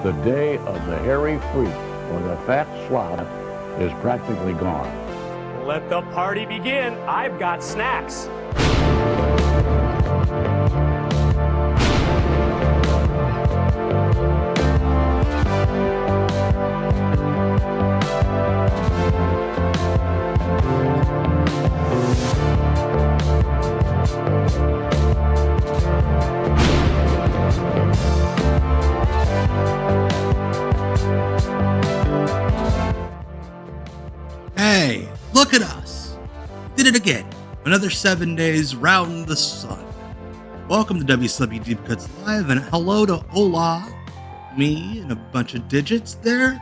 The day of the hairy freak or the fat slob is practically gone. Let the party begin. I've got snacks. Hey, look at us. Did it again. Another 7 days round the sun. Welcome to WCW Deep Cuts Live, and hello to Ola, me, and a bunch of digits there.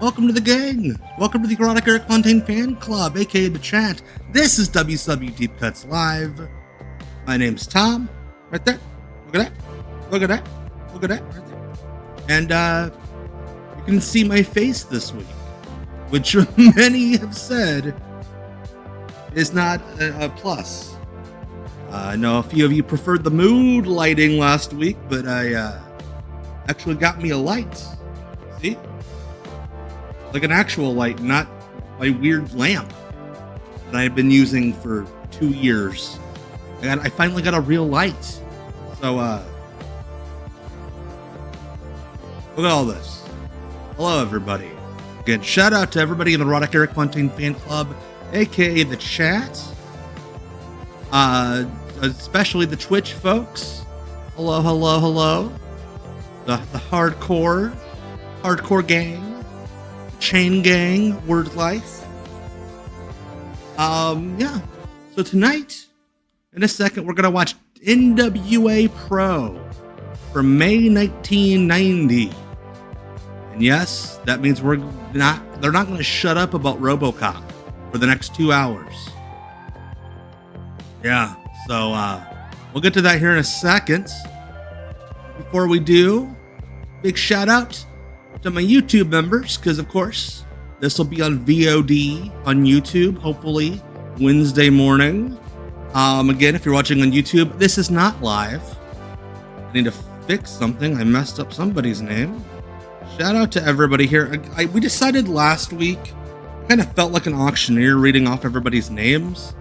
Welcome to the gang. Welcome to the Erotic Eric Fontaine Fan Club, aka the chat. This is WCW Deep Cuts Live. My name's Tom. Right there. Look at that. Look at that. Look at that. Right there. And you can see my face this week, which many have said is not a plus. I know a few of you preferred the mood lighting last week, but I actually got me a light. See? Like an actual light, not my weird lamp that I had been using for 2 years. I finally got a real light. So, look at all this. Hello, everybody. Again, shout out to everybody in the Erotic Eric Fontaine Fan Club, aka the chat. Especially the Twitch folks. Hello, hello, hello. The hardcore gang, chain gang, word life. Yeah. So tonight, in a second, we're gonna watch NWA Pro from May 1990. And yes, that means they're not going to shut up about RoboCop for the next 2 hours. Yeah, so we'll get to that here in a second. Before we do, big shout out to my YouTube members, because of course, this will be on VOD on YouTube, hopefully Wednesday morning. Again, if you're watching on YouTube, this is not live. I need to fix something. I messed up somebody's name. Shout out to everybody here. We decided last week, I kind of felt like an auctioneer reading off everybody's names.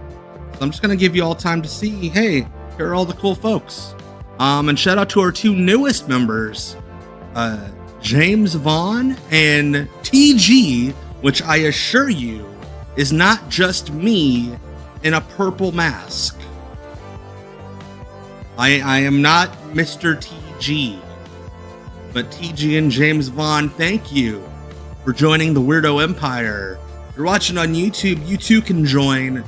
So I'm just going to give you all time to see, hey, here are all the cool folks. And shout out to our two newest members, James Vaughn and TG, which I assure you is not just me in a purple mask. I am not Mr. TG. But TG and James Vaughn, thank you for joining the Weirdo Empire. If you're watching on YouTube, you too can join.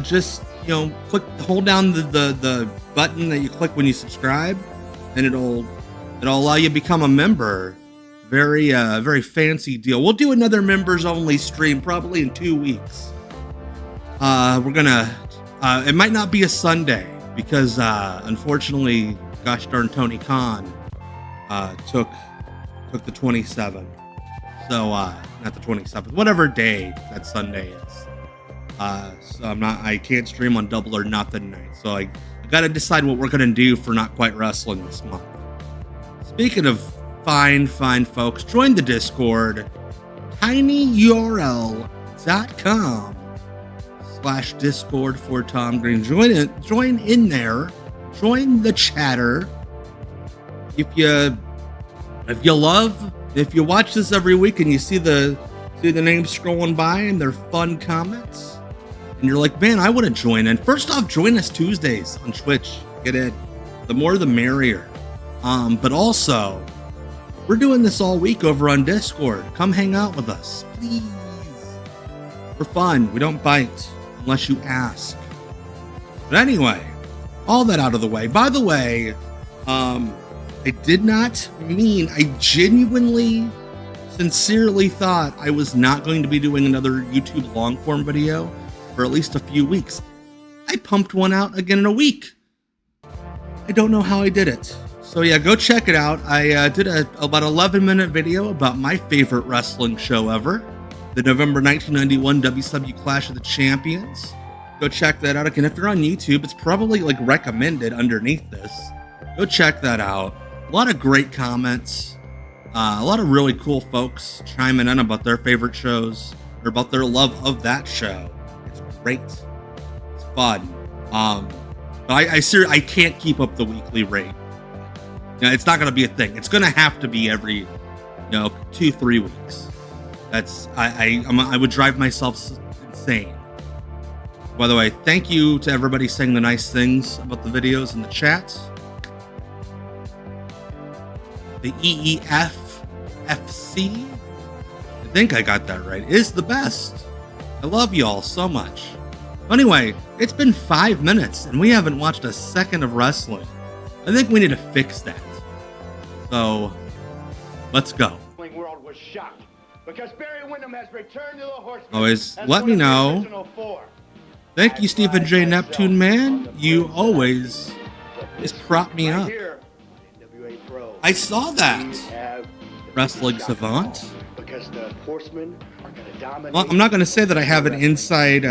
Just, hold down the button that you click when you subscribe, and it'll allow you to become a member. Very fancy deal. We'll do another members only stream probably in 2 weeks. We're gonna, it might not be a Sunday because unfortunately, gosh darn Tony Khan took the 27th. So not the 27th, whatever day that Sunday is. So I can't stream on Double or Nothing night. So I gotta decide what we're gonna do for Not Quite Wrestling this month. Speaking of fine folks, join the Discord, tinyurl.com/Discord for Tom Green. Join in there. Join the chatter. If you watch this every week and you see the names scrolling by and they're fun comments, and you're like, man, I want to join in. First off, join us Tuesdays on Twitch. Get in. The more the merrier. But also, we're doing this all week over on Discord. Come hang out with us, please. We're fun. We don't bite unless you ask. But anyway, all that out of the way. By the way, I did not mean, I genuinely, sincerely thought I was not going to be doing another YouTube long form video for at least a few weeks. I pumped one out again in a week. I don't know how I did it. So yeah, go check it out. I did about 11-minute video about my favorite wrestling show ever, the November 1991 WCW Clash of the Champions. Go check that out. Again, if you're on YouTube, it's probably like recommended underneath this. Go check that out. A lot of great comments. A lot of really cool folks chiming in about their favorite shows or about their love of that show. It's great. It's fun. But I can't keep up the weekly rate. It's not going to be a thing. It's going to have to be every 2-3 weeks. That's I would drive myself insane. By the way, thank you to everybody saying the nice things about the videos in the chat. The EEFFC, I think I got that right, is the best. I love y'all so much. Anyway, it's been 5 minutes and we haven't watched a second of wrestling. I think we need to fix that. So, let's go. World was shocked because Barry Windham has returned to the Horsemen. Always let me know. Thank you, Stephen J. Neptune Man. You always just prop me up. I saw that. Wrestling Savant. Because the Horsemen are going to dominate. Well, I'm not going to say that I have an inside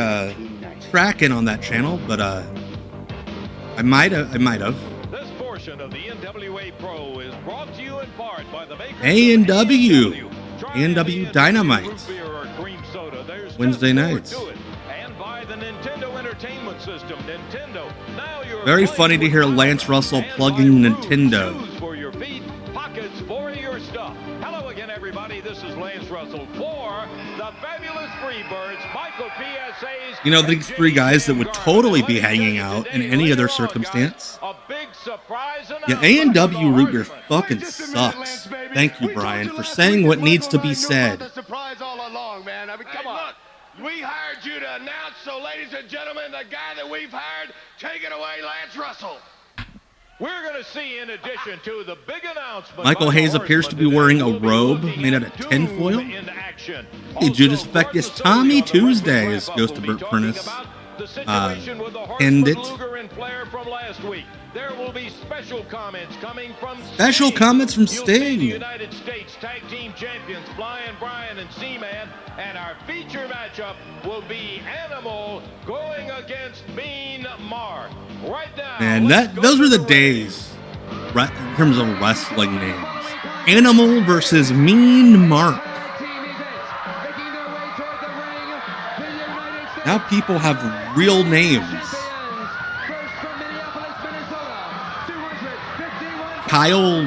track in on that channel, but I might have. This portion of the NWA Pro is brought to you in part by the makers A&W. A&W Dynamite. Wednesday nights. And by the Nintendo Entertainment System. Nintendo. Now you're very funny to hear Lance Russell plugging Nintendo. Shoes for your feet, pockets for your stuff. Hello again, everybody. This is Lance Russell for the Fabulous Freebirds. Michael PSA's. These three guys that would totally be hanging out in any other circumstance. A big surprise. Yeah, A&W Root Beer fucking sucks. Thank you, Brian, for saying what needs to be said. Surprise all along, man. I mean, come on. We hired you to announce, so ladies and gentlemen, the guy that we've hired, take it away, Lance Russell. We're going to see, in addition to the big announcement, Michael Hayes appears to be wearing a robe made out of tinfoil. Hey, Judas Effectus, Tommy Tuesdays goes to Burt Furnace. End it. There will be special comments coming from special comments from Sting. United States Tag Team Champions Brian and C-Man, and our feature matchup will be Animal going against Mean Mark. Right now, and those were the days in terms of wrestling names. Animal versus Mean Mark. Now people have real names. Kyle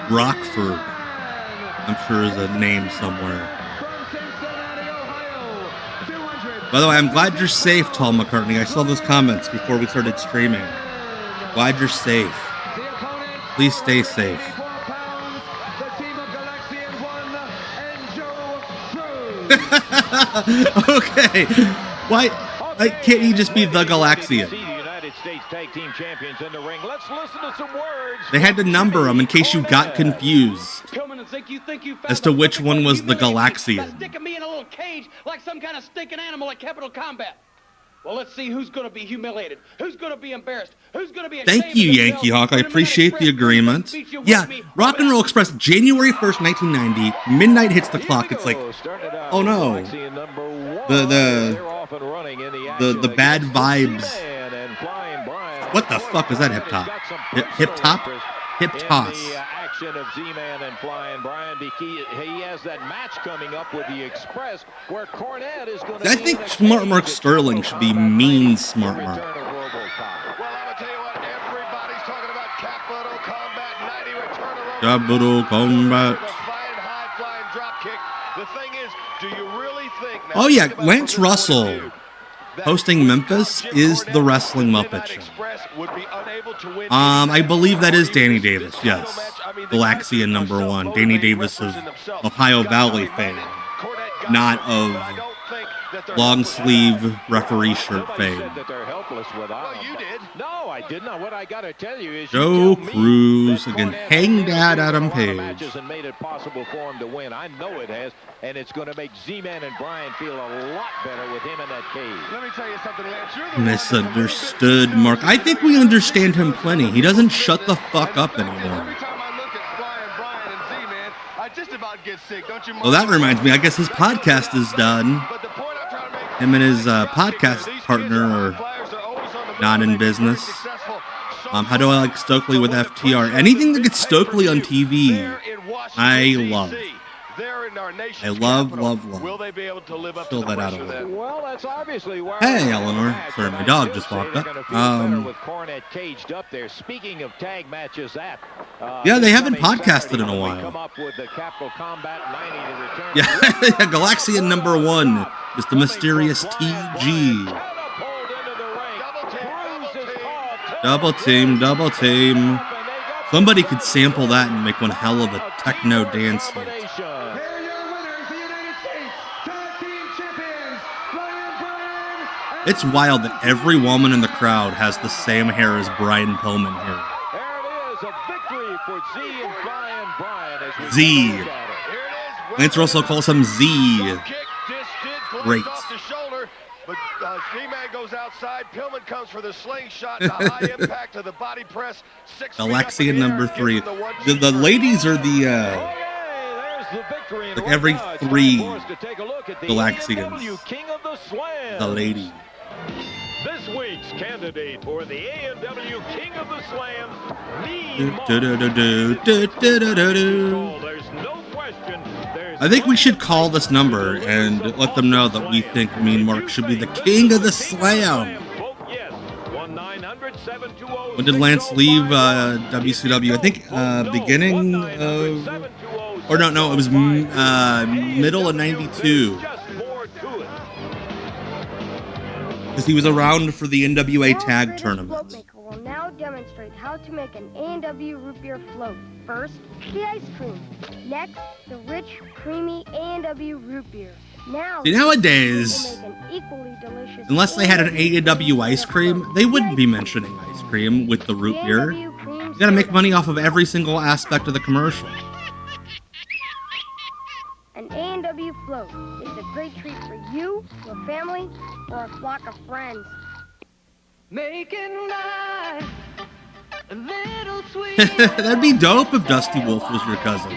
Rockford, I'm sure, is a name somewhere. By the way, I'm glad you're safe, Tall McCartney. I saw those comments before we started streaming. Glad you're safe. Please stay safe. Okay. Why can't he just be the Galaxian? States Tag Team Champions in the ring. Let's listen to some words. They had to number them in case you got confused as to which one was the Galaxian. Sticking me in a little cage like some kind of stinking animal at Capital Combat. Well, let's see who's going to be humiliated, who's going to be embarrassed, who's going to be ashamed. Thank you, Yankee Hawk. I appreciate the agreement. Yeah, Rock and Roll Express, January 1st, 1990. Midnight hits the clock. It's like, oh no, the bad vibes. What the fuck is that hip hop? Hip hop? Hip toss. Action of Z-Man and Flying Brian. He has that match coming up with the Express where Cornette is going to. I think Smart Mark Sterling should be Mean Smart Mark. Well, I'm gonna tell you what, everybody's talking about Capital Combat 90 return of Capital Combat. flying high, flying drop kick. The thing is, do you really think now? Oh yeah, Lance Russell hosting Memphis is the Wrestling Muppet Show. I believe that is Danny Davis, yes. Galaxian #1. Danny Davis of Ohio Valley fame, not of long sleeve referee shirt fame. Well, you did. No, I did not. What I got to tell you is Joe Cruz against Hang Dad Adam Page. And made it possible for him to win. I know it has, and it's going to make Z-Man and Brian feel a lot better with him in that cage. Let me tell you something, Lance. You're the Misunderstood, Mark. I think we understand him plenty. He doesn't shut the fuck up anymore. Every time I look at Flying Brian and Z-Man, I just about get sick. Don't you? Well, that reminds me. I guess his podcast is done. But the point I'm trying to make, Him and his podcast partner are not in business. How do I like Stokely with FTR? Anything that gets Stokely on TV I love. They're in our nation's I love, capital. love, love. Will they be able to live up Fill to the that out a pressure little. then? Well, that's obviously why. Hey, Eleanor. Sorry, my dog just walked up. With Cornette caged up there. Speaking of tag matches, Yeah, they haven't podcasted in a while. Come up with the Capital Combat 90 to return. Yeah, Galaxian number 1 is the mysterious TG. Double team, double team. Somebody could sample that and make one hell of a techno dance hit. It's wild that every woman in the crowd has the same hair as Brian Pillman here. There it is, a victory for Z and Brian. Z. Lance Russell calls him Z. Great. But Z-Man goes outside. Pillman comes for the slingshot. The high impact of the body press. Galaxian number 3. The ladies are the like every 3 Galaxians. The lady. This week's candidate for the A&W King of the Slam, There's no question. I think we should call this number and let them know that we think Mean Mark should be the King of the Slam. When did Lance leave WCW? I think beginning of... Or no, it was middle of 92. Because he was around for the NWA tag tournament. Will now demonstrate how to make an A&W root beer float. First, the ice cream. Next, the rich, creamy A&W root beer. Now, see, nowadays, make an equally delicious unless they had an A&W ice cream, they wouldn't be mentioning ice cream with the root beer. You gotta make money off of every single aspect of the commercial. An A&W float is a great treat for you, your family, or a flock of friends. Making life a little sweet. That'd be dope if Dusty Wolf was your cousin.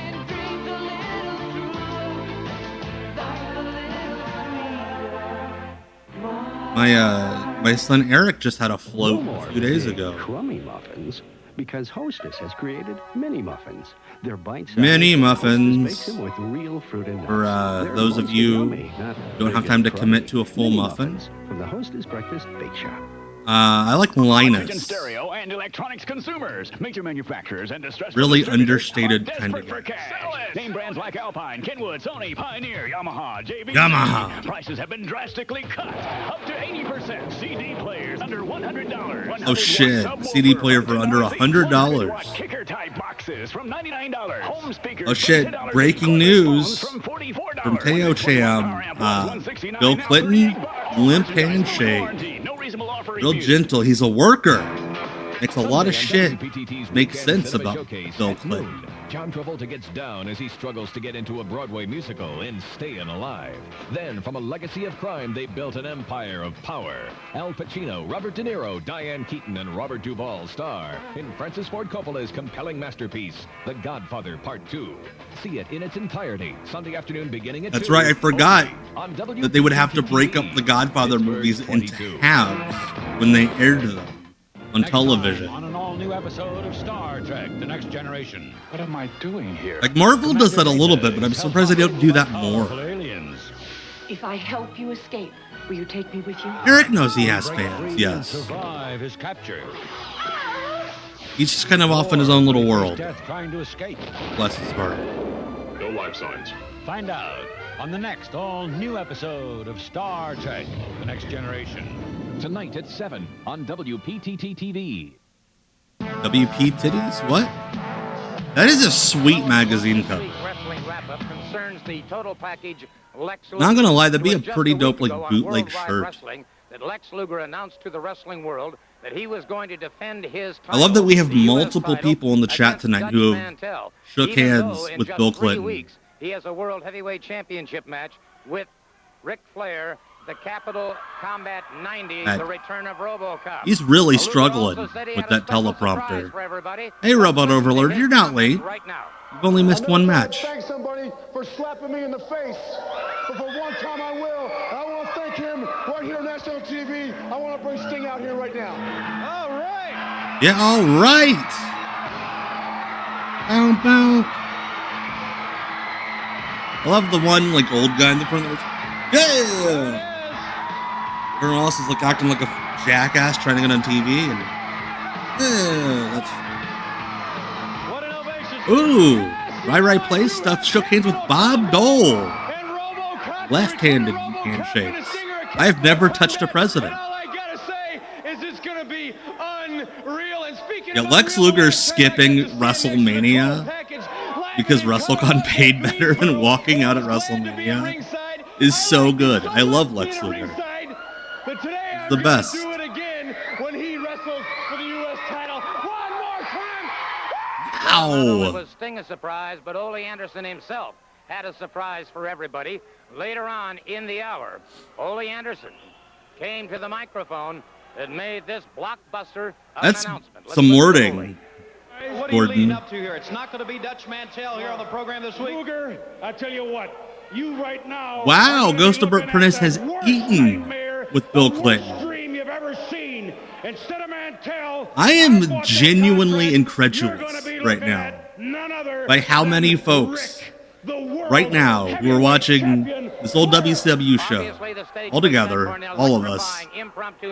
My son Eric just had a float a few days ago. Crummy muffins, because Hostess has created mini muffins. They're bite-sized. Mini muffins. Makes them with real fruit and nuts. For those of you who don't have time to commit to a full mini muffin. muffins from the Hostess Breakfast Bake Shop. I like Linus. Stereo and electronics consumers, major manufacturers and distress. Really understated kind of guy. Name brands like Alpine, Kenwood, Sony, Pioneer, Yamaha, JVC. Yamaha. Prices have been drastically cut, up to 80%. CD players under $100. Oh shit! CD player for under $100. Kicker type boxes from $99. Home speakers. Oh shit! Breaking news from Teo Cham. Bill Clinton, limp handshake. Real gentle. He's a worker. Makes a lot of shit make sense about Bill Clinton. John Travolta gets down as he struggles to get into a Broadway musical in Stayin' Alive. Then, from a legacy of crime, they built an empire of power. Al Pacino, Robert De Niro, Diane Keaton, and Robert Duvall star in Francis Ford Coppola's compelling masterpiece, The Godfather Part 2. See it in its entirety, Sunday afternoon beginning at 2. That's right, I forgot that they would have to break up the Godfather movies into halves when they aired them on television. On an all-new episode of Star Trek: The Next Generation. What am I doing here? Like Marvel does that a little bit, but I'm surprised they don't do that more. If I help you escape, will you take me with you? Eric knows he has fans, yes. Survive his capture. He's just kind of off in his own little world. Trying to escape. Bless his heart. No life signs. Find out on the next all-new episode of Star Trek: The Next Generation. Tonight at 7 on WPTT-TV. WP Titties? What? That is a sweet magazine cover. Not gonna lie, that'd be a pretty dope like bootleg shirt. That Lex Luger announced to the wrestling world that he was going to defend his title. I love that we have multiple people in the chat tonight who have shook hands with Bill Clinton. He has a World Heavyweight Championship match with Ric Flair, the Capital Combat 90, the return of RoboCop. He's really struggling with that teleprompter. Hey, Robot Overlord, you're not late. You've only missed one match. Thank somebody for slapping me in the face. But for one time I will. I want to thank him right here on national TV. I want to bring Sting out here right now. All right. Yeah, all right. Bow, bow. I love the one like old guy in the front. Yeah. Everyone else is like acting like a jackass trying to get on TV, and that's. Ooh, right place stuff shook hands with Bob Dole. Left-handed handshakes. I have never touched a president. Yeah, Lex Luger's skipping WrestleMania because Russell got paid better than walking out at WrestleMania is so good. I love Lex Luger. The best. Ow! It was Sting a surprise, but Ole Anderson himself had a surprise for everybody. Later on in the hour, Ole Anderson came to the microphone and made this blockbuster That's announcement. some wording. What are you leading up to here? It's not going to be Dutch Mantel here on the program this week. Luger, I tell you what, you right now. Wow, Ghost of Burt Prentice has eaten with Bill Clinton. Dream you've ever seen. Instead of Mantel, I am genuinely incredulous right now by how many folks right now who are watching this old WCW show all together, all of us,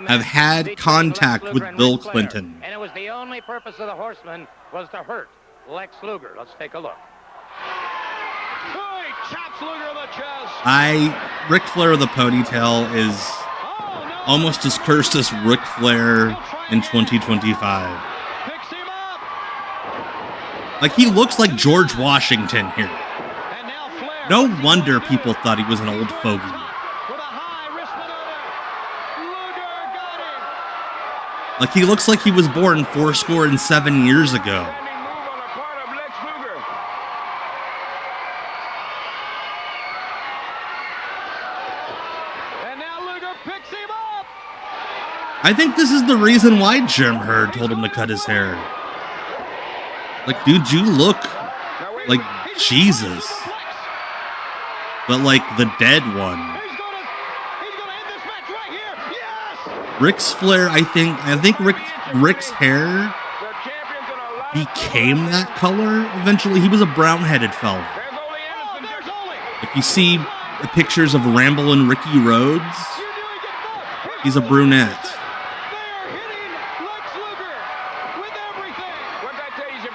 have had contact with Bill Clinton. And it was the only purpose of the Horseman was to hurt Lex Luger. Let's take a look. Chops Luger in the chest. Ric Flair of the ponytail is almost as cursed as Ric Flair in 2025. Like, he looks like George Washington here. No wonder people thought he was an old fogey. Like, he looks like he was born 7 years ago. I think this is the reason why Jim Herd told him to cut his hair. Like, dude, you look like Jesus. But like the dead one. Rick's Flair, I think Rick's hair became that color eventually. He was a brown-headed fella. If you see the pictures of Ramblin' Ricky Rhodes, he's a brunette.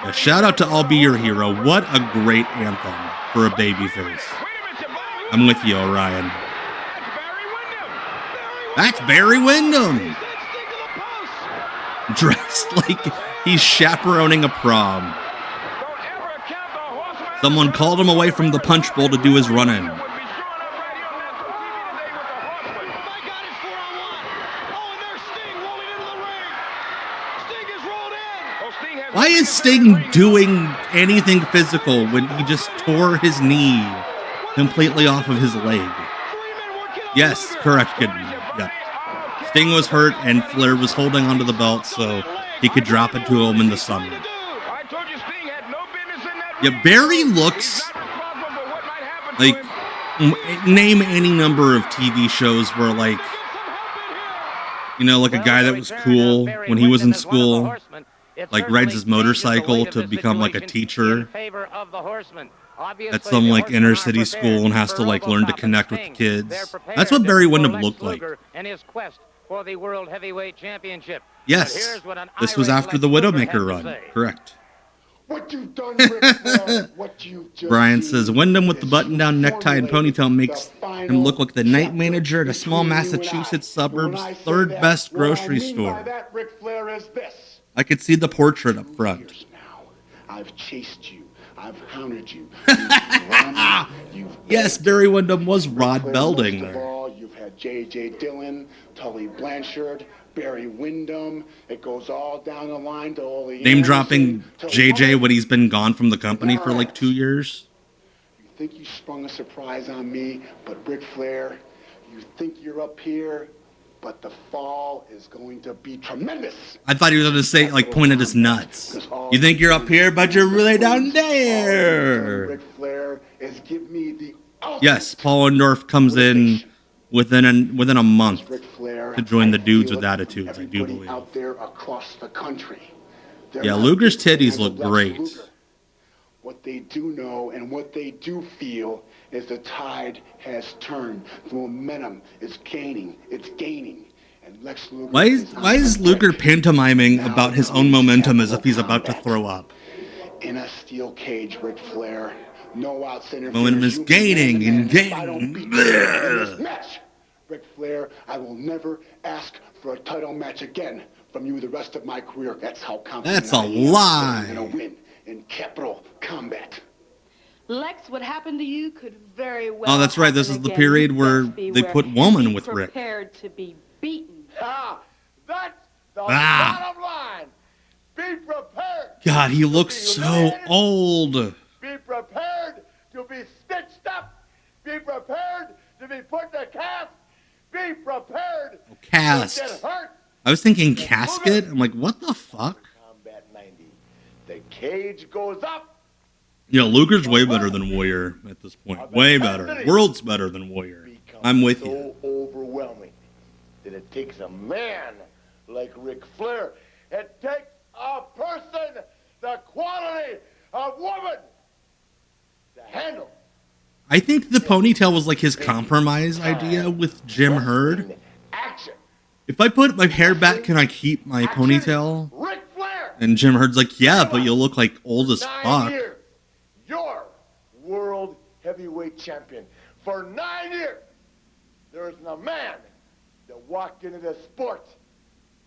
A shout out to I'll Be Your Hero. What a great anthem for a babyface. I'm with you, Orion. That's Barry Windham! Dressed like he's chaperoning a prom. Someone called him away from the punch bowl to do his run-in. Why is Sting doing anything physical when he just tore his knee completely off of his leg? Yes, correct, good. Yeah. Sting was hurt and Flair was holding onto the belt so he could drop it to him in the summer. Yeah, Barry looks like, name any number of TV shows where, like, you know, like a guy that was cool when he was in school, like rides his motorcycle to become like a teacher at some like inner city school and has to like learn to connect with the kids. That's what Barry Windham looked like. Yes, this was after the Widowmaker run. Correct. What you've done, Ric Flair, what you've just Brian says Windham with the button-down necktie and ponytail makes him look like the night manager at a small Massachusetts suburb's third best grocery store. That, Ric Flair, is this. I could see the portrait up front. I've chased you. I've hounded you. Yes, Barry Windham was Rod Belding there. You've had J.J. Dillon, Tully Blanchard, Barry Windham. It goes all down the line to all the name dropping JJ when he's been gone from the company for like 2 years. You think you sprung a surprise on me, but Ric Flair, you think you're up here, but the fall is going to be tremendous. I thought he was going to say, like, point at his nuts. You think you're up here, but you're really down there. Ric Flair is give me the yes, Paul Orndorff comes in within a month to join the Dudes with Attitudes, I do believe. Out there across the country. Yeah, Luger's titties look great. What they do know and what they do feel is the tide has turned. The momentum is gaining. It's gaining. And Lex Luger Why is Luger pantomiming about his own momentum as if he's about to throw up? In a steel cage, Ric Flair. No outs interference. Momentum is gaining and gaining. This match, Ric Flair, I will never ask for a title match again from you the rest of my career. That's how confident That's a I am lie. I'm gonna win in Capital Combat. Lex, what happened to you could very well. Oh, that's right. This is the period where they put woman with Rick. Prepared to be beaten. That's the bottom line. Be prepared. God, he looks so old. Be prepared to be stitched up. Be prepared to be put in a cast. Be prepared Cast. to get hurt. I was thinking casket. I'm like, what the fuck? Combat 90. The cage goes up. Yeah, Luger's way better than Warrior at this point. Way better. World's better than Warrior. I'm with you. So overwhelming that it takes a man like Ric Flair. It takes a person the quality of woman to handle. I think the ponytail was like his compromise idea with Jim Herd. If I put my hair back, can I keep my ponytail? Ric Flair. And Jim Herd's like, yeah, but you'll look like old as 9 fuck. years, you're world heavyweight champion. For 9 years, there isn't a man that walked into this sport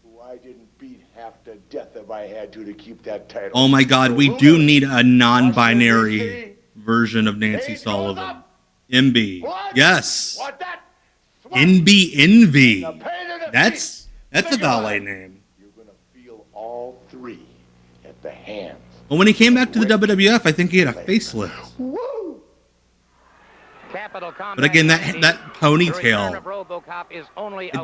who I didn't beat half to death if I had to keep that title. Oh my God, we do need a non-binary version of Nancy Sullivan. MB. Yes. NB Envy. That's a valet name. You're going to feel all three at the hands. Well, when he came back to the WWF, I think he had a facelift. Woo! But again, that ponytail,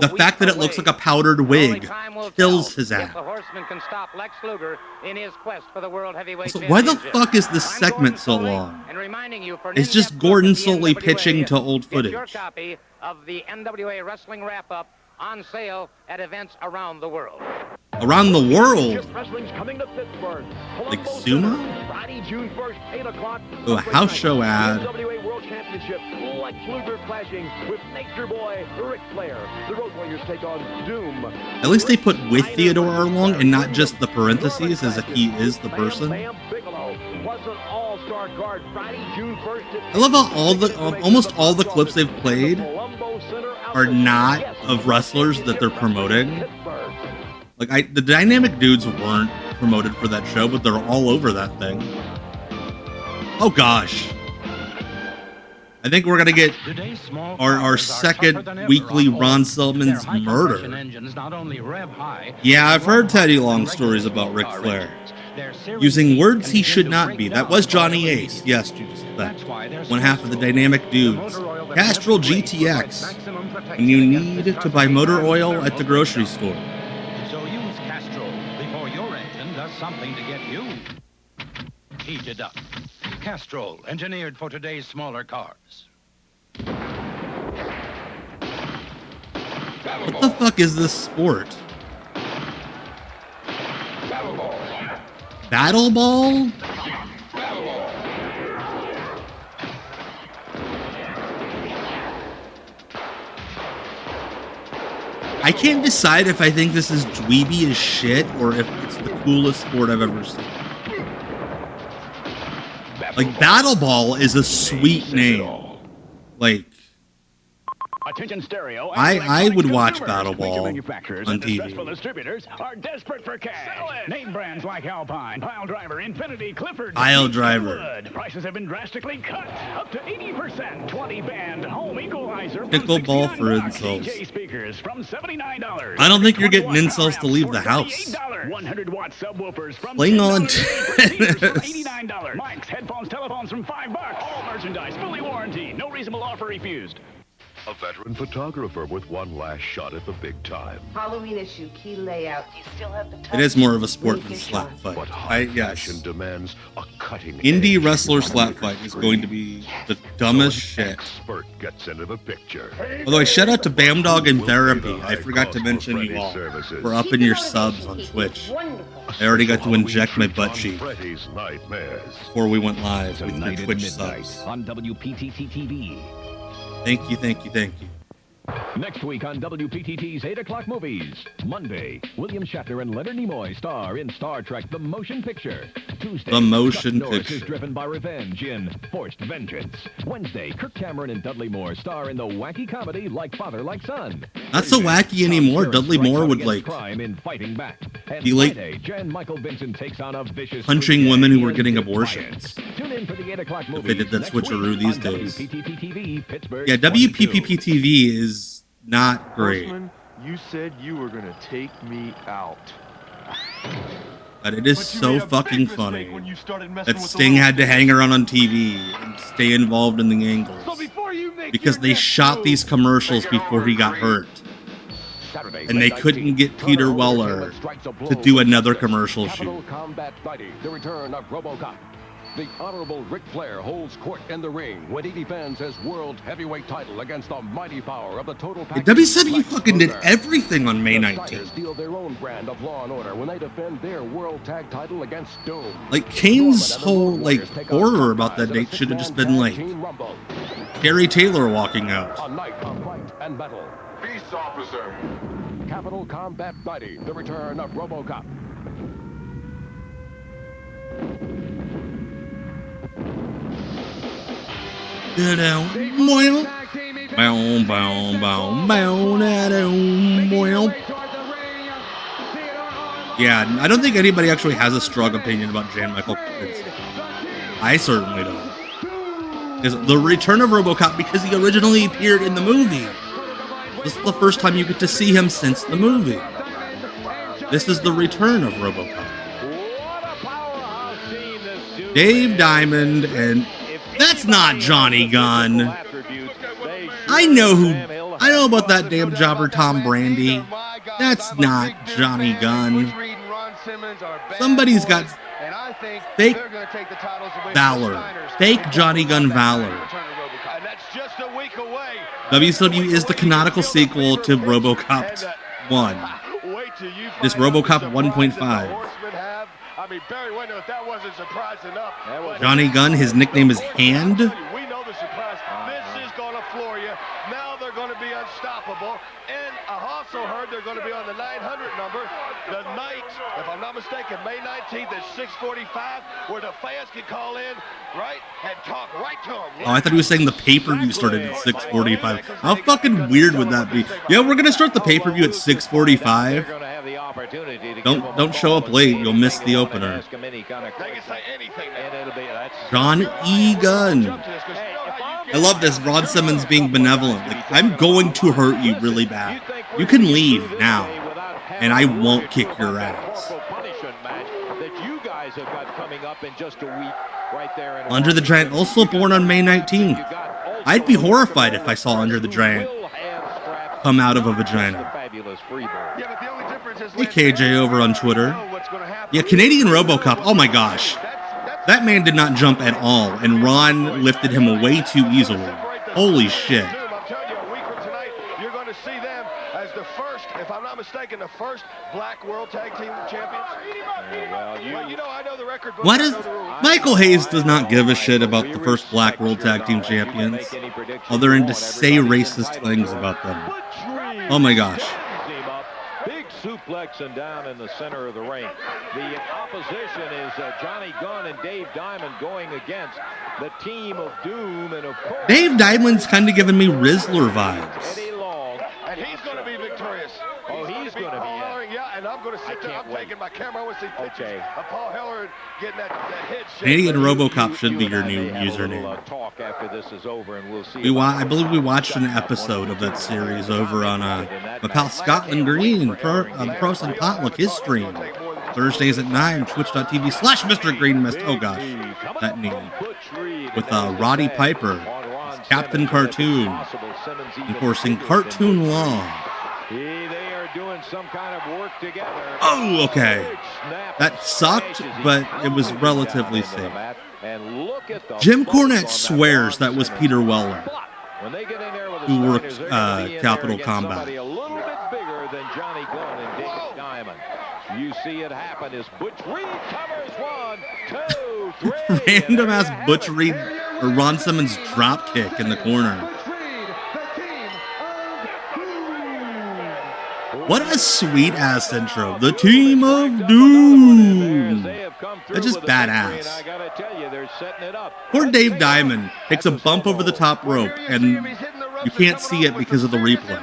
the fact that it looks like a powdered wig, kills his ass. The Horseman can stop Lex Luger in his quest for the World Heavyweight So why the Championship. fuck is this segment so long? And reminding you for It's just Gordon solely pitching to old footage. Get your copy of the NWA Wrestling Wrap-Up on sale at events around the world. Around the world? Wrestling's coming to Pittsburgh. Like sumo? Friday, June 1st, 8 o'clock. Oh, a house show ad. NWA World Championship. Lex Luger clashing with Nature Boy Ric Flair. The Road Warriors take on Doom. At least they put with Theodore Arlong and not just the parentheses as if he is the person. I love how almost all the clips they've played are not of wrestlers that they're promoting. Like the Dynamic Dudes weren't promoted for that show, but they're all over that thing. Oh gosh. I think we're gonna get our second weekly Ron Selman's murder. Yeah, I've heard Teddy Long stories about Ric Flair. Using words he should not be. That was Johnny Ace. Yes, Judas. One half of the Dynamic Dudes. Castrol GTX. When you need to buy motor oil at the grocery store. So use Castrol before your engine does something to get you heated up. Castrol, engineered for today's smaller cars. What the fuck is this sport? Battle Ball? I can't decide if I think this is dweeby as shit or if it's the coolest sport I've ever seen. Like, Battle Ball is a sweet name. Like, Attention stereo. I would watch Battle Ball on TV. Successful distributors are desperate for cash. Name brands like Alpine, Pile Driver, Infinity, Clifford, Pile Driver. Wood. Prices have been drastically cut, up to 80%. 20-band home equalizer. Pickleball for insults. DJ speakers from $79. I don't think you're getting insults to leave the house. 100-watt subwoofers from Playing on $89. Mics, headphones, telephones from $5. All merchandise fully warranty. No reasonable offer refused. A veteran photographer with one last shot at the big time. Halloween issue, key layout. You still have the time. It is more of a sport than slap fight. But high Yes. fashion demands a cutting Indie edge wrestler on slap the fight is screen. going to be the dumbest So an shit. expert gets into the picture. Although I shout out to Bam Dog and Therapy. I forgot to mention you all. We're up in your subs on Twitch. I already got to inject my butt cheek Freddy's nightmares. before we went live with Tonight the at Twitch midnight subs. on WPTT TV. Thank you, thank you, thank you. Next week on WPTT's 8 o'clock movies. Monday, William Shatner and Leonard Nimoy star in Star Trek The Motion Picture. Tuesday, The Motion Chuck Norris Picture. is driven by revenge in Forced Vengeance. Wednesday, Kirk Cameron and Dudley Moore star in the wacky comedy Like Father, Like Son. Not so wacky anymore. Dudley Moore would Against like crime in Fighting Back. And be like Friday, Jan Michael Vincent takes on a vicious punching women who were getting abortions. Tune in for the 8 o'clock If movies. they did that next switcheroo week these on days. WPTT TV, Pittsburgh Yeah, 22. WPPP TV is not great, Horseman, you said you were gonna take me out. but it is so fucking funny that Sting had to hang around on TV and stay involved in the angles because they shot these commercials before he got hurt. And they couldn't get Peter Weller to do another commercial shoot. Capital Combat Fighting, the return of RoboCop. The Honorable Ric Flair holds court in the ring when he defends his world heavyweight title against the mighty power of the Total Package. WCW fucking did everything on May The 19th. Steiners deal their own brand of Law and Order when they defend their world tag title against Doom. Like Kane's whole like horror about that date should have just been like Gary Taylor walking out. A night of fight and battle. Peace, officer. Capital Combat Fighting, the return of RoboCop. Yeah, I don't think anybody actually has a strong opinion about Jan Michael Vincent. I certainly don't. Is the return of RoboCop because he originally appeared in the movie. This is the first time you get to see him since the movie. This is the return of RoboCop. Dave Diamond and that's not Johnny Gunn. I know about that damn jobber Tom Brandy. That's not Johnny Gunn. Somebody's got fake Valor. Fake Johnny Gunn Valor. WCW is the canonical sequel to RoboCop 1. This RoboCop 1.5. I mean, Barry Wendell, if that wasn't surprise enough. Johnny Gunn, his nickname is Hand. We know the surprise. This is going to floor you. Now they're going to be unstoppable. And I also heard they're going to be on the 900 number the night, if I'm not mistaken, May 19th at 6:45, where the fans can call in, right, and talk right to them. Oh, I thought he was saying the pay-per-view started at 6:45. How fucking weird would that be? Yeah, we're gonna start the pay-per-view at 6:45. Don't show up late. You'll miss the opener. John E. Gunn. I love this. Ron Simmons being benevolent. Like, I'm going to hurt you really bad. You can leave now, and I won't kick your ass. Under the Giant, also born on May 19th. I'd be horrified if I saw Under the Giant come out of a vagina. Hey, KJ over on Twitter. Yeah, Canadian RoboCop. Oh my gosh. That man did not jump at all, and Ron lifted him way too easily. Holy shit. You're going to see them as the first, if I'm not mistaken, the first black world tag team champions. Well, you know, I know the record. What is Michael Hayes does not give a shit about the first black world tag team champions, other than to say racist things about them. Oh my gosh. Big suplex and down in the center of the ring. The opposition is Johnny Gunn and Dave Diamond going against the team of Doom, and of course Dave Diamond's kind of giving me Rizzler vibes. And he's going to be victorious. Oh, he's going to be. Yeah, and I'm going to sit there. I'm taking my camera. I want to see pictures of Paul Heller getting that hit. Canadian RoboCop should be your new username. Talk after this is over, and we'll see. I believe we watched an episode of that series over on my pal Scotland Green, Pro Wrestling Potluck, his stream. Thursdays at 9, twitch.tv/Mr. Green Mist. Oh gosh, that name. With Roddy Piper, Captain Cartoon, enforcing cartoon law. They are doing some kind of work together. Oh, okay. That sucked, but it was relatively safe. Jim Cornette swears that was Peter Weller, who worked Capital Combat. A little bit bigger than Johnny Gunn and David Diamond. You see it happen as Butch Reed covers 1, 2, 3. Random ass Butch Reed or Ron Simmons drop kick in the corner. What a sweet ass intro. The Team of Doom. That's just badass. Poor Dave Diamond takes a bump over the top rope and you can't see it because of the replay.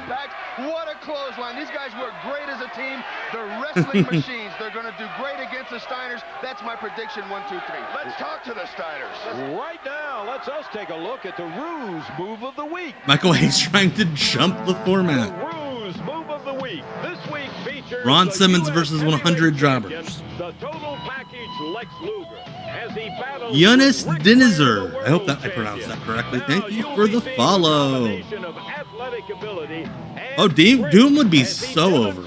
What a clothesline. These guys work great as a team. They're wrestling machines. They're going to do great against the Steiners. That's my prediction, 1, 2, 3. Let's talk to the Steiners. Right now, let's us take a look at the Ruse Move of the Week. Michael Hayes trying to jump the format. Ruse Move of the Week. This week features Ron Simmons versus 100 jobbers. The total package Lex Luger as he battles Jonas Dinizer. I hope that I pronounced that correctly. Thank you for the follow. Oh, Doom would be so over.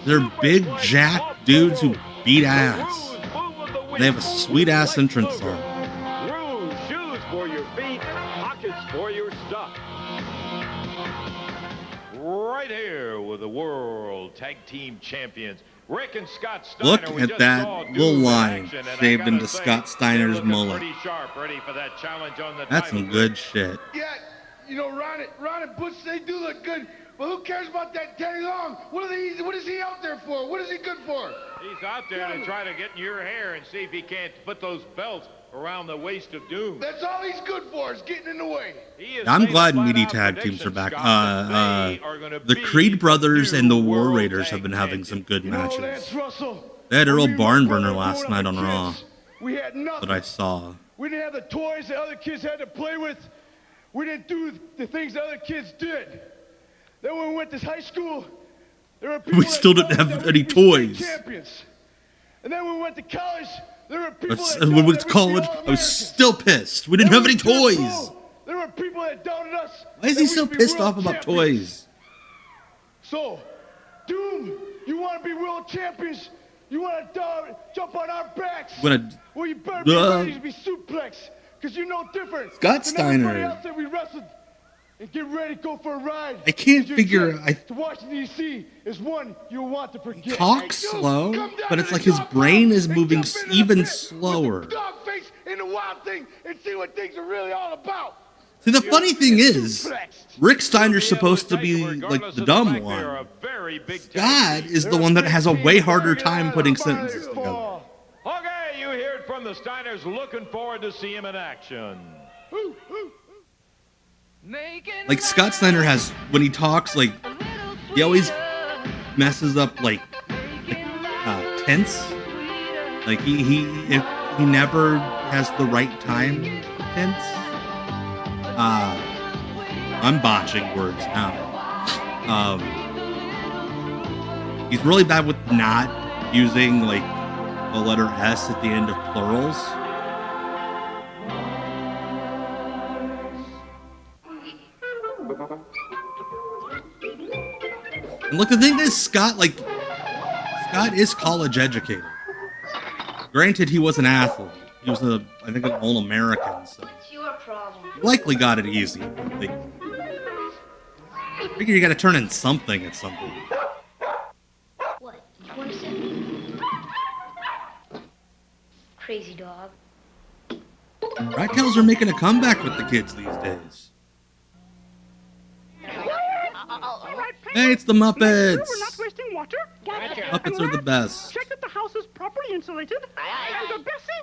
They're big jack dudes who beat ass. They have a sweet ass entrance song. Ruse, shoes for your feet, pockets for your stuff. Right here with the World Tag Team Champions, Rick and Scott Steiner. Look at that little line shaved into Scott Steiner's mullet. That's some good shit. Yeah, you know, Ron and Butch, they do look good. But who cares about that Teddy Long? What is he out there for? What is he good for? He's out there to try to get in your hair and see if he can't put those belts around the waist of Doom. That's all he's good for, is getting in the way. I'm glad meaty tag teams are back. The Creed brothers and the War Raiders have been having some good matches. They had Earl Barnburner last night on Raw that I saw. We didn't have the toys that other kids had to play with. We didn't do the things that other kids did. Then when we went to high school, there were people we still didn't have any toys. Champions. And then when we went to college, there were people when we went to college, I was still pissed. We didn't have any toys. There were people that doubted us. Why is he so pissed off about toys? So, Doom, you want to be world champions? You want to jump on our backs? Well, you better be ready to be suplexed, because you're no different. Scott than Steiner. everybody else that we wrestled. And get ready to go for a ride. I can't figure. To Washington, D.C. is one you'll want to forget. Talk slow, but it's like his brain is moving even slower. Dog face in the wild thing and see what things are really all about. See, the funny thing is, Rick Steiner's supposed to be like the dumb one. Scott is the one that has a way harder time putting sentences together. Okay, you heard from the Steiners. Looking forward to see him in action. Like Scott Steiner has, when he talks, like he always messes up like tense. Like he never has the right time tense. I'm botching words now. He's really bad with not using like the letter S at the end of plurals. And look, the thing is, Scott is college educated. Granted, he was an athlete. He was I think an All-American, so he likely got it easy. Like, I figure you got to turn in something at some point. What? What is it? Crazy dog. Rat Tails are making a comeback with the kids these days. Hey, it's the Muppets! We're not wasting water. Muppets are the best. Check that the house is properly insulated. And Bessie,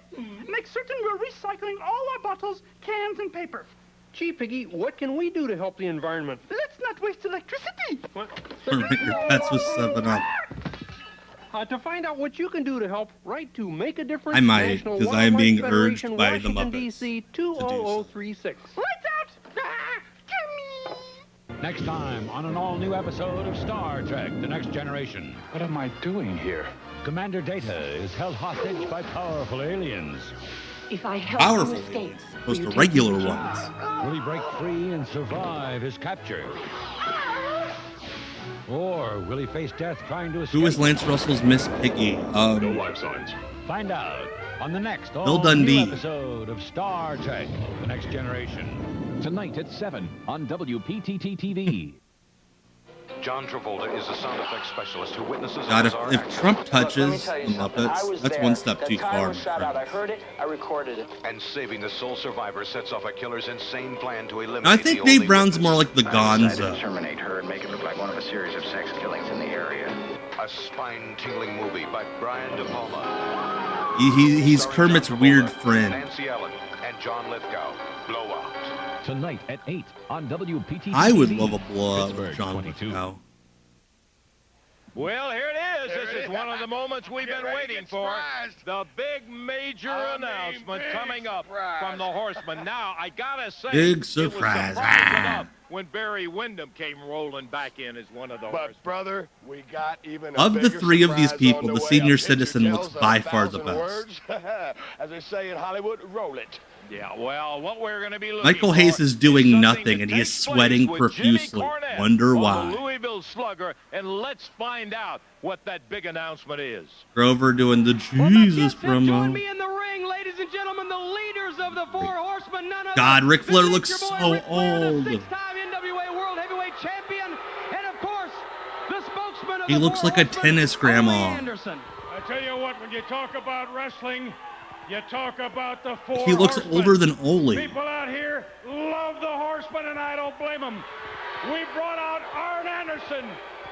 make certain we're recycling all our bottles, cans, and paper. Gee, Piggy, what can we do to help the environment? Let's not waste electricity. Or make your pets with 7-Up. To find out what you can do to help, write to Make a Difference. I might, because I am being urged Federation, by the Washington, Muppets. DC 20036. Lights out! Next time on an all-new episode of Star Trek: The Next Generation. What am I doing here? Commander Data is held hostage by powerful aliens. If I help Powerful you escape, aliens, opposed to regular ones. Will he break free and survive his capture? Or will he face death trying to escape? Who is Lance Russell's Miss Piggy? No life signs. Find out on the next Bill Dundee episode of Star Trek: The Next Generation. Tonight at 7 on WPTT TV. John Travolta is a sound effects specialist who witnesses God, a bizarre if Trump accident. touches the Muppets, that's one step too far. I heard it, I recorded it. And saving the sole survivor sets off a killer's insane plan to eliminate I think Dave Brown's more like the Gonzo. Terminate her and make it look like one of a series of sex killings in the area. A spine-tingling movie by Brian De Palma. He's Kermit's weird friend. Nancy Allen and John Lithgow. Blowout. Tonight at 8 on WPTT. I would love a blowout with John Lithgow. Well, here it is. This is one of the moments we've been waiting for. The big major announcement coming up from the Horsemen. Now, I gotta say, big it surprise. was surprising enough when Barry Windham came rolling back in as one of the Horsemen. But brother, we got even a Of the bigger three of these surprise people, on the way. senior A picture citizen looks tells by 1,000 far the best. words. As they say in Hollywood, roll it. Yeah, well, what we're going to be looking Michael for Hayes is doing something nothing, that and he is takes sweating place with Jimmy profusely. Cornette Wonder on why. the Louisville Slugger, and let's find out what that big announcement is. Grover doing the Jesus Join promo. me in the ring, ladies and gentlemen, the leaders of the Four Horsemen. None other God, Ric Flair than looks Nature Boy so Ric Flair, the old. six-time NWA World Heavyweight Champion, and of course, the spokesman of He the looks Four like a Horsemen, tennis Ole grandma. Anderson. I tell you what, when you talk about wrestling, you talk about the Four He looks Horsemen. older than Ole. People out here love the Horsemen, and I don't blame them. We brought out Arn Anderson.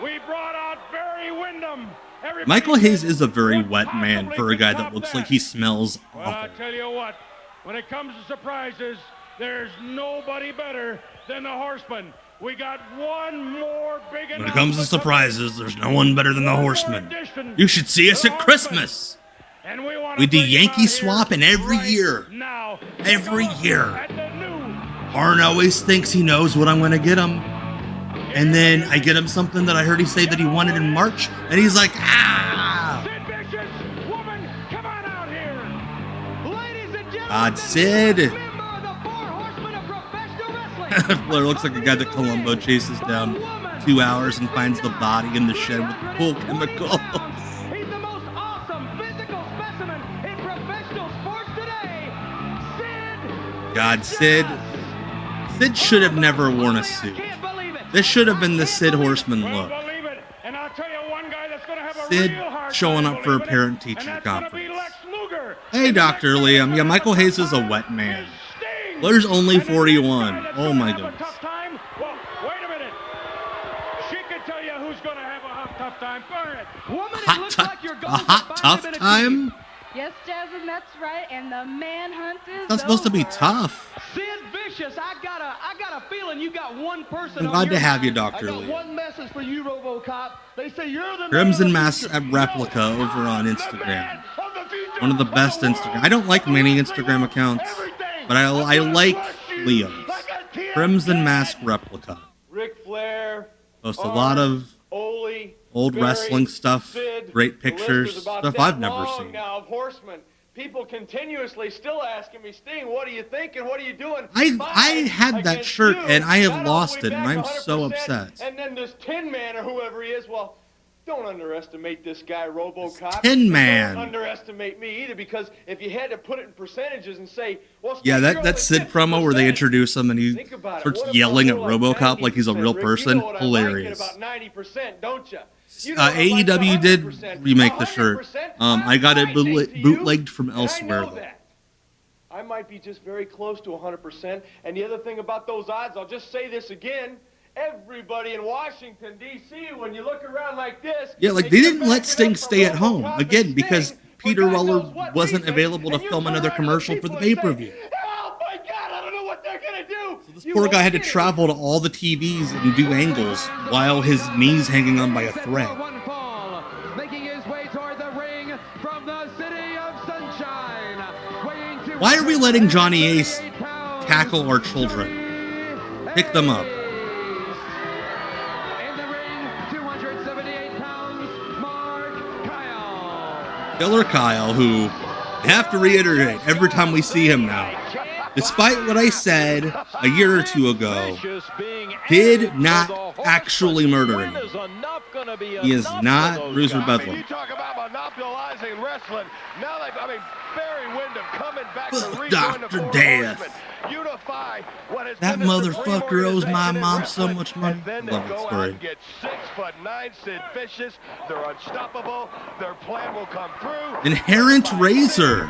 We brought out Barry Windham. Everybody Michael Hayes said, is a very "What wet man possibly for a could guy top that looks that?" like he smells Well, I awful. tell you what, when it comes to surprises, there's nobody better than the Horsemen. We got one more big When it comes to announcement surprises, there's no one better than the Horsemen. You should see us at Christmas. And we want We to do bring you Yankee out swapping here every right year. now. Every Take a look year. at the new Arn always thinks he knows what I'm going to get him. And then I get him something that I heard he say that he wanted in March. And he's like, ah! Sid Vicious, woman, come on out here. Ladies and gentlemen, God, Sid. member of the Four Horsemen of Professional Wrestling. Flair looks like a guy that Columbo chases down 2 hours and finds the body in the shed with pool chemicals. He's the most awesome physical specimen in professional sports today. Sid. God, Sid. Sid should have never worn a suit. This should have been the Sid Horseman look. Believe it. And I'll tell you one guy that's going to have a Sid real hard showing time up for a believing it, parent-teacher and that's gonna be conference. Lex Luger. Hey, Dr. Liam. Yeah, Michael Hayes is a wet man. Flair's only 41. Oh, my goodness. Tough time? Well, wait a minute. She can tell you who's going to have a tough time. Go ahead. Woman, it Hot looks tu- like your a goals hot have tough finally been time? achieved. Yes, Jasmine, that's right. And the manhunt is It's not supposed to be over. tough. Sid Vicious, I got a feeling you got one person I'm on glad your to have you, side. Dr. I got Liam. one message for you, RoboCop. They say you're the Crimson man of the Mask future. Replica over on Instagram. One of the best Instagram. I don't like many Instagram accounts, but I like Liam's. Crimson Mask Replica. Ric Flair. Posts a lot of Ole, old Barry, Wrestling stuff, Sid, great the list pictures, is about stuff that I've never long seen. Now of Horsemen. People continuously still asking me, Sting, what are you thinking? What are you doing? I had that against shirt you. and I have Not lost only it, and back I'm so 100%, upset. And then this Tin Man or whoever he is, well, don't underestimate this guy, RoboCop. Tin Man. Don't underestimate me either, because if you had to put it in percentages and say, well, Yeah, Sting, you're that only Sid promo where they introduce him and he Think about it. starts What if yelling at I'm more like RoboCop like he's a real 90%, Rick? person. You know what I like it Hilarious. about 90%, don't you? You know what I like AEW did 100%. remake the shirt. 100%. I got it bootlegged from And I elsewhere know though. that. I might be just very close to 100%. And the other thing about those odds, I'll just say this again. Everybody in Washington, D.C., when you look around like this... Yeah, like they didn't let Sting stay at home again because Peter Weller wasn't available to film another commercial for the pay-per-view. Oh, my God, I don't know what they're going to do. This poor guy had to travel to all the TVs and do angles while his knee's hanging on by a thread. Making his way toward the ring from the city of Sunshine. Why are we letting Johnny Ace tackle our children? Pick them up. In the ring, 278 pounds, Mark Kyle. Killer Kyle, who I have to reiterate every time we see him now. Despite what I said a year or two ago, did not actually murder him. He is not Bruiser Bedlam. You talk about monopolizing wrestling. Now Barry Windham coming back to rejoin the Dr. Four Death. Horsemen. Unify what has That been the motherfucker supreme owes my organization in mom so wrestling. much money. And then I they love that go out story. and get 6'9" Sid Vicious. They're unstoppable. Their plan will come through. Inherent Razor.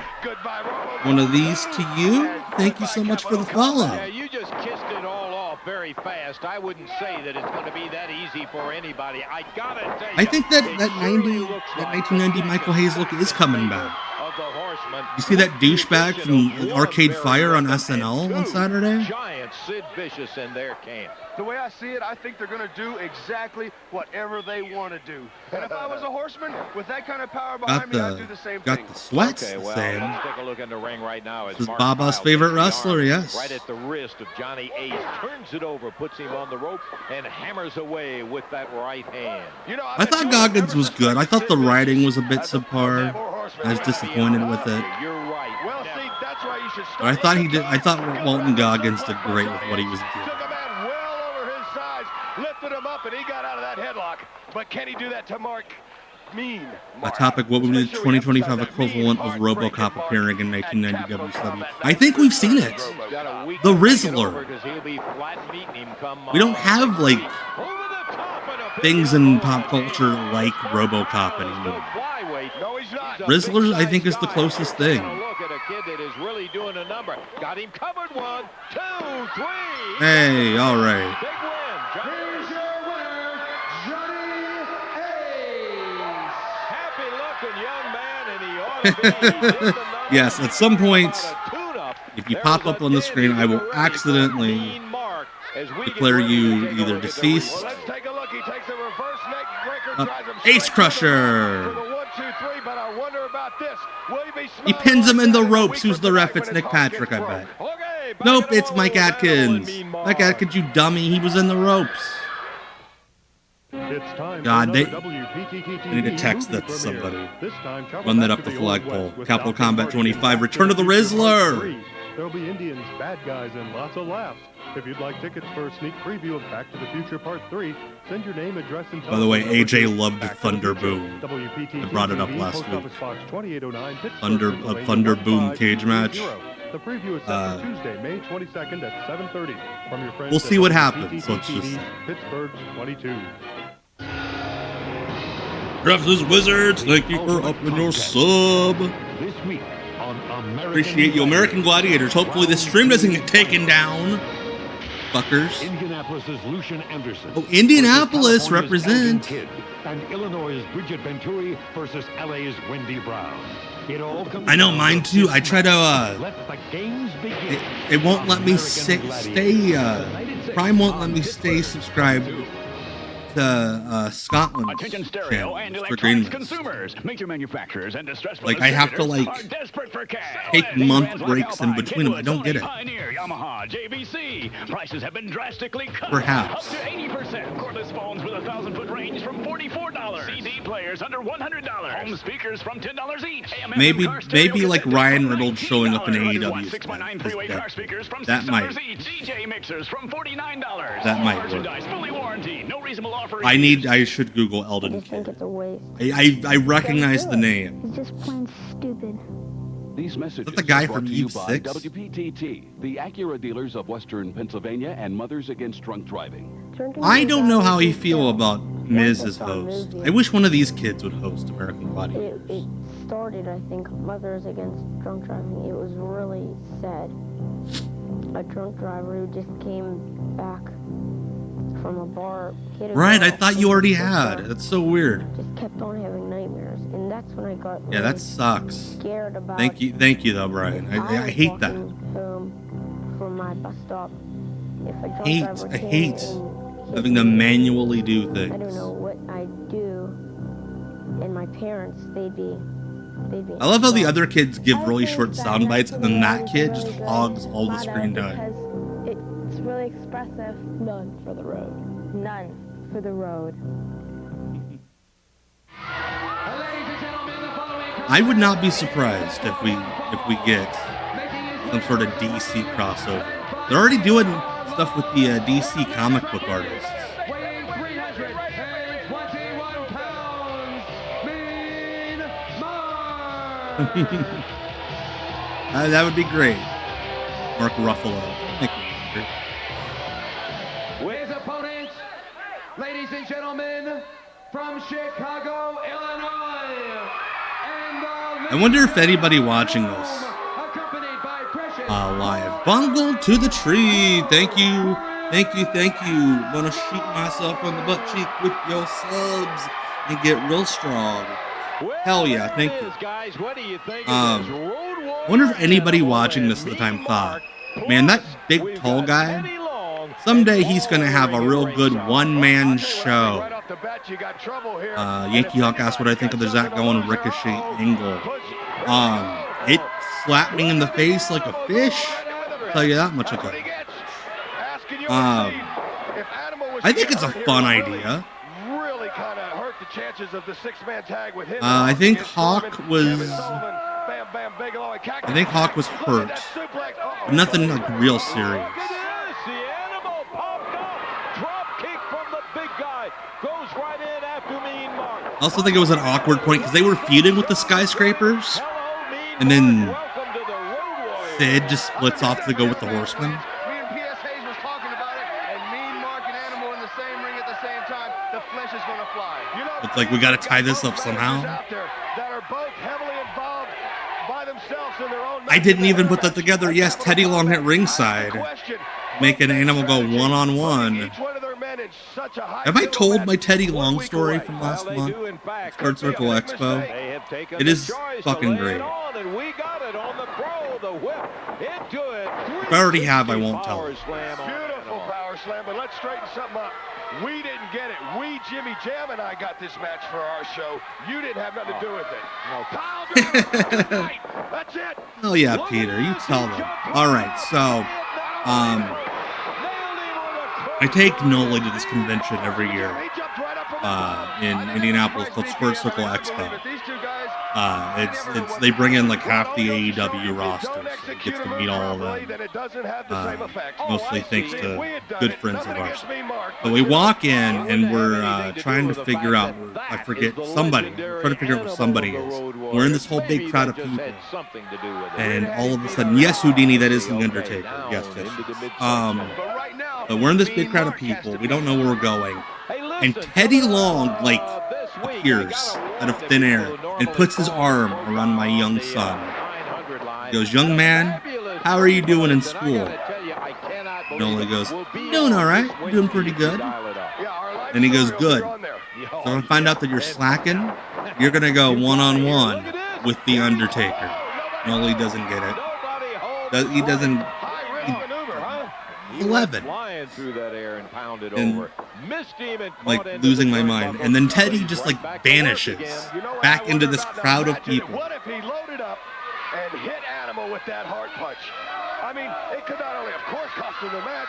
One of these to you. Thank you so much for the follow. Yeah, you just kissed it all off very fast. I wouldn't say that it's going to be that easy for anybody. I gotta tell you, I think that 1990 Michael Hayes look is coming back. You see that douchebag from Arcade Fire on SNL on Saturday? Giant Sid Vicious in their camp. The way I see it, I think they're going to do exactly whatever they want to do. And if I was a horseman with that kind of power behind me, I'd do the same thing. Got the sweats Okay, the well, same. let's take a look in the ring right now. This is Baba's favorite wrestler, yes. Right at the wrist of Johnny Ace. Turns it over, puts him on the rope, and hammers away with that right hand. You know, I thought Goggins was good. I thought the writing was a bit subpar. I was disappointed with it. You're right. Well, see, that's why you should But I thought he did. I thought Walton Goggins did great with what he was doing. Took a man well over his size, lifted him up, and he got out of that headlock. But can he do that to Mark? A topic: what would be the 2025 equivalent of RoboCop appearing in 1990 WCW? I think we've seen it. The Rizzler. We don't have like things in pop culture like RoboCop anymore. Rizzler, I think, is the closest thing. Look at a kid that is really doing a number. Got him covered. 1, 2, 3. Hey, all right. Big win. Here's your winner, Johnny Hayes. Happy-looking young man, and he ought to be. Yes, at some point, if you pop up on the screen, I will accidentally declare you either deceased. Let's take a look. He takes a reverse neck breaker, drives him Ace Crusher. for the 1, 2, 3, but I wonder about this. Will he be He pins him in the ropes. Who's the ref? It's Nick Patrick, I bet. Nope, it's Mike Atkins. Mike Atkins, you dummy. He was in the ropes. God, they need to text that to somebody. Run that up the flagpole. Capital Combat 25. Return of the Rizzler. There'll be Indians, bad guys, and lots of laughs. If you'd like tickets for a sneak preview of Back to the Future Part 3, send your name, address, and By the way, telephone AJ number loved to Back to Thunder the Future. Boom. WPTT I brought it up TV, last Post week. Office Box 2809, Pittsburgh, Thunder Pennsylvania, Boom cage match. 15230. The preview is set for Tuesday, May 22nd at 7:30. From your friends We'll see at what WPTT happens, let's just say. Pittsburgh 22. Refs Wizards, thank you for upping your sub. This week on American Appreciate you, American Gladiators. Hopefully this stream doesn't get taken down. Fuckers. Indianapolis's Lucian Anderson. Oh, Indianapolis versus California's represent. Elgin Kidd, and Illinois' Bridget Venturi versus LA's Wendy Brown. It all comes I know, down mine to too. this I try to, match. Let the games begin. it won't let me American stay, Gladiators. Prime won't let me stay subscribed to Scotland Attention stereo channel and for electronics Greenman. consumers. Major manufacturers and distressed Like, I have to, distributors like, are desperate for cash. take month breaks in between them. I don't get it. Pioneer, Yamaha, JVC. Prices have been drastically cut. Perhaps. Up to 80%. Cordless phones with a 1,000-foot range from $44. CD players under $100. Home speakers from $10 each. AM/FM Maybe car stereo like cassettes Ryan from Reynolds showing up in 101 AEW. 6.9 three-way car speakers from That $6 might. each. DJ mixers from $49. That might work. Merchandise fully warranted. No reasonable offer. I should Google Eldon I think Kid. it's a waste. I recognize the name. He's just plain stupid. These messages Is that the guy are brought from to you Eve by 6? WPTT, the Acura dealers of Western Pennsylvania and Mothers Against Drunk Driving. I don't know how he feel about Miz as host. I wish one of these kids would host American Gladiators. It started, I think, Mothers Against Drunk Driving. It was really sad. A drunk driver who just came back from a bar, hit a Right, I girl, thought you already had. That's so weird. just kept on having nightmares, and that's when I got Yeah, really that sucks. scared about. Thank you though, Brian. I was hate that. walking home from my bus stop. If a drunk Hate, driver I came hate and hit having to me, manually do I don't things. know what I'd do, and my parents, they'd be. I love how the other kids give really short sound bites, and then that kid just hogs all the screen time. It's really expressive. None for the road. None for the road. Ladies and gentlemen, the following I would not be surprised if we get some sort of DC crossover. They're already doing stuff with the DC comic book artists. That would be great. Mark Ruffalo. With opponents, ladies and gentlemen, from Chicago, Illinois, and I wonder if anybody watching this live. Bungle to the tree. Thank you. Wanna shoot myself on the butt cheek with your subs and get real strong. Hell yeah, thank you. Wonder if anybody watching this at the time thought, man, that big tall guy, someday he's gonna have a real good one-man show. Yankee Hawk asked what I think of the Zach going Ricochet angle. It slapped me in the face like a fish. I'll tell you that much ago. I think it's a fun idea. I think Hawk was hurt, but nothing like real serious. I also think it was an awkward point because they were feuding with the Skyscrapers, and then Sid just splits off to go with the Horsemen. It's like we got to tie this up somehow. I didn't even put that together. Yes, Teddy Long at ringside, making Animal go one-on-one. Have I told my Teddy Long story from last month? Third Circle Expo. It is fucking great. If I already have, I won't tell it. Beautiful power slam, but let's straighten something up. We didn't get it. We, Jimmy Jam and I got this match for our show. You didn't have nothing to do with it. That's it. Oh yeah, Peter, you tell them. All right, so I take Noli to this convention every year in Indianapolis called Third Circle Expo. It's they bring in like half the AEW roster, so it gets to meet all of them. Mostly thanks to good friends of ours. But we walk in and we're trying to figure out. I forget somebody. We're trying to figure out what somebody is. We're in this whole big crowd of people, and all of a sudden, yes, Houdini, that is the Undertaker. Yes. But we're in this big crowd of people. We don't know where we're going. And Teddy Long, appears out of thin air and puts his arm around my young son. He goes, "Young man, how are you doing in school?" Noli goes, "Doing all right. We're doing pretty good." And he goes, "Good. So when I find out that you're slacking, you're going to go one-on-one with The Undertaker." Noli doesn't get it. He doesn't... 11. And losing my mind. And then Teddy just vanishes back into this crowd of people. What if he loaded up and hit Animal with that hard punch? I mean, it could not only, of course, cost him the match,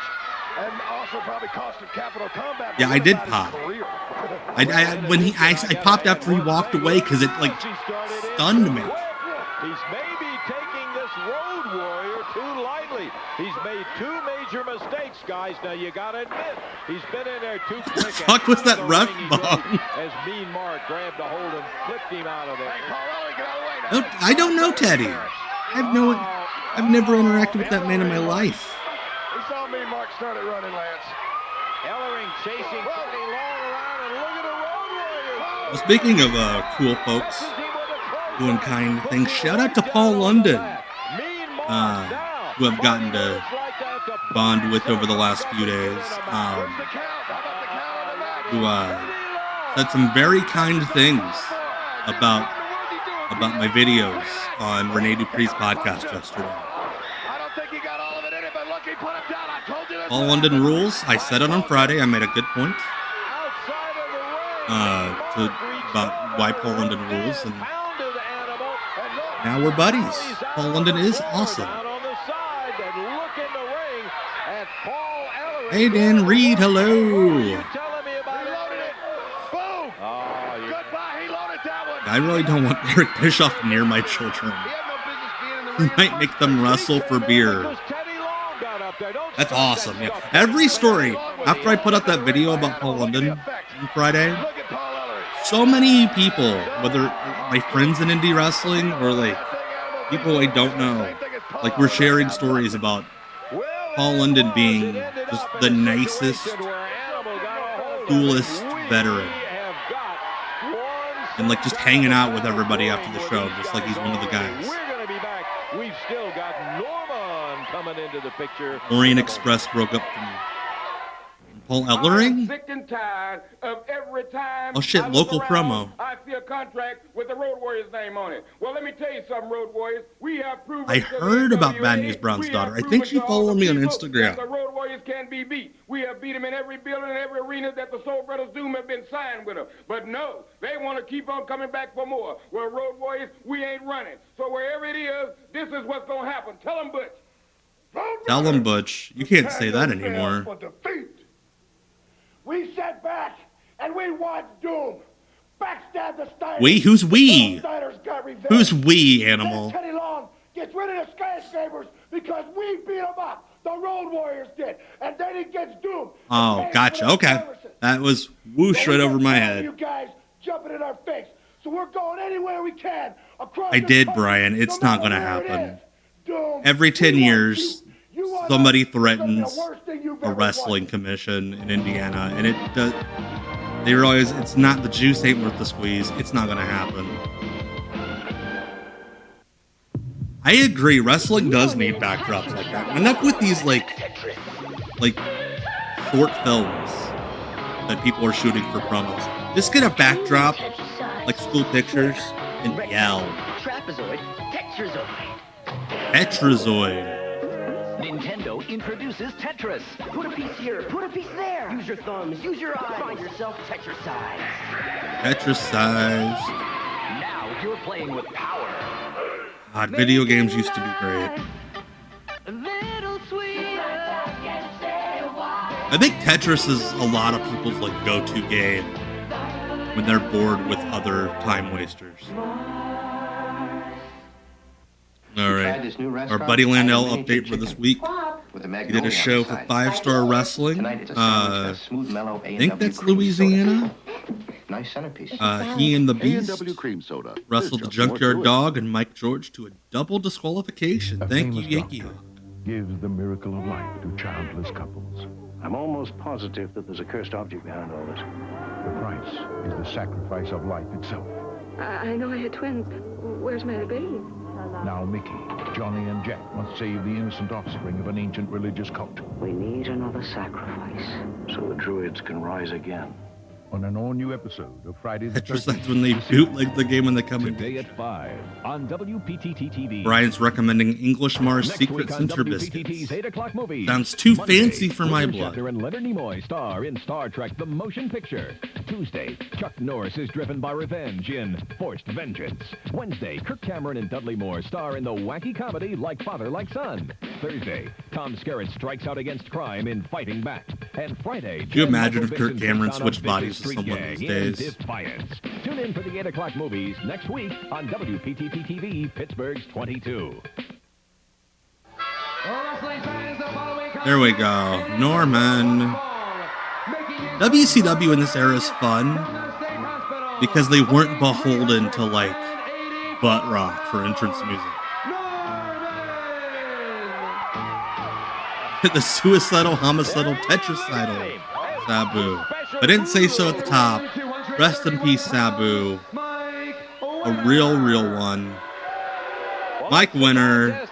and also probably cost him Capital Combat. Yeah, I did pop. I popped after he walked away because it stunned me. He's maybe taking this Road Warrior too lightly. He's made two major mistakes, guys. Now you gotta admit, he's been in there too quick. What the fuck was that ref bomb? As Mean Mark grabbed a hold and flipped him out of there. I don't know Teddy. I've never interacted with that man in my life. We saw Mean Mark started running, Lance. Ellering chasing Teddy Long around, and look at the Road Warrior. Well, speaking of cool folks doing kind things, shout out to Paul London, who I've gotten to bond with over the last few days, who said some very kind things about my videos on Rene Dupree's podcast yesterday. Paul London rules. I said it on Friday. I made a good point about why Paul London rules, and now we're buddies. Paul London is awesome. Hey, Dan Reed, hello. I really don't want Eric Bischoff near my children. He might make them wrestle for beer. That's awesome. Yeah. Every story, after I put out that video about Paul London on Friday, so many people, whether my friends in indie wrestling or like people I don't know, like we're sharing stories about Paul London being just the nicest, coolest veteran. And like just hanging out with everybody after the show, just like he's one of the guys. We've still got Norman coming into the picture. Orient Express broke up from Paul Ellering? Sick and tired of every time. Oh shit, local promo. I see a contract with the Road Warriors name on it. Well, let me tell you something, Road Warriors. We have proven. I heard about Bad News Brown's daughter. I think she followed me on Instagram. The Road Warriors can be beat. We have beat them in every building, in every arena that the Soul Brothers Doom have been signed with them. But no, they want to keep on coming back for more. Well, Road Warriors, we ain't running. So wherever it is, this is what's going to happen. Tell them, Butch. Tell them, Butch. You can't say that anymore. We sat back and we watched Doom backstab the Steiners. We? Who's we? Got revenge. Who's we, animal? Then Teddy Long gets rid of the skyscrapers because we beat them up. The Road Warriors did. And then he gets Doom. Oh, gotcha. Okay. That was whoosh right over my head. You guys jumping in our face. So we're going anywhere we can. I did, Brian. It's not going to happen. Every 10 years, somebody threatens a wrestling commission in Indiana, and it does. They realize it's not, the juice ain't worth the squeeze. It's not going to happen. I agree. Wrestling does need backdrops like that. Enough with these like short films that people are shooting for promos. Just get a backdrop, like school pictures, and yell. Trapezoid, Tetrazoid. Tetrazoid. Nintendo introduces Tetris. Put a piece here, put a piece there. Use your thumbs, use your eyes. Find yourself Tetrisized. Tetrasized. Now you're playing with power. God, video games used to be great. I think Tetris is a lot of people's like go-to game when they're bored with other time wasters. All right, our Buddy Landell update for this week. He did a show for 5 Star Wrestling. I think that's Louisiana. Nice centerpiece. He and the Beast wrestled the Junkyard Dog and Mike George to a double disqualification. Thank you, Yankee Hawk. Gives the miracle of life to childless couples. I'm almost positive that there's a cursed object behind all this. The price is the sacrifice of life itself. I know I had twins. Where's my baby? Now Mickey, Johnny, and Jack must save the innocent offspring of an ancient religious cult. We need another sacrifice. So the druids can rise again. On an all-new episode of Friday the 13th. That's when they bootleg the game when they come in. Today at 5 on WPTT-TV. Brian's recommending English Mars Secret Center Biscuits. Sounds too fancy for my blood. And Leonard Nimoy star in Star Trek The Motion Picture. Tuesday, Chuck Norris is driven by revenge in Forced Vengeance. Wednesday, Kirk Cameron and Dudley Moore star in the wacky comedy Like Father, Like Son. Thursday, Tom Skerritt strikes out against crime in Fighting Back. And Friday, could you imagine if Kirk Cameron switched bodies with someone these days? Defiance. Tune in for the 8 o'clock movies next week on WPTT-TV, Pittsburgh's 22. There we go. Norman. WCW in this era is fun because they weren't beholden to like butt rock for entrance music. The suicidal, homicidal, tetracidal Sabu. I didn't say so at the top. Rest in peace, Sabu. A real one. Mike Winner.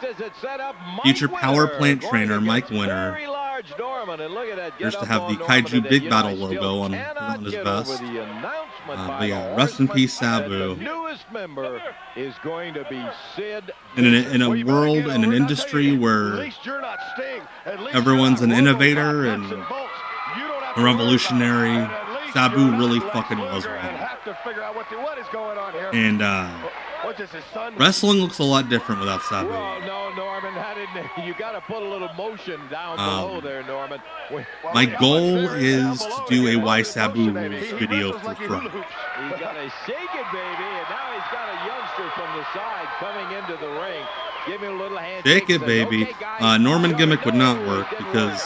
Future power plant trainer, Mike Winner. There's to have the Kaiju Big Battle logo on his vest. But yeah, rest in peace, Sabu. In a world, in an industry where everyone's an innovator and a revolutionary, Sabu really fucking was one. And knows it's his son. Wrestling looks a lot different without Sabu. Well, no, Norman, you got to put a little motion down below there, Norman. My goal is to do a Why Sabu Rules video for Crump. He's got to shake it, baby, and now he's got a youngster from the side coming into the ring. Give me a little handshake. Shake it, baby. Norman gimmick would not work because,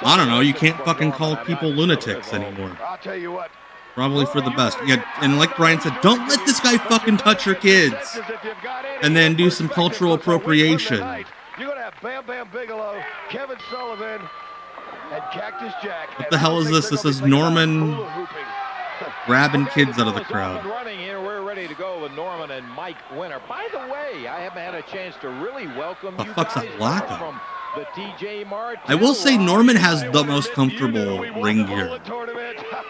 I don't know, you can't fucking call people lunatics anymore. I'll tell you what. Probably for the best. Yeah, and like Brian said, don't let this guy fucking touch your kids. And then do some cultural appropriation. You're going to have Bam Bam Bigelow, Kevin Sullivan, and Cactus Jack. What the hell is this? This is Norman grabbing kids out of the crowd. Running here, we're ready to go with Norman and Mike Winter. By the way, I haven't had a chance to really welcome you guys from the TJ Mart. I will say Norman has the most comfortable ring gear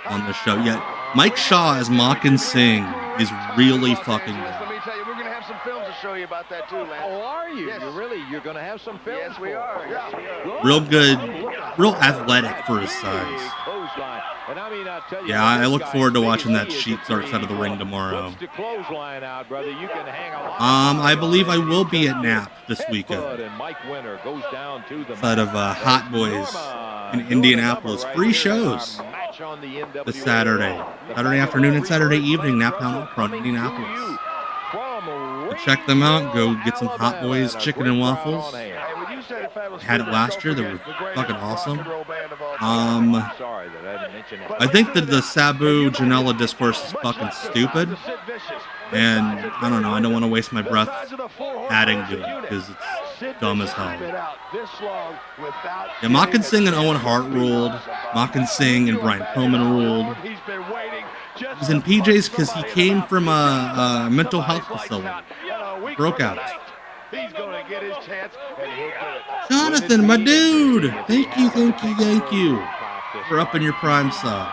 on the show. Yet Mike Shaw as Makan Singh is really fucking good. Let me tell you, we're going to have some films to show you about that too, Lance. Oh, are you? Yes. You're going to have some films? Yes, we are. Yes, we are. Real good, real athletic for his size. Yeah, I look forward to watching that Sheep Starks out of the ring tomorrow. I believe I will be at Nap this weekend. Outside of Hot Boys in Indianapolis. Free shows this Saturday afternoon and Saturday evening, Nap Town Front, Indianapolis. So check them out. Go get some Hot Boys chicken and waffles. I had it last year. They were fucking awesome. I think that the Sabu Janela discourse is fucking stupid. And I don't know. I don't want to waste my breath adding to it because it's dumb as hell. Yeah, Makan Singh and Owen Hart ruled. Makan Singh and Brian Pillman ruled. He's in PJs because he came from a mental health facility. Broke out. He's going to get his chance, and he'll do it. Jonathan, my dude. Thank you for upping your prime sub.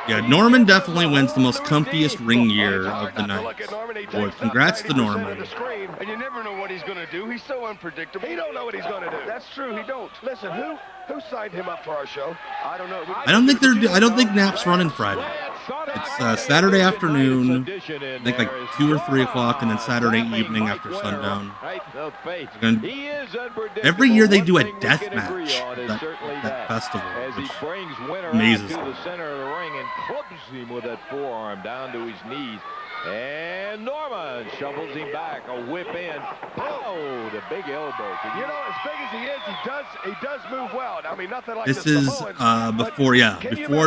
Yeah, Norman definitely wins the most comfiest ring gear of the night. Boy, congrats to Norman. And you never know what he's going to do. He's so unpredictable. He don't know what he's going to do. That's true. He don't. Listen, who signed him up for our show? I don't know. I don't think Nap's running Friday. It's Saturday afternoon, I think like 2 or 3 o'clock, and then Saturday evening after sundown. Every year they do a death match at that festival, which amazes me. Clubs him with that forearm down to his knees. And Norman shovels him back. A whip in. Oh, the big elbow. You know, as big as he is, he does move well. I mean, nothing like this is before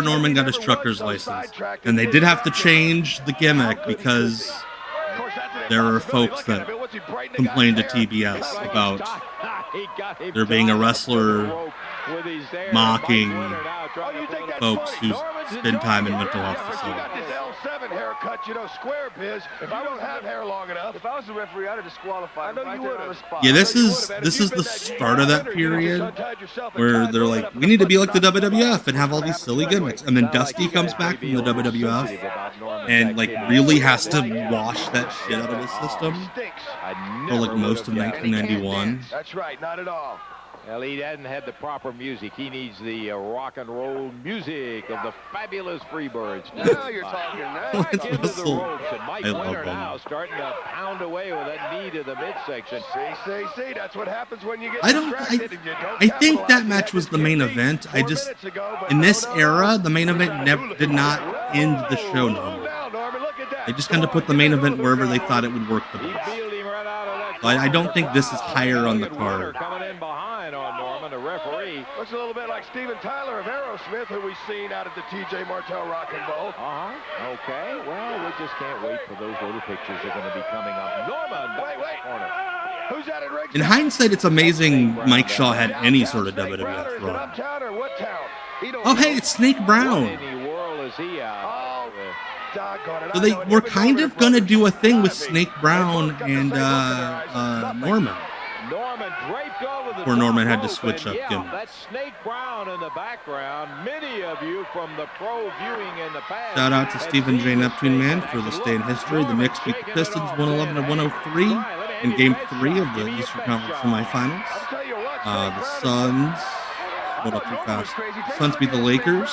Norman got his trucker's license. And they did have to change the gimmick because there are folks that complained to TBS about there being a wrestler mocking folks who spend time in mental health facilities. L7 haircut, you know, square biz. If I don't have hair long enough, if I was the referee, I'd have disqualified. I know you would have. Yeah, this is the start of that period where they're like, we need to be like the WWF and have all these silly gimmicks, and then Dusty comes back from the WWF and like really has to wash that shit out of his system for like most of 1991. That's right, not at all. Well, he hadn't had the proper music. He needs the rock and roll music of the fabulous Freebirds. Now you're talking. Into the ropes, and Mike Winter now starting to pound away with that knee to the midsection. See, that's what happens when you get distracted and you don't. I think that match was the main event. In this era, the main event did not end the show normally. They just kind of put the main event wherever they thought it would work the best. But I don't think this is higher on the card. Coming in behind on Norman, the referee. Looks a little bit like Steven Tyler of Aerosmith, who we've seen out at the TJ Martell Rock and Roll. Okay. Well, we just can't wait for those little pictures that are going to be coming up. Norman, wait. Who's that at ringside? In hindsight, it's amazing Mike Shaw had any sort of WWF run. Uptown or what town? Oh, hey, it's Snake Brown. What in the world is he out? So they were kind of going to do a thing with Snake Brown and Norman. Before Norman had to switch up gimmicks. That's Snake Brown in the background. Many of you from the pro viewing in the past. Shout out to Stephen J. Neptune Man for this day in history. The Knicks beat the Pistons 111-103 in Game 3 of the Eastern Conference semifinals. The Suns Hold up too fast. Suns beat the Lakers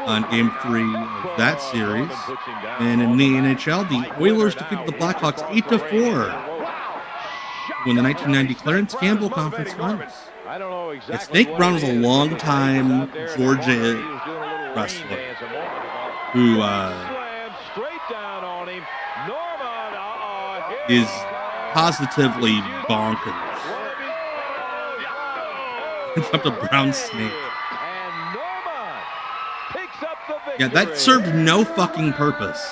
on Game 3 of that series. And in the NHL, the Oilers defeated the Blackhawks 8-4. Win the 1990 Clarence Campbell Conference Finals. And Snake Brown was a long-time Georgia wrestler who is positively bonkers. Up a brown snake. Yeah, that served no fucking purpose.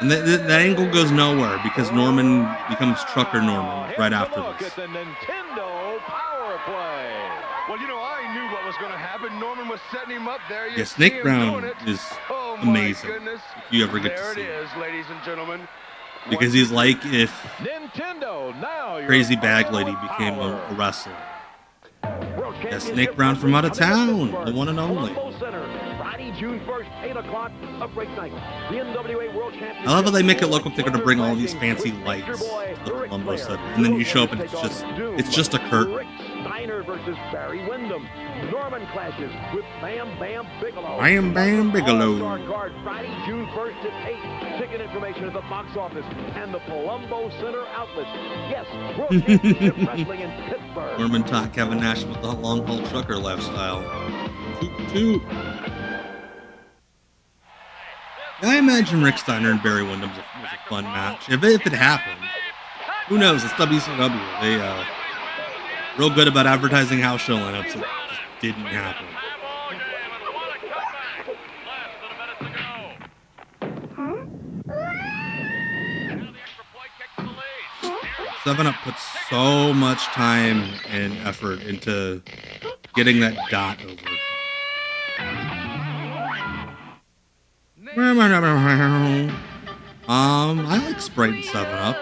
And that angle goes nowhere because Norman becomes Trucker Norman right after this. Well, you know, I knew what was going to happen. Norman was setting him up there. Yeah, Snake Brown is amazing. If you ever get to see it. There it is, ladies and gentlemen. Because he's like if Crazy Bag Lady became a wrestler. Yeah, Snake Brown from out of town, the one and only. June 1st, 8 o'clock, a break night. The NWA World Championship. I love how they make it look like they're going to bring all these fancy lights to the Colombo Center, and then you show up and it's just a curtain. Steiner versus Barry Windham. Norman clashes with Bam Bam Bigelow. Bam Bam Bigelow. All-Star Card Friday, June 1st at 8. Ticket information at the box office and the Colombo Center outlets. Yes, World Championship Wrestling in Pittsburgh. Norman taught Kevin Nash with the long haul trucker lifestyle. Toot. I imagine Rick Steiner and Barry Windham was a fun match. If it happened, who knows? It's WCW. They real good about advertising house show lineups. It just didn't happen. 7-Up puts so much time and effort into getting that dot over. I like Sprite and 7-Up.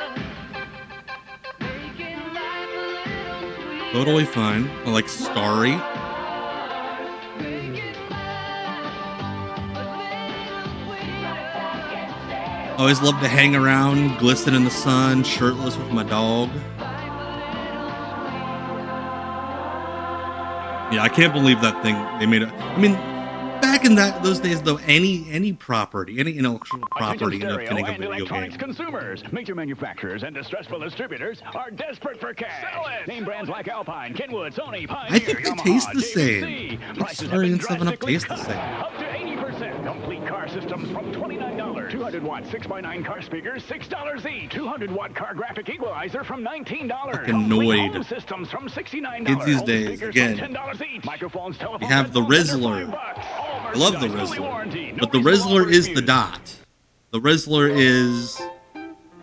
Totally fine. I like Starry. Always love to hang around, glisten in the sun, shirtless with my dog. Yeah, I can't believe that thing they made it. I mean, back in those days, though, any property, any intellectual property ended up getting a video game. Consumers, major manufacturers, and distressful distributors are desperate for cash. Name brands like Alpine, Kenwood, Sony, Pioneer, I think they taste the same. Starry and 7-Up taste the same. Up to 80%. Complete car systems from $29. 200-watt 6x9 car speakers, $6 each. 200-watt car graphic equalizer from $19. Fucking annoyed. Home systems from $69. Kids these days, again, Microphones, you have the Rizzler. I love the Rizzler, but the Rizzler is the dot. The Rizzler is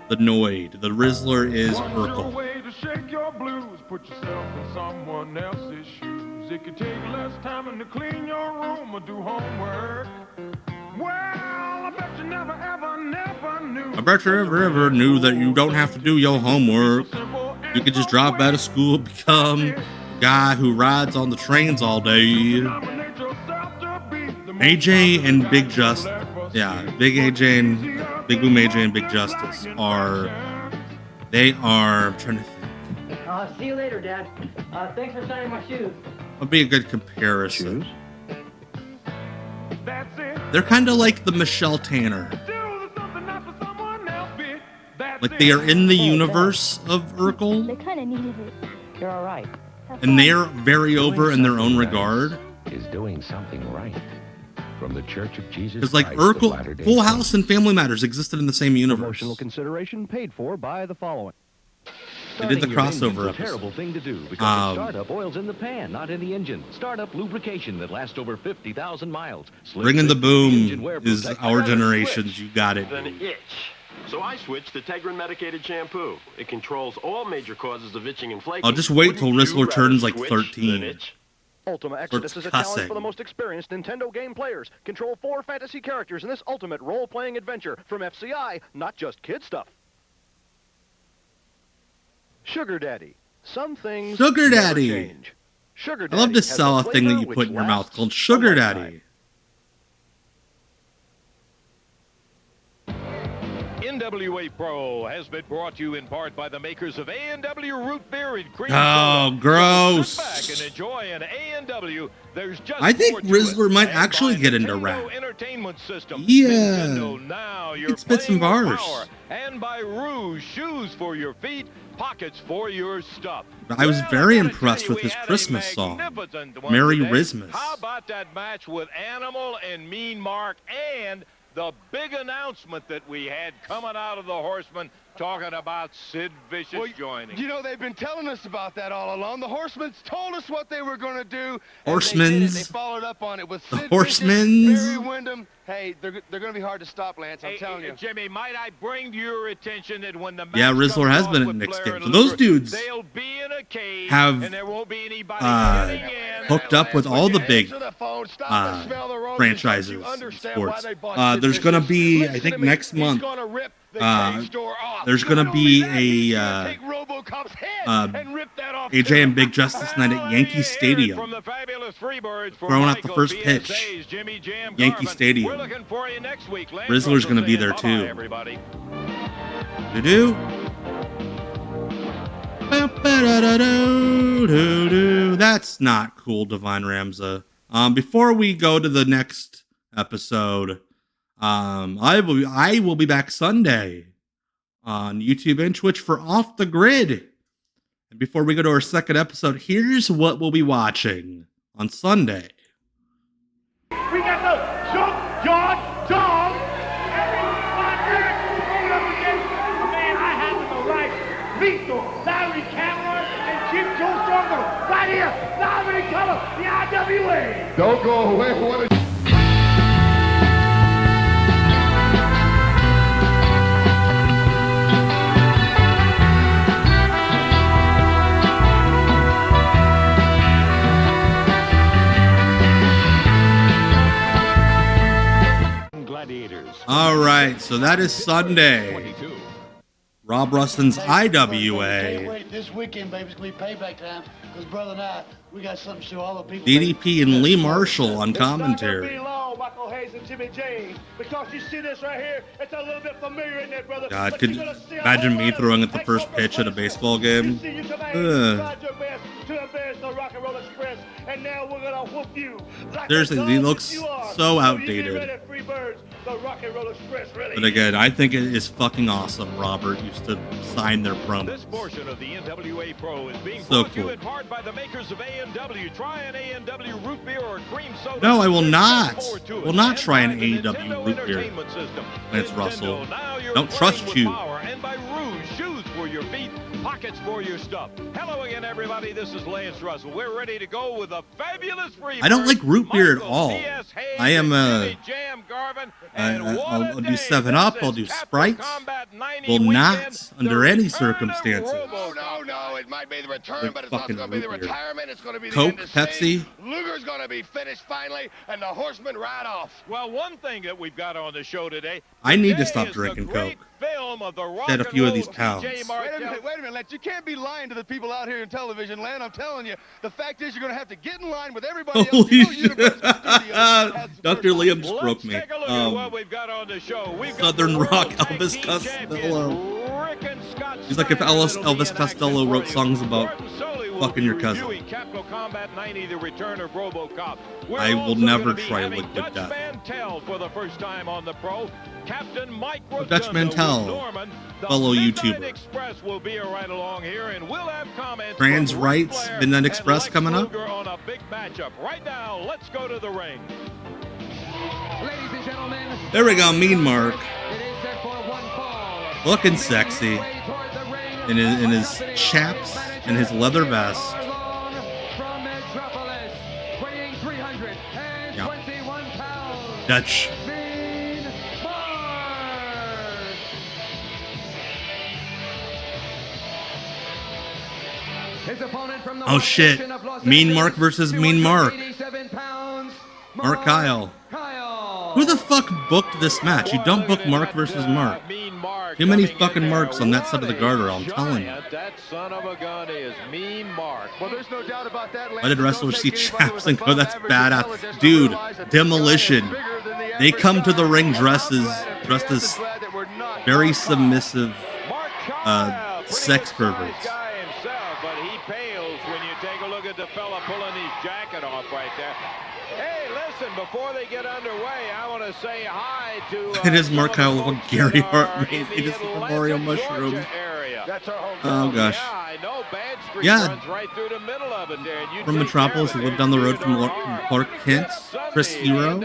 the Noid. The Rizzler is Urkel. Way to shake your blues, put yourself in someone else's shoes. It could take less time to clean your room or do homework. Well, I bet you never knew. I bet you ever knew that you don't have to do your homework. You could just drop out of school, become a guy who rides on the trains all day. AJ and Big Justice, yeah, Big AJ and Big Boom AJ and Big Justice are, I'm trying to think. See you later, Dad. Thanks for signing my shoes. Would be a good comparison. They're kind of like the Michelle Tanner. Like they are in the universe of Urkel. They kind of needed it. You're all right. And they're very over in their own regard. Is doing something right. From the Church of Jesus Because like Urkel, Full House and Family Matters existed in the same universe. Promotional consideration paid for by the following. They did the crossover episode. Terrible thing to do because startup oil's in the pan, not in the engine. Startup lubrication that lasts over 50,000 miles. Bringing the boom is our generation's. You got it. An itch. So I switched to Tegrin medicated shampoo. It controls all major causes of itching and flaking. I'll just wait till Rizzler turns like 13. Ultima Exodus is a challenge for the most experienced Nintendo game players. Control 4 fantasy characters in this ultimate role-playing adventure from FCI, not just kid stuff. Sugar Daddy. Some things Sugar never Daddy. change. Sugar Daddy. I love to has sell a thing that flavor you put which in your mouth lasts called Sugar a lifetime. Daddy. NWA Pro has been brought to you in part by the makers of A&W Root Beer and Cream Oh, Soda. gross. So sit back and enjoy an A&W. There's just I think more to Rizzler it. might And actually by get into Nintendo rap. Entertainment System. Yeah. Nintendo, now He you're could spit some playing with bars. power. And by Rouge, shoes for your feet, pockets for your stuff. I was very impressed with his Christmas song, Merry Christmas. How about that match with Animal and Mean Mark, and the big announcement that we had coming out of the Horsemen talking about Sid Vicious joining. You know, they've been telling us about that all along. The Horsemen told us what they were going to do. Horsemen's. They followed up on it with Sid Horsemen's. Vicious, Barry Windham. Hey, they're going to be hard to stop, Lance. I'm telling you. Jimmy, might I bring to your attention that when the match Yeah, Rizzler has been at Nick's game. So those dudes have hooked up with all the big franchises in sports. There's going to be, I think next month, there's going to be a AJ and Big Justice night at Yankee Stadium. Throwing out the first pitch. Yankee Stadium. Rizzler's going to be there too. Do-do. That's not cool, Divine Ramza. Before we go to the next episode, I will be back Sunday on YouTube and Twitch for Off the Grid. And before we go to our second episode, here's what we'll be watching on Sunday. We got the junkyard dog. Everybody going up against a man I happen to like. Lethal, Larry Cameron, and Jim Joe Stronghold. Right here, live in color, the IWA. Don't go away. What is All right, so that is Sunday. Rob Rustin's IWA. Wait, this weekend, baby, it's going to be payback time. Because brother and I, we got something to show all the people. DDP and Lee Marshall on commentary. It's not going to be long, Michael Hayes and Jimmy James. Because you see this right here, it's a little bit familiar in there, brother. God, could imagine me throwing at the first pitch at a baseball game. Seriously, he looks so outdated. But again, I think it is fucking awesome. Robert used to sign their promos. This portion of the NWA Pro is being So brought to you cool. in part by the makers of A&W. Try an A&W root beer or cream soda. No, I will There's not. much more to I it. will not And try by an the AEW Nintendo root beer. Entertainment System. Lance Nintendo, Russell. now you're Don't playing trust with you. Power. And by Rouge, shoes for your feet, pockets for your stuff. Hello again, everybody. This is Lance Russell. We're ready to go with a fabulous free. I don't like root beer at all. I am I'll do 7-Up. I'll do Sprite. Will not, under any circumstances. No, it might be the return, but it's not fucking going to be the root beer. retirement. It's going to be the Coke, end of stage. Pepsi. Luger's going to be finished finally, and the Horsemen ride off. Well, one thing that we've got on the show today. I need to stop drinking Coke. Film of the rock Shed a and few of roll these pounds. TJ Martel. Wait a minute, Lance. You can't be lying to the people out here in television land. I'm telling you, the fact is you're going to have to get in line with everybody else. Holy You know, shit. Universal Studios has the Dr. Liam Let's broke me. take a look at what we've got on the show. We've got Southern the Rock, World Tag Elvis Team Costello. Champions, Rick and Scott He's like if Steiner Elvis will be in Costello action wrote for you. songs about Gordon Solie will fucking be your cousin. reviewing Capitol Combat 90, the return of RoboCop. We're I will also never gonna be try having Liquid Dutch Death. Mantell for the first time on the Pro. Captain Mike Dutch Rotunda Mantell, with Norman. The fellow Midnight YouTuber. Express will be right along here, and we'll have comments Trans from Ric rights, Flair Midnight and Express Lex coming up. Luger on a big matchup. Right now, let's go to the ring. Ladies and gentlemen, There we go, Mean Mark. it is set for one fall. Looking sexy. In his chaps and his leather vest. From Metropolis, weighing 321 pounds. Dutch. Mean Mark. His opponent from the Oh shit. section of Los Mean Angeles, Mark versus Mean Mark. 287 pounds, Mark Kyle. Who the fuck booked this match? You don't book Mark versus Mark. Too many fucking marks on that side of the garter, I'm telling you. That son of a gun is Mean Mark. Well, there's no doubt about that. Why did wrestlers see chaps and go, that's badass? Dude, Demolition. They come to the ring dressed as very submissive sex perverts. Guy himself, but he pales when you take a look at the fella pulling his jacket off right there. Hey, listen, before they get underway, I want to say hi to... It is Mark Kyle looking Gary Hart made me just the Mario mushroom. That's our home. Oh gosh. Yeah, I know. Bad Street runs right through the middle of it there. And you from Metropolis, who lived down the road from Clark Kent, Chris Hero.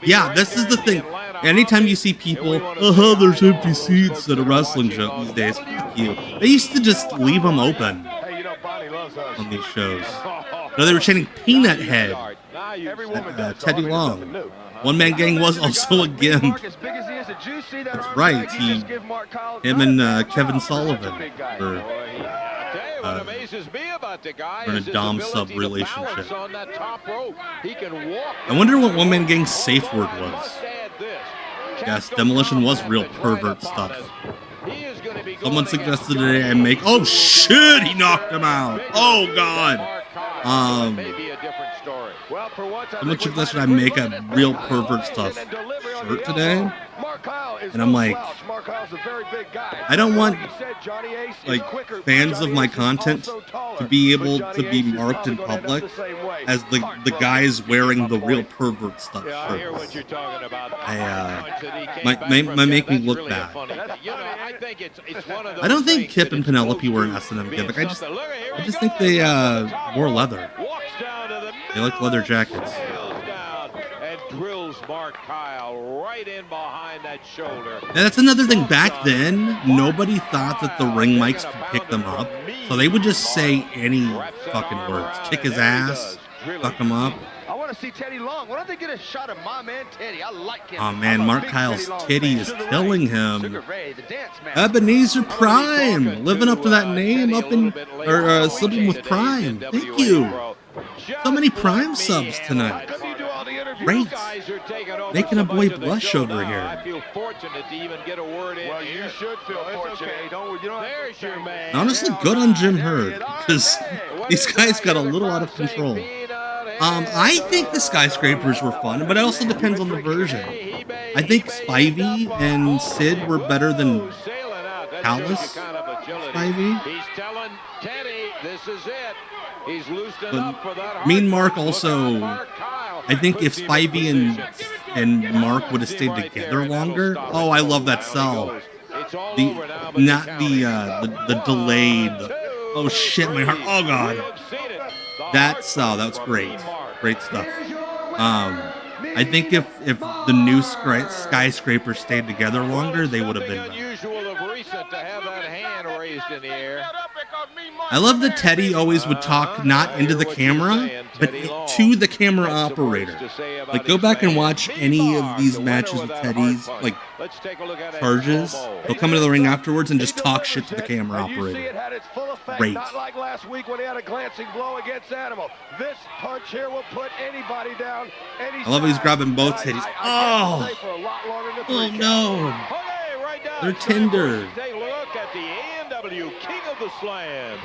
Yeah, this is the thing. Anytime you see people, there's empty seats at a wrestling show these days. Fuck you. They used to just leave them open on these shows. No, they were chanting Peanut Head at Teddy Long. One Man Gang was also a gimp. That's right. Him and Kevin Sullivan were in a dom-sub relationship. I wonder what One Man Gang's safe word was. Yes, Demolition was real pervert stuff. Someone suggested today I make... Oh shit, he knocked him out. Oh god. Someone suggested I make a real pervert stuff shirt today. And I'm like, I don't want like fans of my content to be able to be marked in public as the guys wearing the real pervert stuff shirts. Might make me look bad. I don't think Kip and Penelope were an S&M gimmick. I just think they wore leather. They like leather jackets. Mark Kyle right in behind that shoulder. And that's another thing. Back then, nobody thought that the ring mics could pick them up, so they would just say any fucking words. Kick his ass, fuck him up. I want to see Teddy Long. Why don't they get a shot of my man Teddy? I like him. Oh man, Mark Kyle's titty is killing him. Ebenezer Prime, living up to that name, slipping with Prime. Thank you. So many Prime subs tonight. Great. Making a boy blush over here. I feel fortunate to even get a word in. Well, you should feel fortunate. There's your man. Honestly, good on Jim Herd, because these guys got a little out of control. I think the skyscrapers were fun, but it also depends on the version. I think Spivey and Sid were better than Callus Spivey. He's telling Teddy, this is it. He's loosened up for that. Mean Mark also, I think if Spivey and Mark would have stayed together longer. Oh, I love that cell. The delayed. Oh shit, my heart. Oh god. That cell, that was great. Great stuff. I think if the new skyscraper stayed together longer, they would have been better. I love that Teddy always would talk not into the camera, but to the camera operator. Like, go back and watch any of these matches with Teddy's, like, charges. He'll come into the ring afterwards and just talk shit to the camera operator. Great. Not like last week when he had a glancing blow against Animal. This punch here will put anybody down. I love he's grabbing both titties. Oh! Oh no! They're tender. Take a look at the A&W King of the Slams.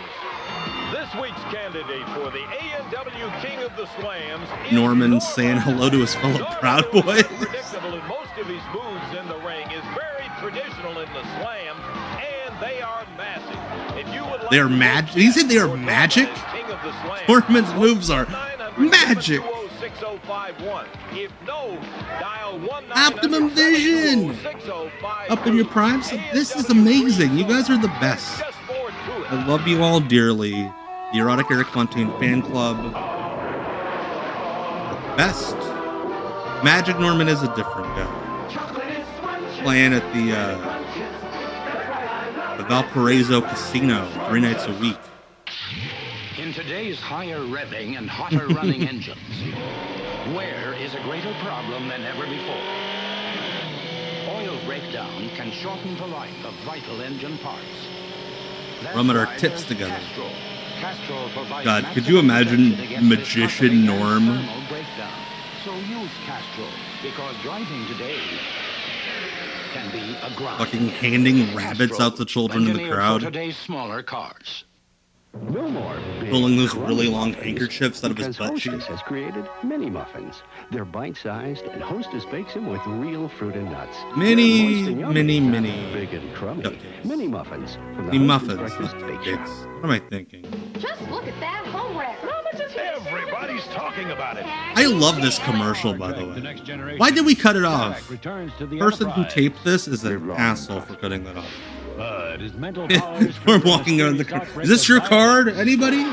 This week's candidate for the A&W King of the Slams. Norman saying hello to his fellow Proud Boys. Predictable in most of his moves in the ring is very traditional in the Slam, and they are massive. If you would like they are magic. Did he say they are magic? Norman's moves are magic. If no, dial Optimum Vision! Up in your prime? So this is amazing. You guys are the best. I love you all dearly. The Erotic Eric Fontaine Fan Club. The best. Magic Norman is a different guy. Playing at the Valparaiso Casino 3 nights a week. In today's higher revving and hotter running engines, wear is a greater problem than ever before. Oil breakdown can shorten the life of vital engine parts. Rubbing our tips together. God, could you imagine Magician Norm? So use Castrol, because driving today can be a grind. Fucking handing rabbits out to children in the crowd. Today's smaller cars. No more pulling those really long handkerchiefs out of his butt cheek. Hostess has created mini muffins. They're bite-sized, and Hostess bakes them with real fruit and nuts. Mini Big and crummy. cupcakes. Mini muffins. From the Mini Hostess muffins. Breakfast Bake Shop. What am I thinking? Just look at that home wrap. How much is here? Everybody's talking about it. I love this commercial, by the way. Why did we cut it off? The person who taped this is an asshole for cutting that off. We're walking around the car. Is this your card? Anybody?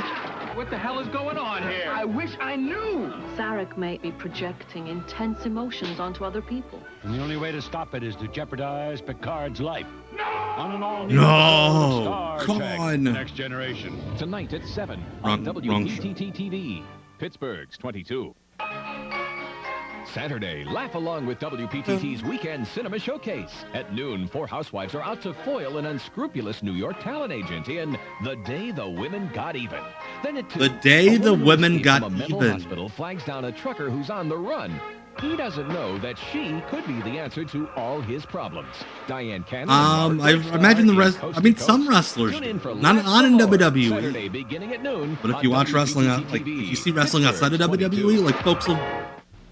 What the hell is going on here? I wish I knew. Sarek may be projecting intense emotions onto other people. And the only way to stop it is to jeopardize Picard's life. No! On an all-new No! Star Come Trek, on! The Next Generation. Tonight at 7 Wrong on WPTT-TV. Pittsburgh's 22. Saturday, laugh along with WPTT's Weekend Cinema Showcase. At noon, 4 housewives are out to foil an unscrupulous New York talent agent in The Day the Women Got Even. Then at 2, The Day the Women Got from a mental Even. hospital flags down a trucker who's on the run. He doesn't know that she could be the answer to all his problems. Diane Cannon. I imagine the rest. I mean, some wrestlers do. Not in WWE. Saturday beginning at noon. But if you watch wrestling, if you see wrestling outside of WWE, like folks will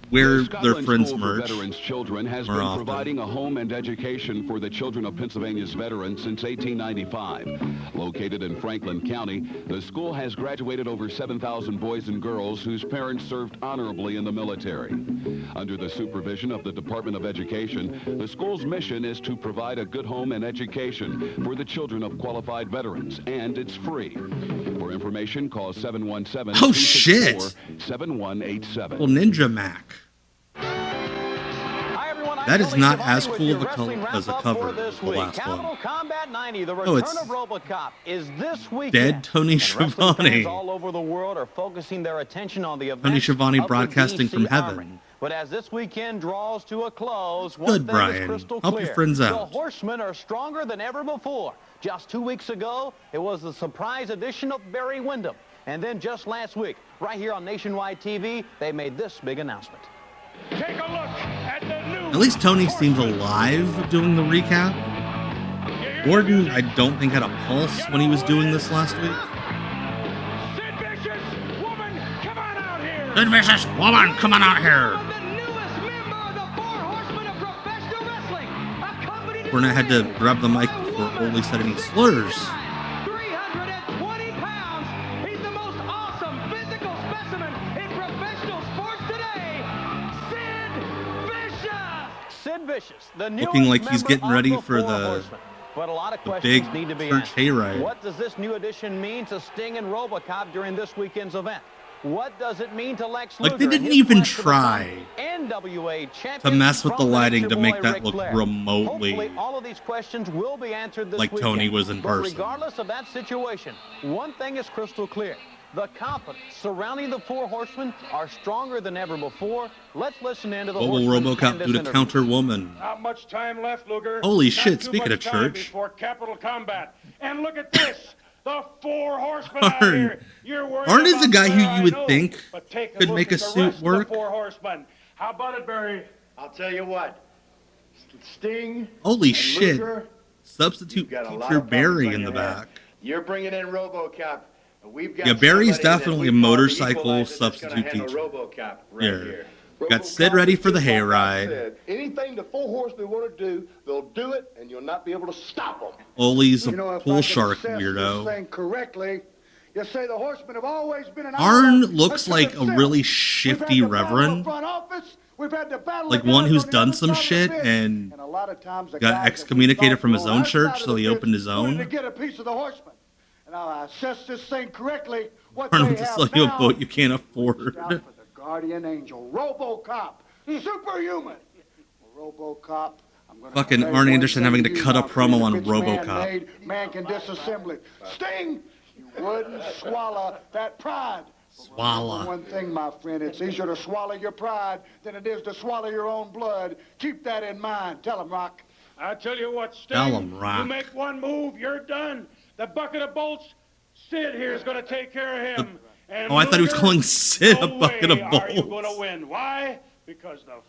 wear their friends' merch. Veterans' Children has more been often. providing a home and education for the children of Pennsylvania's veterans since 1895. Located in Franklin County, the school has graduated over 7,000 boys and girls whose parents served honorably in the military. Under the supervision of the Department of Education, the school's mission is to provide a good home and education for the children of qualified veterans, and it's free. For information, call 717 Oh, shit. 7187. Well, Ninja Mac. That is not as cool of as a cover as the last one. Combat 90, the Oh, return it's of RoboCop is this weekend. dead Tony And wrestling Schiavone. fans all over the world are focusing their attention on the event Tony Schiavone of the broadcasting DC from heaven. Armory. But as this weekend draws to a close, Good, one thing Brian. is crystal Help clear. your friends The out. Horsemen are stronger than ever before. Just 2 weeks ago, it was the surprise edition of Barry Windham. And then just last week, right here on Nationwide TV, they made this big announcement. Take a look at the new. At least Tony seems alive doing the recap. Gordon, I don't think had a pulse when he was doing this last week. Sid Vicious, woman, come on out here. Sid Vicious, woman, come on out here. Burnett had to grab the mic before Ole said any slurs. 320 pounds. He's the most awesome physical specimen in professional sports today. Sid Vicious. Sid Vicious, the Looking like he's newest getting member ready of for Four the Horsemen. But a lot of big questions need to be church answered. hayride. What does this new addition mean to Sting and RoboCop during this weekend's event? What does it mean to Lex Luger? Like, they and didn't his even quest to become try NWA champion to mess with the from lighting Nature to make Boy that Ric look Flair. remotely Hopefully, all of these questions will be answered this like weekend. Tony was in But person. regardless of that situation, one thing is crystal clear. The confidence surrounding the Four Horsemen are stronger than ever before. Let's listen into the What will Horsemen RoboCop and do this to interview. counter Woman? Not much time left, Luger. Holy Not shit, too speaking much of time church. Before Capital Combat. And look at this. The Four Horsemen out Arn. here. You're worried Arn is about a guy Flair, who I you would know, think but take could look make at a the suit rest of work. The Four Horsemen. How about it, Barry? I'll tell you what. Sting. Holy and shit. Luger, Substitute got a lot teacher of problems Barry on in the your hands. back. You're bringing in RoboCop. We've got Yeah, Barry's somebody that definitely we a call the motorcycle equalizer that's gonna substitute handle teacher. RoboCop right Here. here. Got Sid ready for the hayride. Said, anything the Four Horsemen want to do, they'll do it, and you'll not be able to stop them. Ole's a You know, if I pool can shark assess this weirdo. thing correctly, you say the Horsemen have always been an Arn outlaw looks until like it's a self. really We've had shifty the battle of reverend. front office, we've had the battle Like of one guys who's on the done other some side of the shit fence. and a lot of times the got guys that excommunicated we from his fought own on our church, side so of he the opened his fence wanted own. to get a piece of the Horsemen. And now I assess this thing correctly. What Arn they with to have sell you a now boat you can't afford. out for the guardian angel, RoboCop, superhuman. RoboCop. I'm gonna Fucking tell you Arn one Anderson thing having to you cut a know, promo on if it's RoboCop. man-made, man can disassemble it. Sting, you wouldn't swallow that pride. Swallow. One thing, my friend, it's easier to swallow your pride than it is to swallow your own blood. Keep that in mind. Tell him, Rock. I tell you what, Sting. Tell 'em, Rock. You make one move, you're done. The bucket of bolts, Sid here is going to take care of him. And Oh, I thought he was Luger, calling Sid a no bucket of way are you bolts. going to win. Why?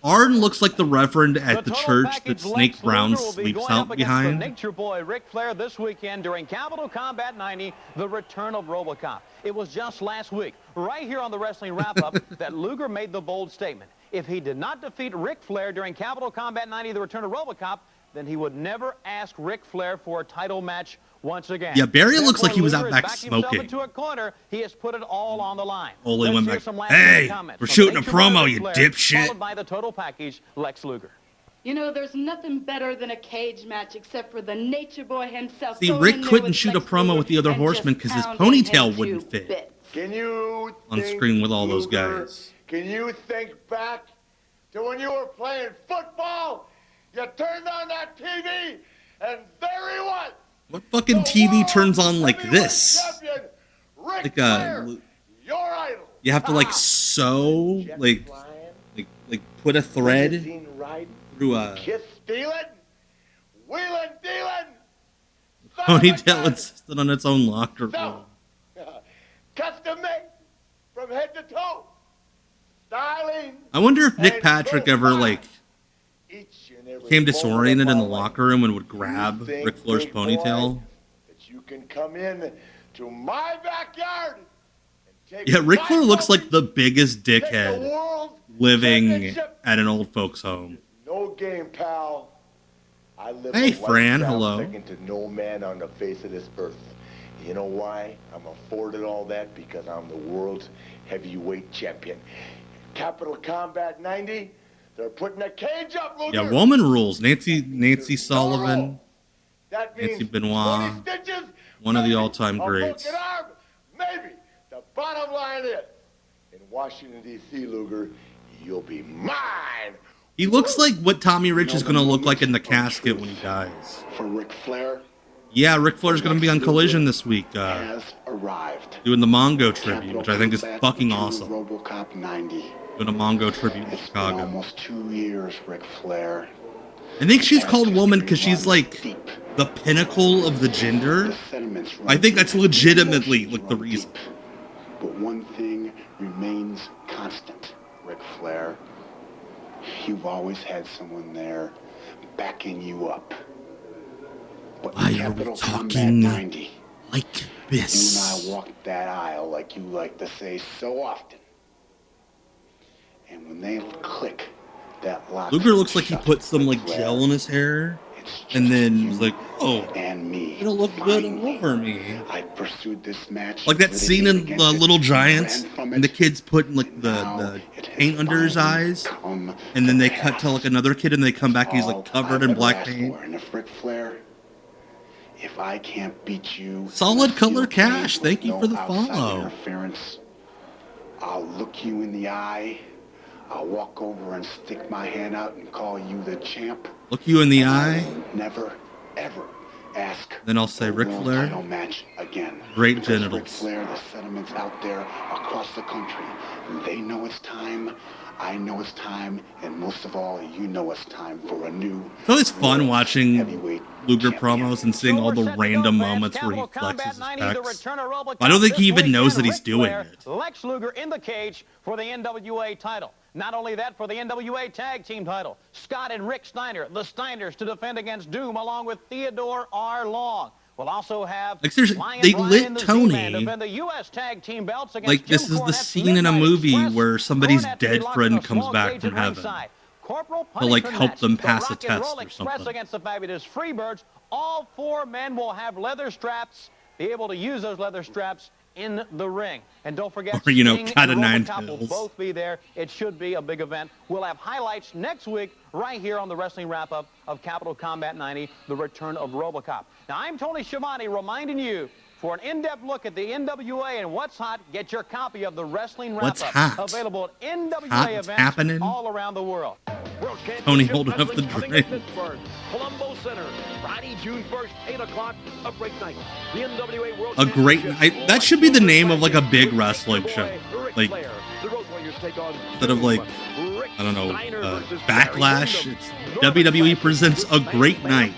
Arn looks like the reverend at the church that Snake Brown sleeps out behind. Nature Boy Ric Flair this weekend during Capital Combat 90, the return of RoboCop. It was just last week, right here on the Wrestling Wrap-Up, that Luger made the bold statement. If he did not defeat Ric Flair during Capital Combat 90, the return of RoboCop, then he would never ask Ric Flair for a title match once again. Yeah, Barry looks like he was out back smoking. Into a corner. He has put it all on the line. Ole went back, hey, we're shooting a promo, you dipshit. Followed by the total package, Lex Luger. You know, there's nothing better than a cage match except for the Nature Boy himself. See, Rick couldn't shoot a promo with the other horsemen because his ponytail wouldn't fit Can you on screen with all those guys. Can you think back to when you were playing football? You turned on that TV, and there he was. What fucking TV turns on like this? Like your idol. You have to like sew, like put a thread through a kiss stealing, wheeling dealing. Ponytail insisted on its own locker room. Custom made from head to toe. Styling. I wonder if Nick Patrick ever like became disoriented in the locker room and would grab Ric Flair's ponytail. That you can come in to my backyard. Yeah, Ric Flair looks like the biggest dickhead living at an old folks home. No game, pal. I live hey, Fran, hello. Second to no man on the face of this earth. You know why? I'm afforded all that because I'm the world's heavyweight champion. Capital Combat 90. They're putting a cage up, Luger. Yeah, woman rules. Nancy Sullivan, Nancy Benoit, one of the all-time greats. Maybe. The bottom line is, in Washington, D.C., Luger, you'll be mine. He looks like what Tommy Rich is going to look like in the casket when he dies. For Ric Flair? Yeah, Ric Flair's going to be on Collision this week. Has arrived. Doing the Mongo tribute, which I think is fucking awesome. RoboCop 90. Doing a Mongo tribute in Chicago. Been almost 2 years, Ric Flair. I think she's called woman because she's like the pinnacle of the gender. I think that's legitimately like the reason. But one thing remains constant, Ric Flair. You've always had someone there backing you up. But why are we talking 90, like this? You and I walked that aisle like you like to say so often. And when they click, that lock. Luger looks like he put some like gel in his hair, and then was like, "Oh, and me, it'll look good over me." I pursued this match like that scene in Little Giants, and the kids putting like the paint under his eyes, and then they cut to like another kid, and they come back, and he's like covered in black paint. And if Ric Flair, if I can't beat you, solid color cash. Thank you for the follow. Interference. I'll look you in the eye. I'll walk over and stick my hand out and call you the champ. Look you in the eye. Never, ever ask. Then I'll say Ric Flair. Match again. Great genitals. Ric Flair, the sentiments out there across the country. They know it's time. I know it's time, and most of all, you know it's time for a new. It's always fun watching Luger promos and seeing all the random moments where he flexes his pecs. I don't think he even knows that he's doing it. Lex Luger in the cage for the NWA title. Not only that, for the NWA Tag Team title, Scott and Rick Steiner, the Steiners, to defend against Doom, along with Theodore R. Long. We'll also have like seriously, they lit Tony the US Tag Team belts against like this is the scene in a movie where somebody's dead friend comes back from heaven to like help them pass a test or something. Against the fabulous Freebirds, all four men will have leather straps, be able to use those leather straps in the ring. And don't forget, or, you know, Cat of Nine Tails will both be there. It should be a big event. We'll have highlights next week right here on the Wrestling Wrap-Up of Capital Combat 90, the return of RoboCop. Now, I'm Tony Schiavone reminding you, for an in-depth look at the NWA and what's hot, get your copy of the Wrestling Wrap-Up. Available at NWA events all around the world. Tony holding up the drink. Colombo Center, Friday, June 1st, 8 o'clock, a great night. The NWA World a great night. That should be the name of like a big wrestling show. Like, instead of like, I don't know, Backlash, it's WWE presents a great night.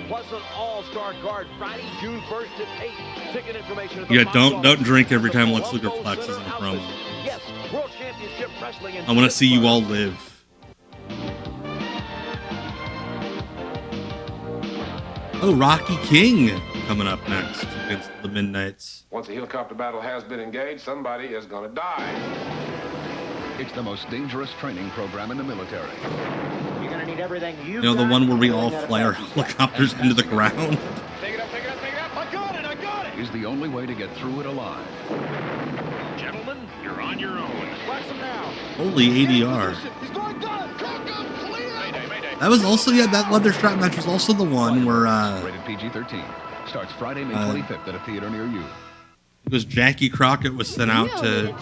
Plus an all-star card, Friday, June 1st at 8. Ticket information. Yeah, don't drink every time Lex Luger flexes in a promo. Yes, World Championship Wrestling. I want to see you all live. Oh, Rocky King coming up next against the Midnights. Once a helicopter battle has been engaged, somebody is going to die. It's the most dangerous training program in the military. You're going to need everything You know, the one where we all fly our helicopters into the ground? Take it up, take it up, take it up. I got it. Is the only way to get through it alive. Gentlemen, you're on your own. Wax him now. Holy ADR. He's going down. Crack him, clear. Mayday, mayday. That was also, yeah, that leather strap match was also the one where, Rated PG-13. Starts Friday, May 25th at a theater near you. it was Jackie Crockett was sent out to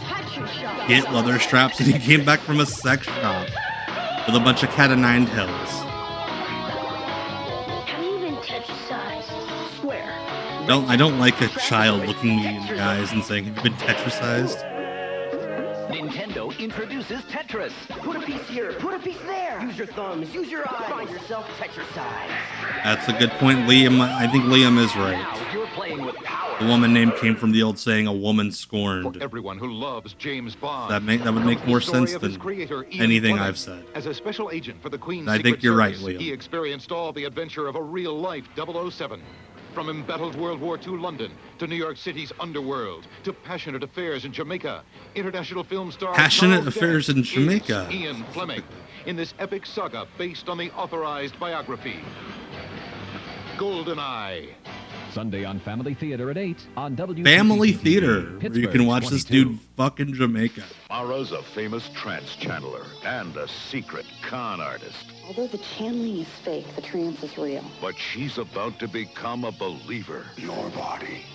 get leather straps, and he came back from a sex shop with a bunch of cat-o'-nine tails. Have you been tetrasized? Swear. I don't like a child looking me in the eyes and saying, "Have you been tetrasized?" Nintendo introduces Tetris. Put a piece here, put a piece there. Use your thumbs, use your eyes. Find yourself tetrasized. That's a good point, Liam. I think Liam is right. Now you're playing with power. The woman name came from the old saying, "A woman scorned." For everyone who loves James Bond. That would make more sense than anything I've said. As a special agent for the Queen's I think you're right, Liam. He experienced all the adventure of a real-life 007. From embattled World War II London to New York City's underworld to passionate affairs in Jamaica, international film star Passionate affairs in Jamaica. Ian Fleming in this epic saga based on the authorized biography, GoldenEye. Sunday on Family Theater at 8 on WCW. Family Theater, where you can watch this dude fuck in Jamaica. Mara's a famous trance channeler and a secret con artist. Although the channeling is fake, the trance is real. But she's about to become a believer. Your body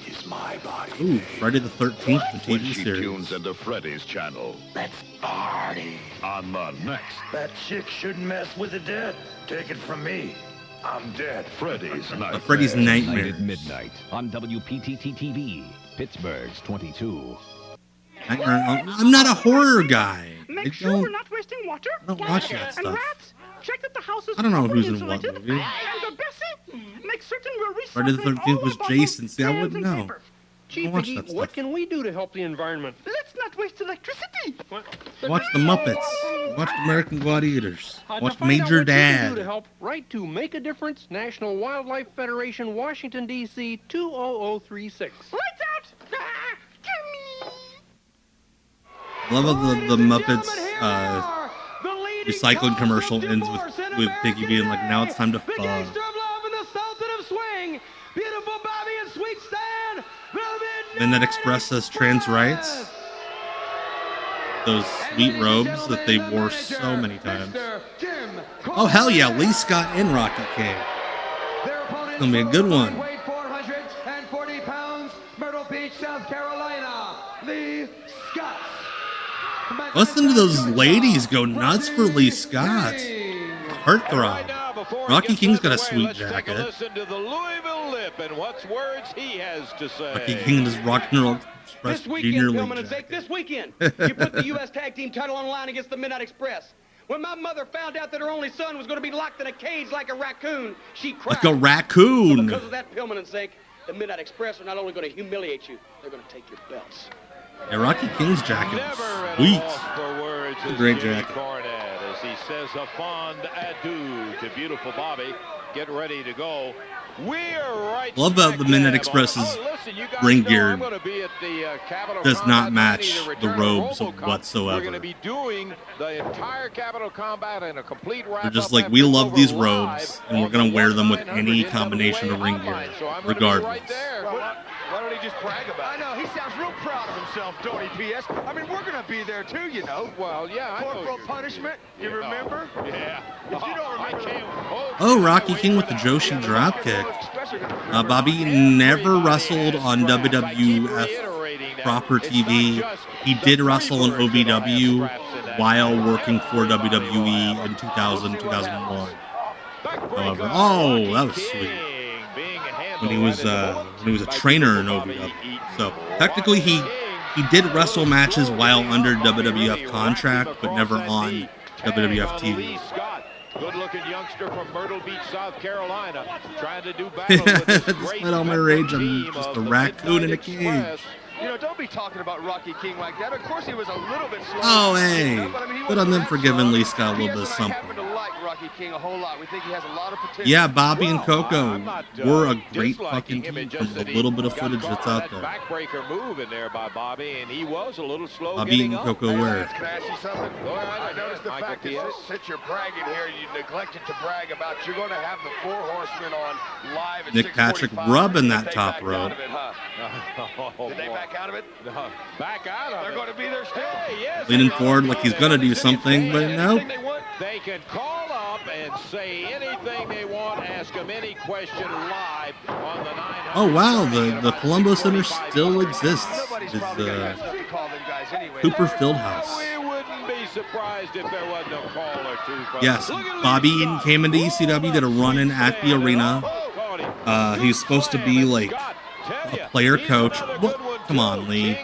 is my body. Ooh, Friday the 13th, the When TV she series. tunes into Freddy's channel. Let's party. On the next. That chick shouldn't mess with the dead. Take it from me. I'm dead. Freddy's Nightmare. Freddy's Nightmare. Tonight at midnight on WPTT-TV, Pittsburgh's 22. I'm not a horror guy. Make sure we're not wasting water. I don't watch that And stuff. rats, check that the house is I don't know properly who's in what insulated. movie. And Bessie, make certain we're recycling Friday the 13th was Jason. See, I wouldn't know. I don't watch that what stuff. can we do to help the environment? Let's not waste electricity. Watch the Muppets. Watch American Gladiators. Watch To find out Major what you can do to Dad. help, write to Make a Difference, National Wildlife Federation, Washington, D.C. 20036. Lights out. I love how the Muppets recycling commercial ends with Piggy being like, "Now it's time to fuck." Love and the Sultan of Swing. Beautiful Bobby and Sweet Stan. Midnight Express says trans rights. Those sweet robes that they wore so many times. Oh, hell yeah, Lee Scott and Rocky King. It's gonna be a good one. Weight 440 pounds. Myrtle Beach, South Carolina. Lee Scott. Listen to those ladies go nuts for Lee Scott. Heartthrob. Rocky King's got a sweet jacket. Listen to the Louisville Lip and what words he has to say. Rocky King and his Rock and Roll Express This Junior weekend, League Pillman and jacket. Zake, this weekend, you put the U.S. Tag Team title on the line against the Midnight Express. When my mother found out that her only son was going to be locked in a cage like a raccoon, she cried. Like a raccoon. So because of that, Pillman and Zake, the Midnight Express are not only going to humiliate you, they're going to take your belts. Yeah, Rocky King's jacket was sweet. It's a great jacket. Cornette as he says a fond adieu to beautiful Bobby. Get ready to go. We're right. Love that the Midnight Express's ring gear does not match the robes We're going to whatsoever. be doing the entire Capitol Combat in a complete wrap. They're just like, we love these robes, and we're going to wear them with any combination of ring gear, regardless. Why don't he just brag about it? I know, he sounds real proud of himself, don't he, P.S.? I mean, we're going to be there, too, you know. Well, yeah, I know. Corporal punishment, you remember? Yeah. If you don't remember... Oh, Rocky King with the Joshi dropkick. Bobby never wrestled on WWF proper TV. He did wrestle on OVW while working for WWE in 2000, 2001. However, oh, that was sweet. When he was a trainer in OVW. So technically he did wrestle matches while under WWF contract, but never on WWF TV. Good-looking youngster from Myrtle Beach, South Carolina, trying to do battle with this Despite all my rage, I'm just a raccoon in a cage. You know, don't be talking about Rocky King like that. Of course, he was a little bit slow. Oh, hey. You know, but, I mean, he Good wasn't on them that for giving slow. Lee Scott a little bit of PS and I something. happen to like Rocky King a whole lot. We think he has a lot of potential. Yeah, Bobby and Coco I'm not, were a great disliking fucking him, team it's from just the that little he bit of got footage caught that's on out that there. backbreaker move in there by Bobby, and he was a little slow Bobby getting and up. Coco were. Can I ask you something? I noticed the Michael fact that P.S. since you're bragging here, you neglected to brag about you're going to have the Four Horsemen on live at Nick Patrick 6:45. rubbing Did that they top back rope. out of it, huh? Did they back out of it? No, back out of They're it. going to be there still. Hey, yes, Leaning forward like he's going to do something, but no. They can call up and say anything they want, ask them any question live on the 900. Oh, wow. The Colombo Center still exists. It's Cooper Fieldhouse. We wouldn't be surprised if there wasn't a call or two. Yes, Bobby Eaton came into ECW, did a run-in at the arena. He's supposed to be like a player coach. What? Come on, Lee.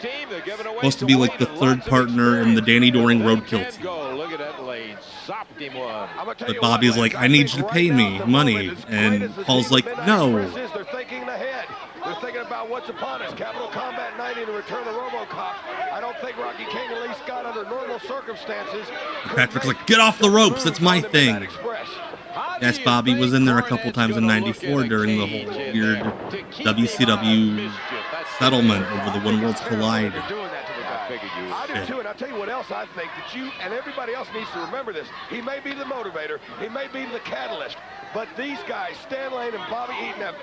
Supposed to be like the third partner in the Danny Doring Roadkill team. Look at that lane. Sopped him one. But Bobby's like, I need you to pay me money. And Paul's like, no. They're thinking ahead. They're thinking about what's upon us. Capital Combat 90 to return of RoboCop. I don't think Rocky King and Lee Scott under normal circumstances. Patrick's like, get off the ropes. It's my thing. Yes, Bobby was in there a couple times in '94 during the whole weird WCW settlement over the When Worlds Collide. I do too, and I'll tell you what else I think, that you and everybody else needs to remember this. He may be the motivator, he may be the catalyst, but these guys, Stan Lane and Bobby Eaton, have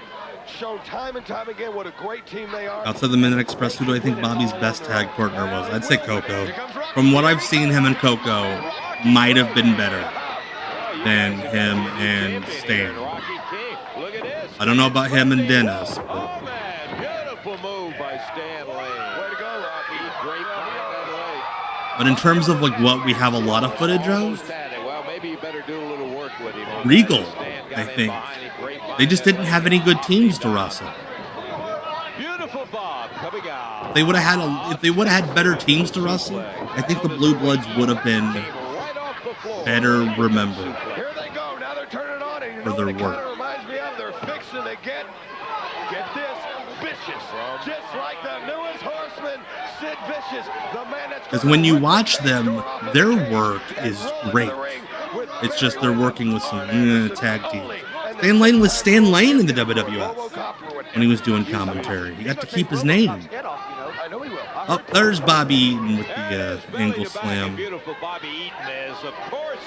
shown time and time again what a great team they are. Outside the Midnight Express, who do I think Bobby's best tag partner was? I'd say Coco. From what I've seen, him and Coco might have been better than him and Stan. I don't know about him and Dennis. Oh, man. Beautiful move by Stan Lane. Way to go, Rocky. Great behind that leg. But in terms of like what we have a lot of footage of, Well, maybe you better do a little work with him. Regal, I think. They just didn't have any good teams to wrestle. Beautiful Bob coming out. If they would have had better teams to wrestle, I think the Blue Bloods would have been better remembered Here they go, now they're turning on it. You for know their what it work. kind of reminds me of? They're fixing to get this, Vicious. Just like the newest horseman, Sid Vicious, the man that's Because when you watch them, their work is great. It's just they're working with some tag teams. Stan Lane was Stan Lane in the WWF when he was doing commentary. He got to keep his name. Oh, there's Bobby Eaton with the angle slam. Beautiful Bobby Eaton is, of course,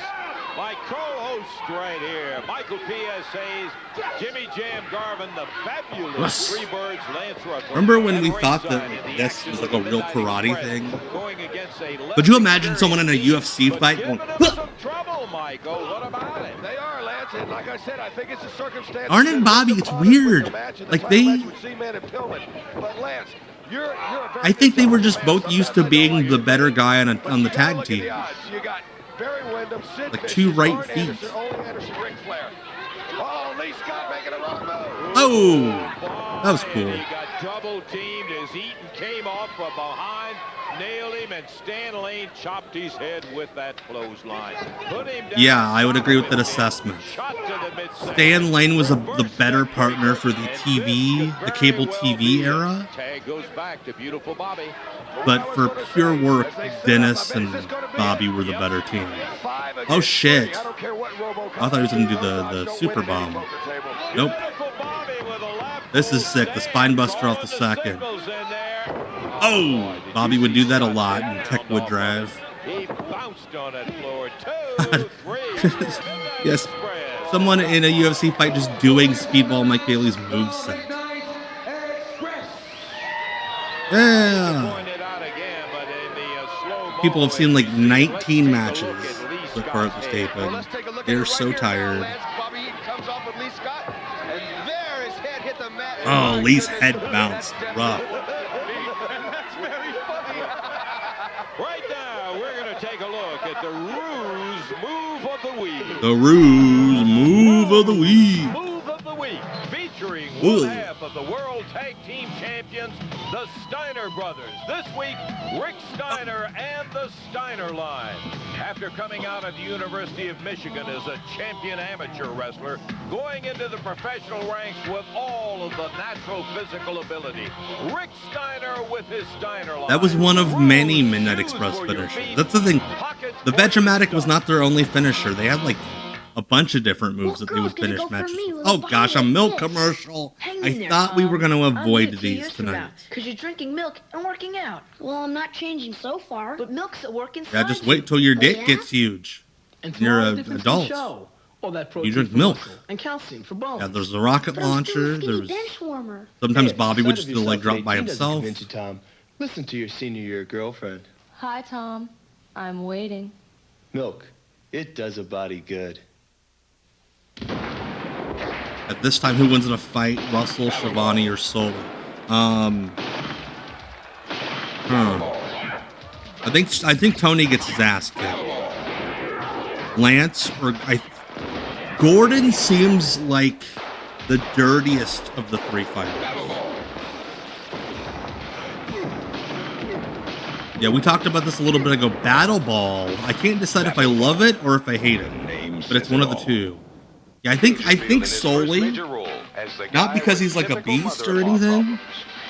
my co-host right here. Michael P.S. Hayes, Jimmy Jam Garvin, the fabulous Yes. Freebirds, Lance Russell. Remember when we thought that this was like a real karate thing? Could you imagine someone in a UFC fight going, "Huh!" Trouble, Michael. What about it? They are, Lance, and like I said, I think it's a circumstance. Arn and Bobby, it's weird. Like they, But Lance, you're a very I think they were just both used to being the better guy on the tag team. You got Barry Windham, Sid Like Vicious, two right Arn feet. Anderson, Ole Anderson, Ric Flair. Oh, Lee Scott making a wrong move. Oh, that was cool. He got double teamed as Eaton came off from behind, nailed him, and Stan Lane chopped his head with that clothesline. Put him down. Yeah, I would agree with that assessment. Shot to the midsection. Stan Lane was the better partner for the TV, the cable TV era. Tag goes back to beautiful Bobby. But for pure work, Dennis and Bobby were the better team. Oh shit! I thought he was gonna do the super bomb. Nope. This is sick. The spine buster off the second. Oh, Bobby would do that a lot in Tech Wood Drive. He bounced on that floor. 2, 3. Yes, someone in a UFC fight just doing Speedball Mike Bailey's moveset. Yeah. People have seen like 19 matches so far at this tape, and they're so tired. Oh, Lee's head bounced rough. Right now, we're going to take a look at the Ruse Move of the Week. The Ruse Move of the Week. Move of the Week, featuring Ooh. one half of of the World Tag Team Champions, the Steiner Brothers. This week, Rick Steiner and the Steiner Line. After coming out of the University of Michigan as a champion amateur wrestler, going into the professional ranks with all of the natural physical ability, Rick Steiner with his Steiner Line. That was one of many Midnight Express finishers. That's the thing. The Vegematic was not their only finisher. They had like a bunch of different moves that they would finish matches with. Oh gosh, a milk commercial. I thought we were going to avoid these tonight. Because you're drinking milk and working out. Well, I'm not changing so far. But milk's at work inside. Yeah, just wait till your dick gets huge. And you're an adult. All that You drink milk. And calcium for bones. Yeah, there's the rocket launcher. There's bench warmer. sometimes Bobby would just like drop by himself. Tom. Listen to your senior year girlfriend. Hi, Tom. I'm waiting. Milk. It does a body good. At this time, who wins in a fight? Russell, Shivani, or Solo? I think Tony gets his ass kicked. Lance or Gordon seems like the dirtiest of the three fighters. Yeah, we talked about this a little bit ago. Battle Ball. I can't decide if I love it or if I hate it, but it's one of the two. Yeah, I think solely, not because he's like a beast or anything,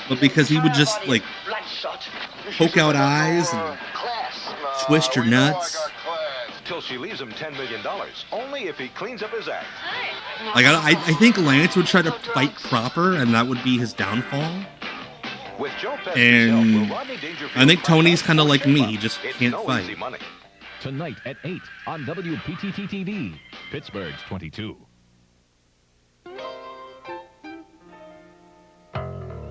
but because he would just like poke out eyes and twist your nuts. Till she leaves him $10 million, only if he cleans up his act. Like I think Lance would try to fight proper, and that would be his downfall. And I think Tony's kind of like me; he just can't fight. Tonight at 8 on WPTT-TV, Pittsburgh's 22.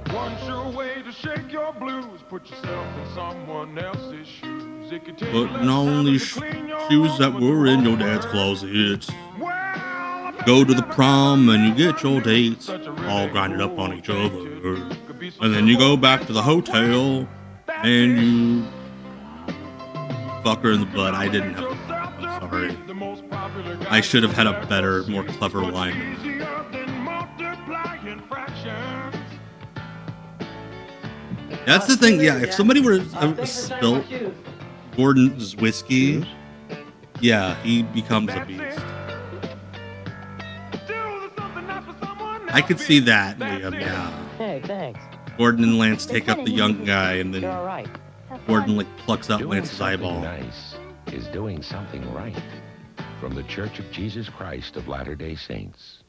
One sure way to shake your blues, put yourself in someone else's shoes. It could take Putting on these shoes that were in your dad's closet. Go to the prom and you get your dates all grinded up on each other. And then you go back to the hotel and you fuck her in the butt. I didn't have a I'm sorry. I should have had a better, more clever line. That's the thing, yeah, if somebody were to spill Gordon's whiskey, yeah, he becomes a beast. I could see that, Liam, yeah. Hey, thanks. Gordon and Lance take up the young guy, and then You're all right. Gordon like plucks out Doing Lance's something eyeball. nice is doing something right. From the Church of Jesus Christ of Latter-day Saints.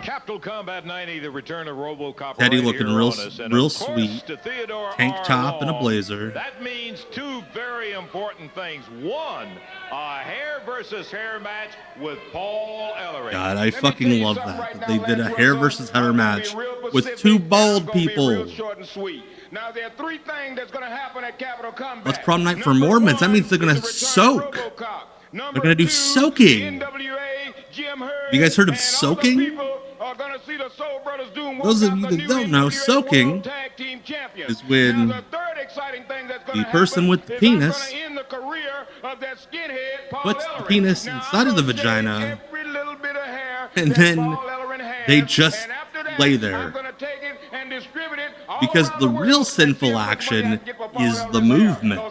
Capital Combat 90, the return of RoboCop. Teddy right looking here real, on us. And real of course, sweet. to Theodore Tank R. top and a Long. blazer. That means two very important things. One, a hair versus hair match with Paul Ellering. God, I fucking love that. They did a hair versus hair match with two bald people. Now, there are three things that's going to happen at Capital Combat. That's prom night for Mormons. That means they're going to soak. They're going to do soaking. You guys heard of soaking? Those of you that don't know, soaking is when the person with the penis puts the penis inside of the vagina and then they just lay there. Because the real sinful action is the movement.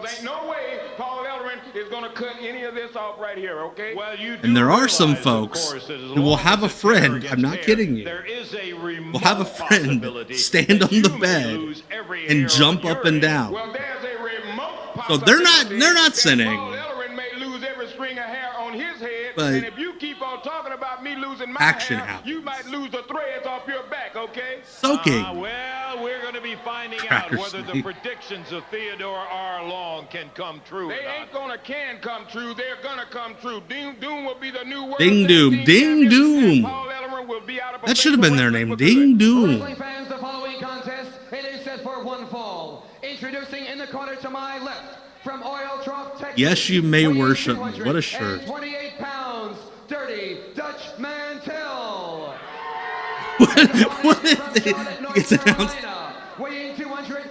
And there are some folks who will have a friend, I'm not kidding you, will have a friend stand on the bed and jump up and down. So they're not sinning. But action happens. You might lose the threads off your back, okay? Soaking. Well, we're going to be finding Cracker out whether the snake. predictions of Theodore R. Long can come true. They ain't gonna can come true. They're gonna come true. Ding Doom will be the new word. Ding Doom. Ding Doom. That should have been their name. Ding Doom. Wrestling fans, the following contest, it is set for one fall. Introducing in the corner to my left, from Oil Trough, Texas. Yes, you may worship me. What a shirt. 28 pounds, Dirty Dutch Mantel. What is it? It's announced.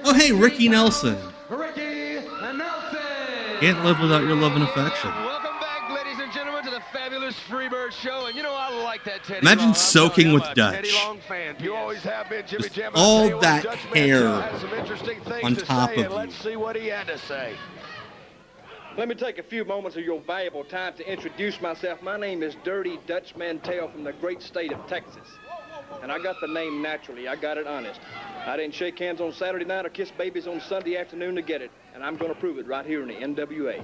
Oh, hey, Ricky Nelson. Ricky Nelson. Can't live without your love and affection. Welcome back, ladies and gentlemen, to the fabulous Freebird show, and you know I like that Teddy Imagine Long. soaking I'm with a Dutch. Teddy Long fan. You always have been, Jimmy Just Jim. all that hair on to top say, of and you. let's see what he had to say. Let me take a few moments of your valuable time to introduce myself. My name is Dirty Dutch Mantell from the great state of Texas. And I got the name naturally. I got it honest. I didn't shake hands on Saturday night or kiss babies on Sunday afternoon to get it. And I'm going to prove it right here in the NWA.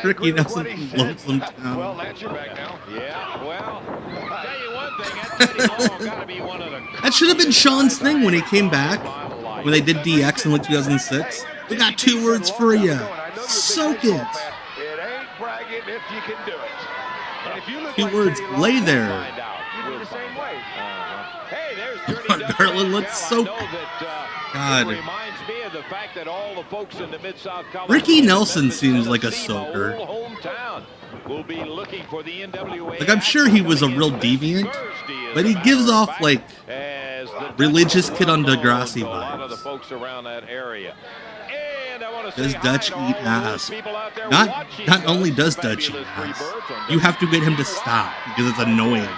Ricky Nelson from Lonesome Town. Well, Lance, you're back now. Yeah, well, I'll tell you one thing, that Teddy Long got to be one of the... That should have been Sean's thing when he came back, when they did DX in like 2006. We got 2 words for you. Soak it. It ain't bragging if you can do it. And if you look 2 words, lay there. you do the same way. Hey, there's Dirty Dutch. Bartlett, let's soak. God. Reminds me of the fact that all the folks in the Mid-South College Ricky Nelson seems like a soaker. Hometown will be looking for the NWA. Like, I'm sure he was a real deviant, but he gives off like religious kid on Degrassi A lot of the vibes. folks around that area. And I want to Does say Dutch hi eat to all those ass? people out there watching Not only does those Dutch eat fabulous ass, Freebirds on you have to get him to stop because it's annoying.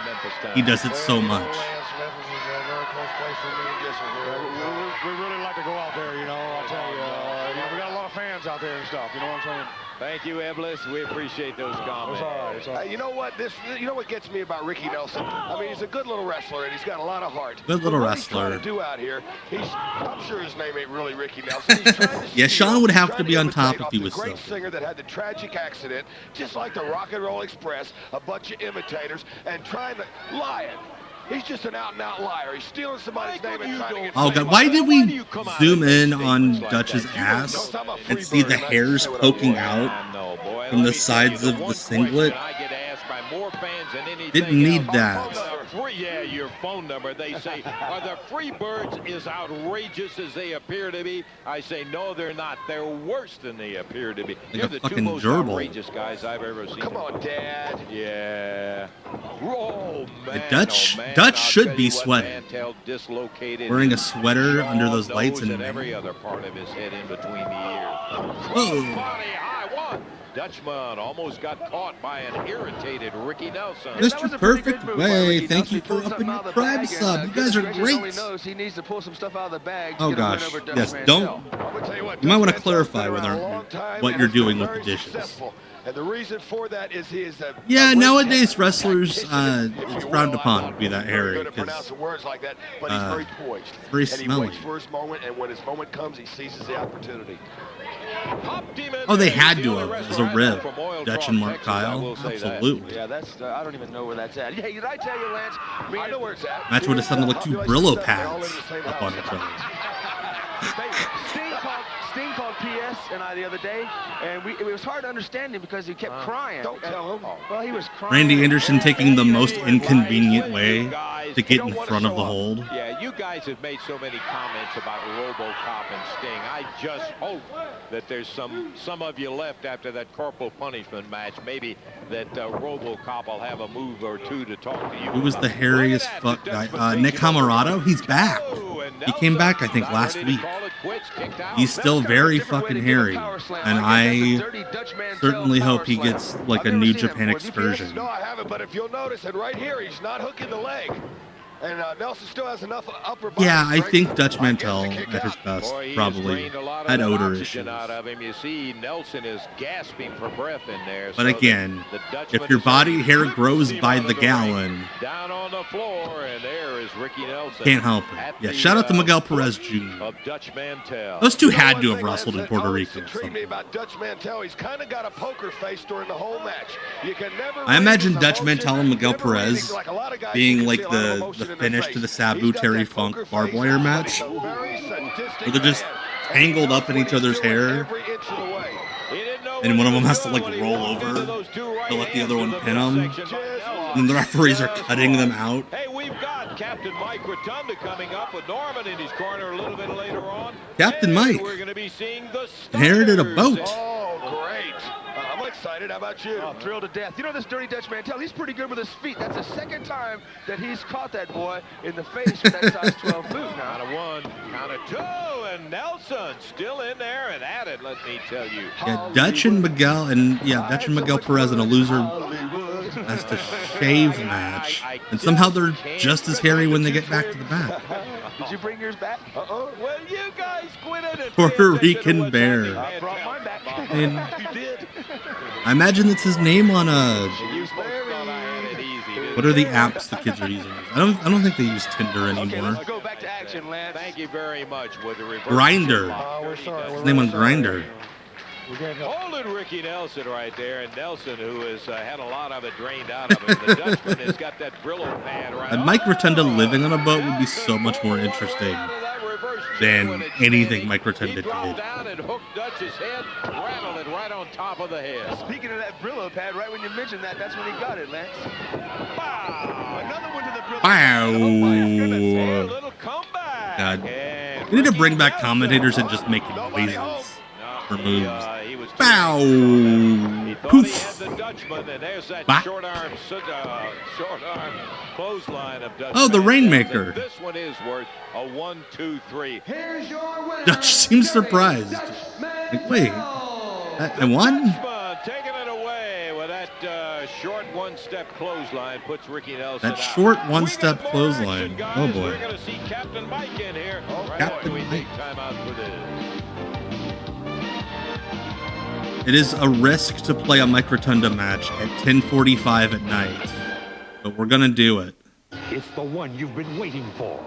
He does it so much. We really like to go out there, you know. I'll tell you, we got a lot of fans out there and stuff. You know what I'm saying? Thank you, Eblis. We appreciate those comments. It's all right. It's all right. You know what? You know what gets me about Ricky Nelson? I mean, he's a good little wrestler, and he's got a lot of heart. Good little But what wrestler. He's trying to do out here, I'm sure his name ain't really Ricky Nelson. He's trying to Yeah, Sean would have to be on top imitate if he off was the great soaking. singer that had the tragic accident, just like the Rock and Roll Express, a bunch of imitators, and trying to lie it. He's just an out-and-out liar. He's stealing somebody's name and trying to get... Oh God, why did we zoom in on Dutch's ass and see the hairs poking out from the sides of the singlet? Didn't need that. Yeah, your phone number. They say, are the Freebirds as outrageous as they appear to be? I say, no, they're not. They're worse than they appear to be. They're the 2 most outrageous guys I've ever seen. Come on, Dad. Yeah. Oh, man. Dutch should be sweating. Wearing a sweater under those lights and every other part of his head in between the ears. Whoa. Body high one. Dutchman almost got caught by an irritated Ricky Nelson. Mr. Perfect Way, thank you for upping your Prime sub. You guys are great. He needs to pull some stuff out of the bag. Oh gosh, yes, don't. You might want to clarify with what you're doing with the dishes. And the reason for that is he is a... Yeah, nowadays wrestlers, it's frowned upon to be that hairy because words like that, but he's very poised. Very and smelly. He waits for his moment, and when his moment comes, he seizes the opportunity. Oh, they had to have. It was a rib. Dutch and Mark Kyle. Absolutely. Yeah, that's... I don't even know where that's at. Hey, did I tell you, Lance? I know where it's at. Match would have sounded like 2 Brillo pads up on each other. Sting called PS and I the other day, and it was hard to understand him because he kept crying. Don't tell him. Well, he was crying. Randy Anderson taking the most inconvenient way to get in front of the hold. Yeah, you guys have made so many comments about RoboCop and Sting. I just hope that there's some of you left after that corporal punishment match. Maybe that RoboCop will have a move or 2 to talk to you. Who was the hairiest fuck guy? Nick Camarado? He's back. He came back, I think, last week. He's still very fucking hairy, and I certainly hope he gets like a New Japan excursion. No, I haven't, but if you'll notice, and right here, he's not hooking the leg. And Nelson still has enough upper body. Yeah, I think Dutch Mantell at his best probably had odor issues. Out of him. You see, Nelson is gasping for breath in there. But again, if your body hair grows by the gallon, down on the floor, and there is Ricky Nelson. Can't help it. Yeah, shout out to Miguel Perez Jr. Of Dutch Mantell. Those two had to have wrestled in Puerto Rico. Intrigued me about Dutch Mantell. He's kind of got a poker face during the whole match. You can never. I imagine Dutch Mantell and Miguel Perez being like the finish to the Sabu Terry Funk barbed wire match, where they're just tangled up in each other's hair, and one of them has to like roll over to let the other one pin them, and the referees are cutting them out. Hey, we've got Captain Mike Rotunda coming up with Norman in his corner a little bit later on. Captain Mike We're going to be seeing the inherited a boat. Oh, great. I'm excited. How about you? Oh, thrilled to death. You know this Dirty Dutch Mantell, he's pretty good with his feet. That's the second time that he's caught that boy in the face with that size 12 boot now. Count of 1, count of 2, and Nelson still in there and at it, let me tell you. Yeah, Dutch and Miguel Perez in a loser Has to shave match. And somehow they're just as hairy when they get back to the back. Did you bring yours back? Well, you guys quit it and Puerto Rican bear. I brought mine back. And You did. I imagine it's his name on a. You folks thought I had it easy. What are the apps the kids are using? I don't think they use Tinder Okay, anymore. let's go back to action, Lance. Thank you very much with the reverse. Grinder. We're sorry. His name on Grinder. Holding Ricky Nelson right there, and Nelson, who has had a lot of it drained out of him. The Dutchman has got that Brillo pad right. And Mike Rotunda living on a boat would be so much more interesting than anything Mike Rotunda did. Down and hooked Dutch's head, rattled it right on top of the head. Speaking of that Brillo pad, right when you mentioned that, that's when he got it, Lance. Wow! Another one to the Brillo pad. Oh my goodness. A little comeback. God. We need to bring back commentators and just make noises for moves. Bow! Poof! The Dutchman, and there's that Bah. short arm clothesline of Dutch. Oh, the Rainmaker. This one is worth a 1, 2, 3. Here's your winner. Dutch seems surprised. Like, wait, I won? Dutchman taking it away with that short one-step clothesline puts Ricky Nelson That out. short one-step clothesline. Oh boy. We're going to see Captain Mike in here. Captain we Mike. take time out for this. It is a risk to play a Mike Rotunda match at 10:45 at night, but we're gonna do it. It's the one you've been waiting for.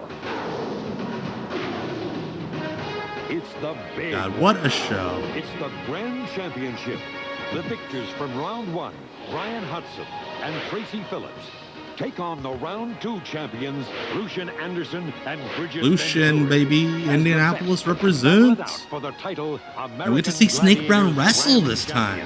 It's the big God, what a show. It's the Grand Championship. The victors from round 1, Brian Hudson and Tracy Phillips, take on the round 2 champions, Lucian Anderson and Bridget Lucian, baby, Indianapolis represents. for the title. I get to see Snake Brown wrestle this time.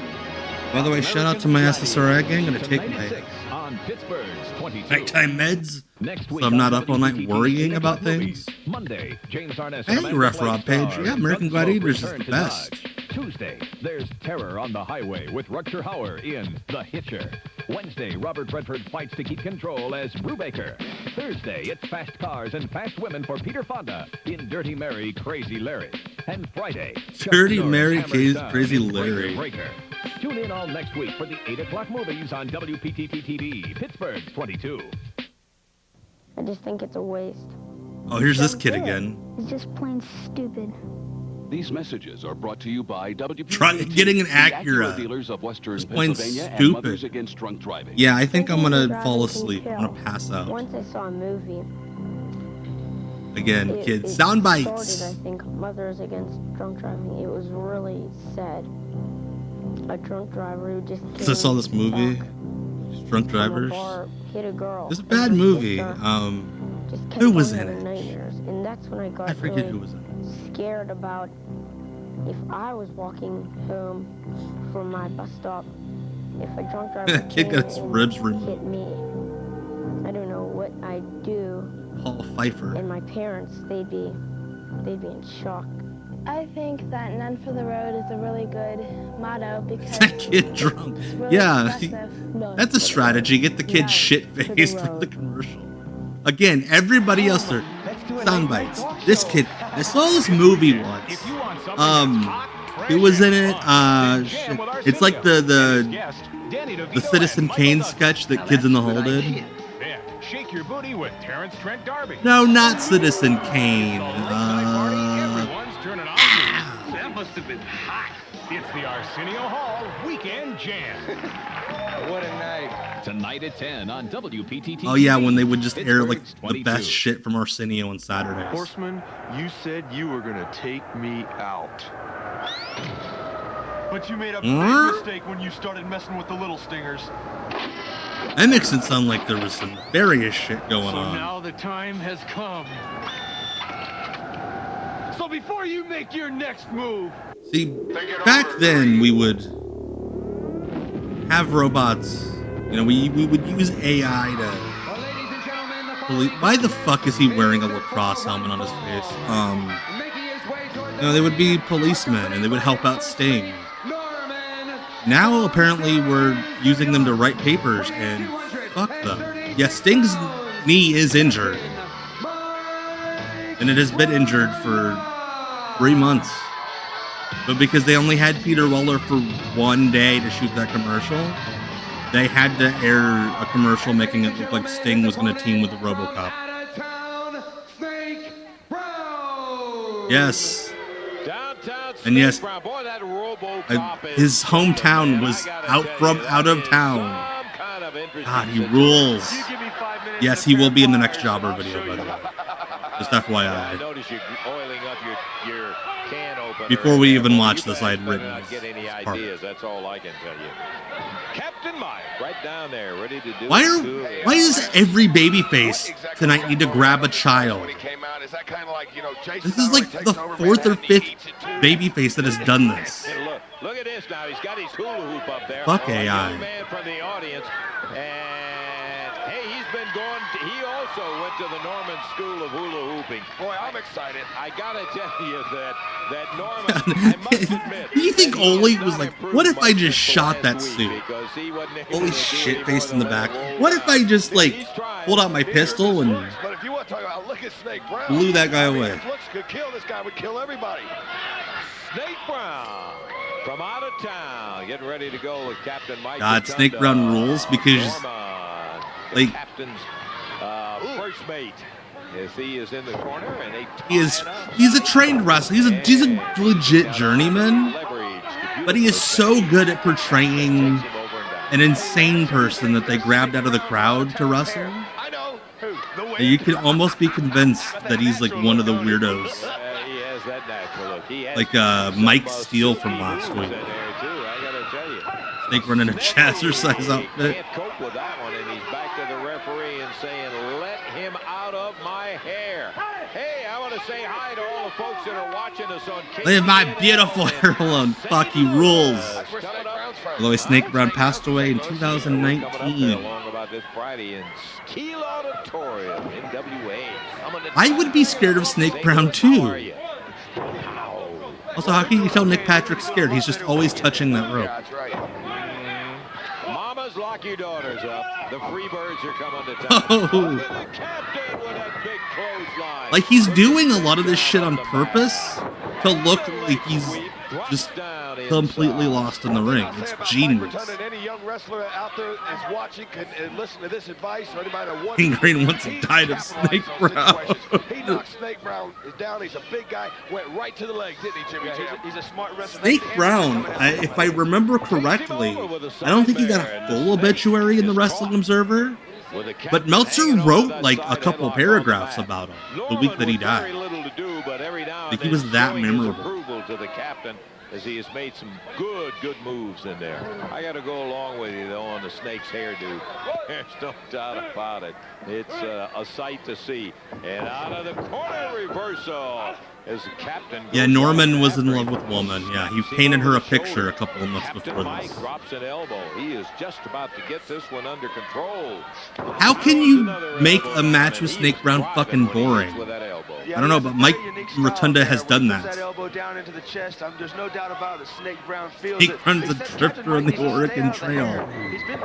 By the way, shout out to my SSRI gang. Gonna take my on Pittsburgh's 22. nighttime meds, Next week so I'm not on up all night WPTV worrying Next about Movies. things. Monday, James Arness. Hey, and Amanda Ref Flake Rob Page. stars Yeah, American Gunsmoke Gladiators is return the to best. Dodge. Tuesday, there's Terror on the Highway with Rutger Hauer in The Hitcher. Wednesday, Robert Redford fights to keep control as Brubaker. Thursday, it's Fast Cars and Fast Women for Peter Fonda in Dirty Mary, Crazy Larry. And Friday, Chuck Dirty Norris Mary, hammers down Crazy in Larry. Breaker. Tune in all next week for the 8 o'clock movies on WPTV-TV, Pittsburgh's 22. I just think it's a waste. Oh, here's this kid again. It's just plain stupid. These messages are brought to you by WPTV. Try getting an the Acura. dealers of Western Just plain Pennsylvania and stupid. Mothers Against Drunk Driving. Yeah, I think I'm gonna Driving fall can asleep. I'm kill. gonna pass out. Once I saw a movie. Again, kids. It Sound started, bites. I think, Mothers Against Drunk Driving. It was really sad. A drunk driver who just Because I saw this movie, Drunk Drivers. Hit a girl. It's a bad movie. Who was in it? Nightmares. And that's when I got I forget really who was in it. scared about if I was walking home from my bus stop, if a drunk driver That kid came got his and ribs removed. hit me, I don't know what I'd do. Paul Pfeiffer. And my parents, they'd be in shock. I think that None for the Road is a really good motto because That kid drunk. really Yeah, impressive. that's a strategy. Get the kid shit-faced for the commercial. Again, everybody else are sound bites. This kid, I saw this movie once. Who was in it? Shit. It's like the Citizen Kane sketch that Kids in the Hole did. Then shake your booty with Terrence Trent D'Arby. No, not Citizen Kane. Everyone's turning on you. That must have been hot. It's the Arsenio Hall Weekend Jam. What a night. Tonight at 10 on WPTV. Oh yeah, when they would just air like Pittsburgh's the 22. best shit from Arsenio on Saturdays. Horseman, you said you were gonna take me out. But you made a big mistake when you started messing with the little stingers. That makes it sound like there was some nefarious shit going So on. now the time has come. So before you make your next move, See, back then we would have robots. You know, we would use AI to police. Why the fuck is he wearing a lacrosse helmet on his face? You know, they would be policemen and they would help out Sting. Now apparently we're using them to write papers and fuck them. Yeah, Sting's knee is injured. And it has been injured for 3 months. But because they only had Peter Weller for 1 day to shoot that commercial, they had to air a commercial making it look like Sting was going to team with the RoboCop. Yes. And yes, his hometown was out of town. God, he rules. Yes, he will be in the next Jobber video, by the way. Just FYI. Before we even watch this, I had written get any ideas. That's all I can tell you. Captain Mike, right down there, ready to do Why does every babyface tonight need to grab a child? This is like the fourth or fifth babyface that has done this. Look at this now. He's got his hula hoop up there. Fuck AI. A man from the audience, and hey, he's been going. He also went to the Norman School of Hula Hooping. Boy, I'm excited. I gotta tell you that Norman. I must admit. Do you think Ole was like, what if I just shot that suit? Holy shit face in the back. What if I just like pulled out my pistol and blew that guy away? Looks could kill this guy. Would kill everybody. Snake Brown from out of town, getting ready to go with Captain Mike. God, Snake Brown rules because like captain's first mate. As he is in the corner, and he's a trained wrestler. He's a legit journeyman, but he is so good at portraying an insane person that they grabbed out of the crowd to wrestle. You can almost be convinced that he's like one of the weirdos. He has that natural look. Like Mike Steele from last week. Snake running a jazzercise outfit. Can't cope with that one, and he's back to the referee and saying, "Let him out of my hair." Hey, I want to say hi to all the folks that are watching us on. Leave my beautiful hair alone. Fuck, he rules. Although Snake Brown passed away in 2019. Along about this Friday in Keel Auditorium, NWA. I would be scared of Snake Brown too. Also, how can you tell Nick Patrick's scared? He's just always touching that rope. That's right. Mamas, lock your daughters up. The Freebirds are coming to town. Oh. The captain with a big clothesline. Like he's doing a lot of this shit on purpose to look like he's just completely lost in the ring. It's genius. Any young wrestler out there is watching can listen to this advice. Or anybody that wants Ingrain once died of Snake Brown. He knocked Snake Brown down. He's a big guy. Went right to the legs, didn't he, Jimmy? He's a smart wrestler. Snake Brown, if I remember correctly, I don't think he got a full obituary in the Wrestling Observer, but Meltzer wrote like a couple paragraphs about him the week that he died. Like he was that memorable. To the captain, as he has made some good moves in there. I got to go along with you, though, on the Snake's hairdo. There's no doubt about it. It's a sight to see. And out of the corner, reversal as the captain. Yeah, Norman was in love with woman. Yeah, he painted her a picture a couple of months before Mike this. drops an elbow. He is just about to get this one under control. How can you make a match with Snake Brown fucking boring? I don't know, but Mike Rotunda has done that. Elbow down into the chest. There's no doubt about it. Snake Brown feels Snake Brown's a drifter on the Oregon Trail.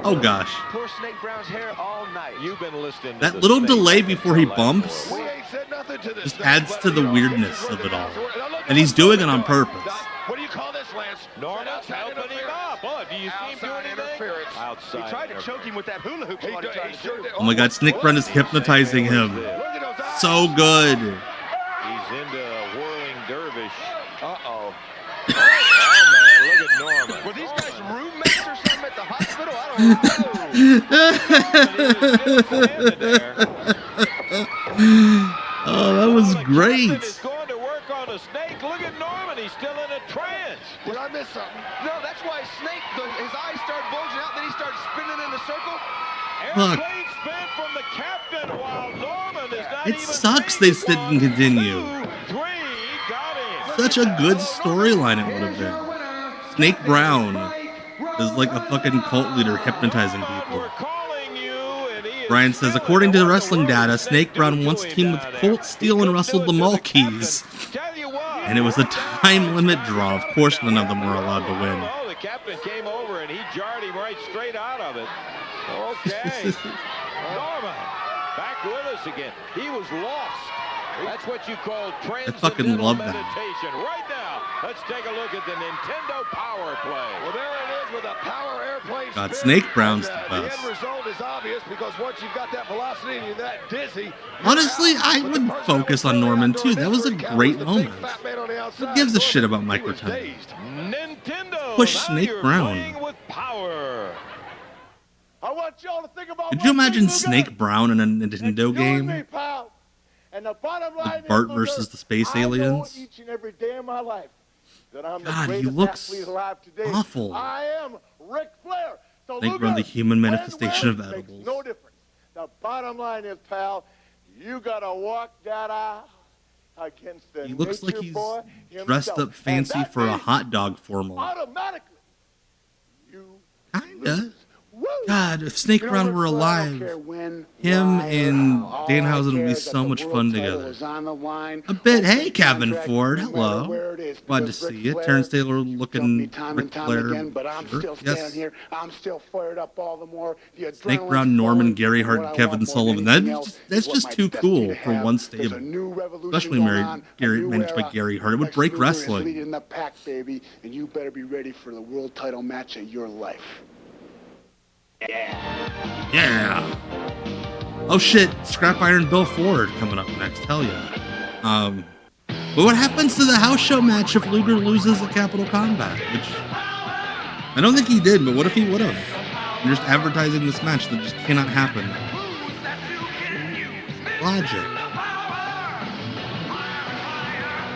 Oh gosh. Poor Snake Brown's hair all night. You've been listening to That little delay before he bumps just adds to the weirdness of it all. And he's doing it on purpose. What do you call this, Lance? Norman's helping him up. Oh, do you see him doing anything? Outside. He tried to choke him with that hula hoop. Oh my god, Snake Brown is hypnotizing him. So good. He's into whirling dervish. Uh-oh. Oh, man, look at Norman. Were these guys roommates or something at the hospital? Oh, that was great. He's going to work on a Snake. Look at Norman. He's still in a trance. Did I miss something? No, that's why Snake, his eyes start bulging out, then he starts spinning in a circle. Airplane spin from the captain while Norman is not It sucks this didn't continue. Such a good storyline it would have been. Snake Brown is like a fucking cult leader hypnotizing people. Brian says, according to the wrestling data, Snake Brown once teamed with Colt Steele and wrestled the Malkeys. And it was a time limit draw. Of course, none of them were allowed to win. Oh, the captain came over and he jarred him right straight out of it. Okay. Norman, back with us again. He was lost. That's what you call transcendental love that. meditation. Right now, let's take a look at the Nintendo Power Play. Well, there it is. with a power airplane God, spin, Snake Brown's and, the the best. end result is obvious because once you've got that velocity and you're that dizzy, you're Honestly, out. I But the would person focus that was on totally Norman outdoor too. That was a misery count great was the big moment. fat man on the Who outside. gives a shit about He Mike was Rotunda? dazed. Nintendo. Push Now Snake you're Brown. playing with power. I want y'all to think about Could you one thing, imagine Luger. Snake Brown in a Nintendo You and game? me, pal. And the bottom line Bart is, Luger, versus the space I know aliens? each and every day of my life that I'm God, the he greatest looks athlete alive today. awful. I am Ric Flair. So Snake Luger, Brown, the human win, manifestation win, of makes edibles. no difference. The bottom line is, pal, you gotta walk that aisle against the He looks like nature he's boy dressed himself. up fancy And that for a means hot dog formal. automatically, you Kinda. God, if Snake Brown were alive, him and Danhausen would be so much fun together. A bit. Hey, Kevin Ford. Hello. Glad to see you. Terrence Taylor looking Ric Flair. But I'm Sure. still Yes. standing here. I'm still fired up all the more. The Snake adrenaline's Brown, Norman, flowing, Gary and Hart, what and I Kevin want more than Sullivan. anything else That's is what just my too destiny cool to for have. one There's stable. a new revolution Especially going on, a new managed by era. Gary Hart. It would Lex break Luger is wrestling. leading the pack, baby, and you better be ready for the world title match of your life. Yeah. Oh shit, Scrap Iron Bill Ford coming up next. Hell yeah. But what happens to the house show match if Luger loses at Capital Combat? Which I don't think he did, but what if he would have? You're just advertising this match that just cannot happen. Logic.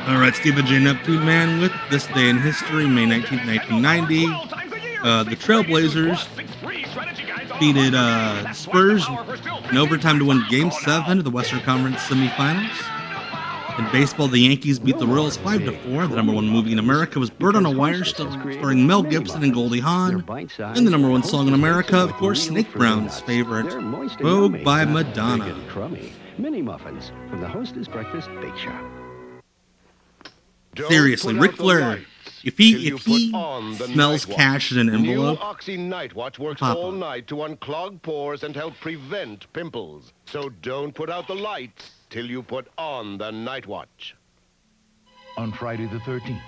All right, Stephen J. Neptune Man with This Day in History, May 19th, 1990. The Trailblazers defeated Spurs in overtime to win Game 7 of the Western Conference semifinals. In baseball, the Yankees beat the Royals 5-4. The #1 movie in America was Bird on a Wire, starring Mel Gibson and Goldie Hawn. And the #1 song in America, of course, Snake Brown's favorite, Vogue by Madonna. Mini muffins from the Hostess Breakfast Bake Shop. Seriously, Ric Flair, if he smells cash in an envelope, New Oxy Night Watch works Papa. all night to unclog pores and help prevent pimples. So don't put out the lights till you put on the Night Watch. On Friday the 13th,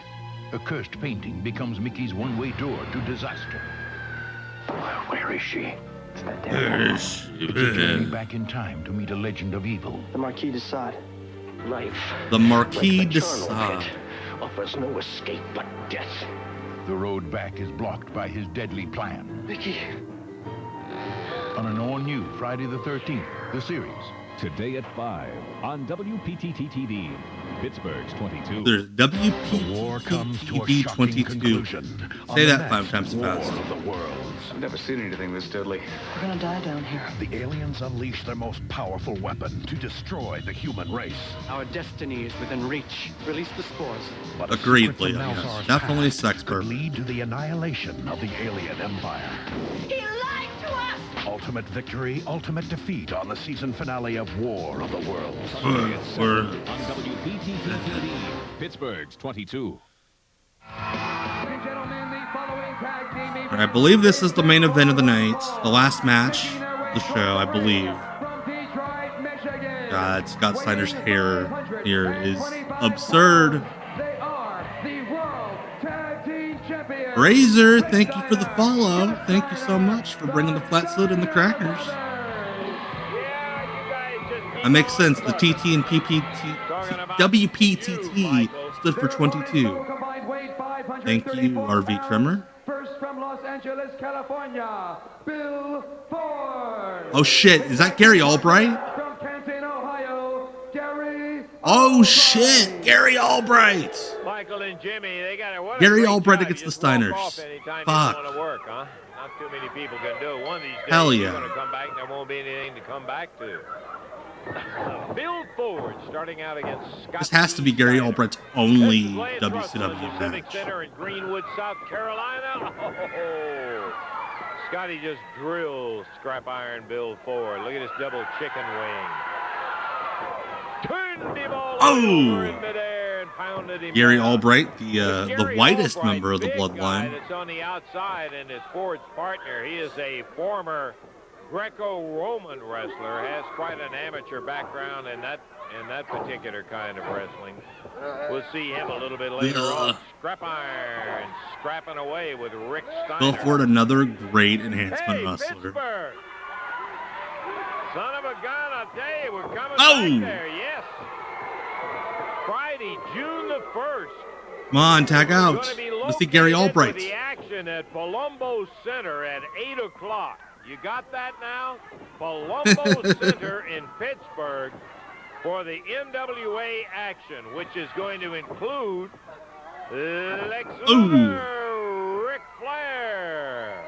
a cursed painting becomes Mickey's one-way door to disaster. Where is she? It's that damn It's a journey back in time to meet a legend of evil. The Marquis de Sade. Life. The Marquis like de the charnel Sade. pit, offers no escape but death. The road back is blocked by his deadly plan. Mickey. On an all-new Friday the 13th, the series. Today at 5 on WPTT-TV, Pittsburgh's 22. There's WPTV 22. Say that 5 times fast. I've never seen anything this deadly. We're gonna die down here. The aliens unleash their most powerful weapon to destroy the human race. Our destiny is within reach. Release the spores. But a Agreed, secret from Leon. Yes. Malzar's Definitely past sex could pervert. lead to the annihilation of the alien empire. He lied to us! Ultimate victory, ultimate defeat on the season finale of War of the Worlds. Sunday at 7 on WPTT-TV, Pittsburgh's 22. I believe this is the main event of the night, the last match of the show, I believe. God, Scott Steiner's hair here is absurd. Razor, thank you for the follow. Thank you so much for bringing the flat salute and the crackers. That makes sense. The TT and WPTT stood for 22. Thank you, RV Trimmer. First from Los Angeles, California, Bill Ford. Oh shit, is that Gary Albright? From Canton, Ohio, Gary. Oh shit, Gary Albright. Michael and Jimmy, they got it. Gary Albright against the Steiners. Fuck. Want to work, huh? Not too many people can do it. One of these days, Hell you're yeah. going to come back and there won't be anything to come back to. Bill Ford starting out against Scott. This has to be Gary Albright's only Lance Russell at WCW the Civic match. Center in Greenwood, South Carolina. Oh, Scotty just drills Scrap Iron Bill Ford. Look at this double chicken wing. Turned him all over in midair and pounded him Gary down. Albright, the Gary whitest Albright, member of the big guy bloodline. that's on the outside and is Ford's partner. He is a former Greco-Roman wrestler, has quite an amateur background, and that in that particular kind of wrestling. We'll see him a little bit later on. Scrap iron, scrapping away with Rick Steiner. Bill Ford, another great enhancement wrestler. Pittsburgh. Son of a gun, I'll tell you, we're coming back there, yes. Friday, June the 1st. Come on, tag out. Let's see Gary Albright. The action at Palumbo Center at 8 o'clock. You got that now? Palumbo Center in Pittsburgh for the NWA action, which is going to include Lex Luger, Ric Flair,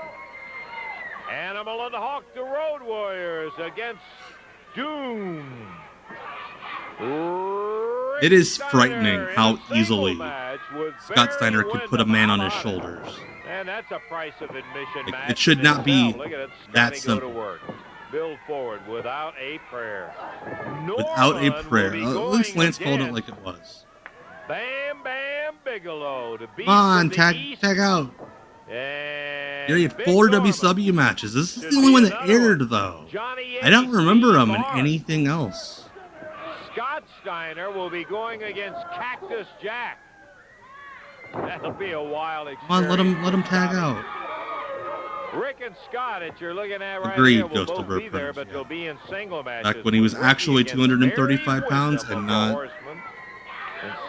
Animal and Hawk, the Road Warriors against Doom. It is frightening how easily Scott Steiner could put a man on his shoulders. And that's a price of admission match. It should not be that simple. simple. Go to work. Build forward without a prayer. Without a prayer. At least Lance called it like it was. Bam Bam Bigelow to beat Come on, tag out. And You had 4 WCW matches. This is the only one that aired, though. I don't remember him in anything else. Scott Steiner will be going against Cactus Jack. That'll be a wild experience. Come on, let him tag out. Rick and Scott that you're looking at right Agreed, here will Ghost of both be there, Reprise, but they'll be in single matches. Back when he was actually 235 pounds and not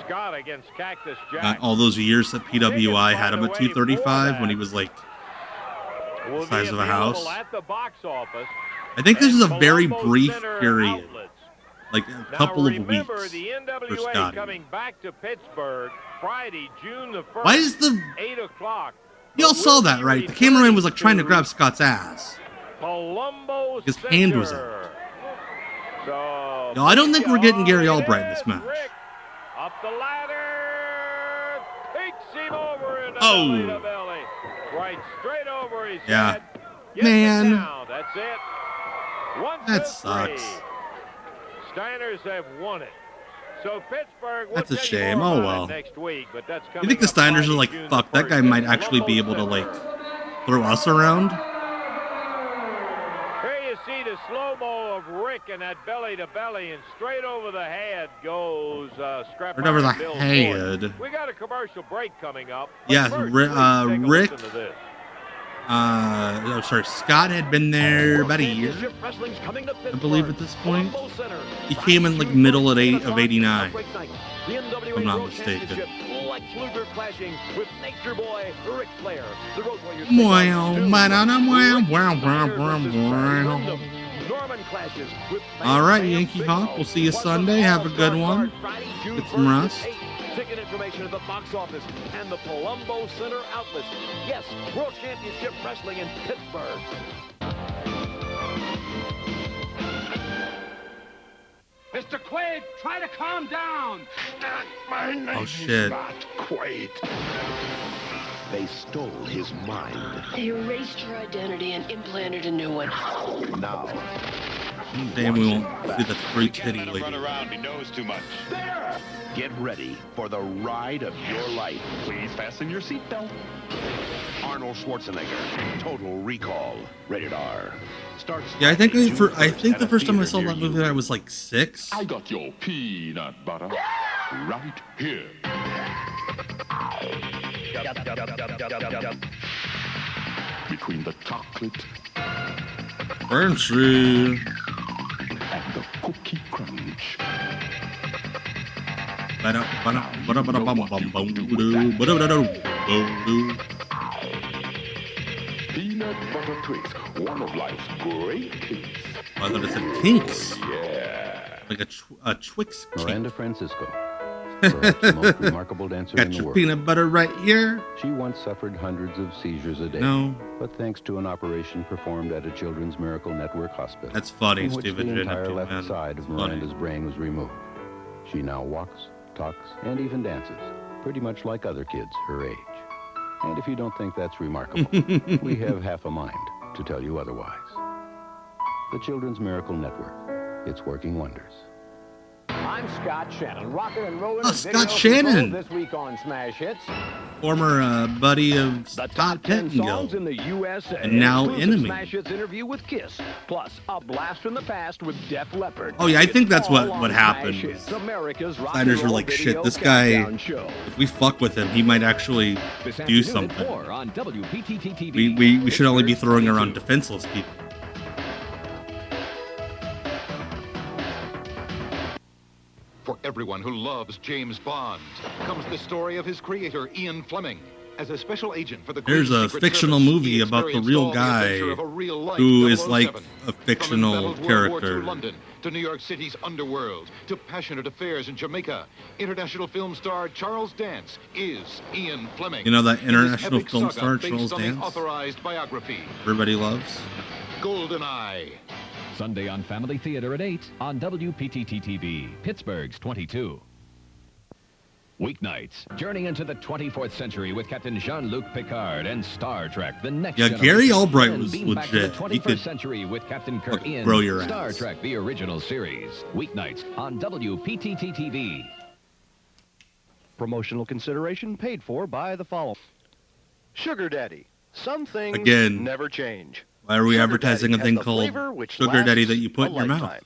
Scott against Cactus Jack. all those years that PWI had him at 235 when he was like the size of a house. At the box office. I think this is a very brief period. Like a couple of weeks The NWA for Scotty. coming back to Pittsburgh Friday, June the 1st. Why is the 8 o'clock? Y'all saw that, right? The cameraman was like trying to grab Scott's ass. Palumbo His hand was out. So, No, I don't think we're getting Gary Albright in this match. up the ladder, takes him over in the Oh. belly to belly, right straight over his Yeah. head. Gets Man. it down. That's it. 1, 2, That 3. sucks. Steiners have won it. So Pittsburgh. We'll That's a tell you shame. more Oh, about well. it next week, but that's You coming think the up Steiners are Friday, like, June fuck, the that guy 1st. might actually be able to like throw us around? Here you see the slow-mo of Rick and that belly to belly, and straight over the head goes Scrap Right over the Iron Bill Ford. head. We got a commercial break coming up. But Yes, first, Rick. please take a listen to this. Scott had been there about a year, I believe, at this point. He came in like middle of 89, if I'm not mistaken. Lex Luger clashing with Nature Boy Ric Flair. The Road Warriors. Norman clashes with All right, Yankee Hawk. We'll see you Sunday. Have a good one. Get some rest. Ticket information at the box office and the Palumbo Center outlets. Yes, World Championship Wrestling in Pittsburgh. Mr. Quaid, try to calm down. My name Oh, shit. is not Quaid. They stole his mind. They erased your identity and implanted a new one. Now, Damn, we won't see the free titty lady. He knows too much. there! Get ready for the ride of your life. Please fasten your seatbelt. Arnold Schwarzenegger, Total Recall, rated R. Starts Yeah, I think Friday, June the 1st first time I at a saw theater that near movie, you. I was like 6. I got your peanut butter right here. Between the chocolate Frenchy. and the cookie crunch. Peanut butter Twix, one of life's great hits. I thought it said kinks. Yeah. Like a Twix kink. Miranda Francisco, perhaps the most remarkable dancer Got in the your world. peanut butter right here. She once suffered hundreds of seizures a day. No. But thanks to an operation performed at a Children's Miracle Network hospital, That's funny, in which Stephen the J. entire Neptune, left man. side of It's funny. Miranda's brain was removed. She now walks, talks, and even dances, pretty much like other kids her age. And if you don't think that's remarkable, we have half a mind to tell you otherwise. The Children's Miracle Network. It's working wonders. I'm Scott Shannon, rocking and rolling Oh, with Scott video Shannon. control this week on Smash Hits. former buddy of Scott songs in Pettengill, the USA. and now Exclusive enemy. Smash Hits interview with Kiss, plus a blast from the past with Def Leppard. Oh yeah, I think that's It's all what on happened. Smash Hits, America's rock Designers and were roll like, shit, video this guy, countdown show. if we fuck with him, he might actually This do afternoon at something. 4 on WPTT TV. We should only be throwing around defenseless people. For everyone who loves James Bond comes the story of his creator, Ian Fleming. As a special agent for the There's a Secret fictional Service, movie he about the experienced real all the guy adventure of a real-life who is 007. like a From fictional embattled World War II character. London to New York City's underworld to passionate affairs in Jamaica, international film star Charles Dance is Ian Fleming. You know that In this international epic film saga star based Charles on the Dance? authorized biography, Everybody loves. GoldenEye. Sunday on Family Theater at 8 on WPTT TV, Pittsburgh's 22. Weeknights, journey into the 24th century with Captain Jean-Luc Picard and Star Trek: The Next Yeah, Generation. Gary Albright Then was beam back to the legit. He 21st could century with Captain Kirk fucking in grow your Star ass. Trek: The Original Series. Weeknights on WPTT TV. Promotional consideration paid for by the following. Sugar Daddy. Some things Again, never change. Why are we Sugar advertising a Daddy thing has the called flavor which Sugar Daddy lasts that you put a in your mouth? lifetime.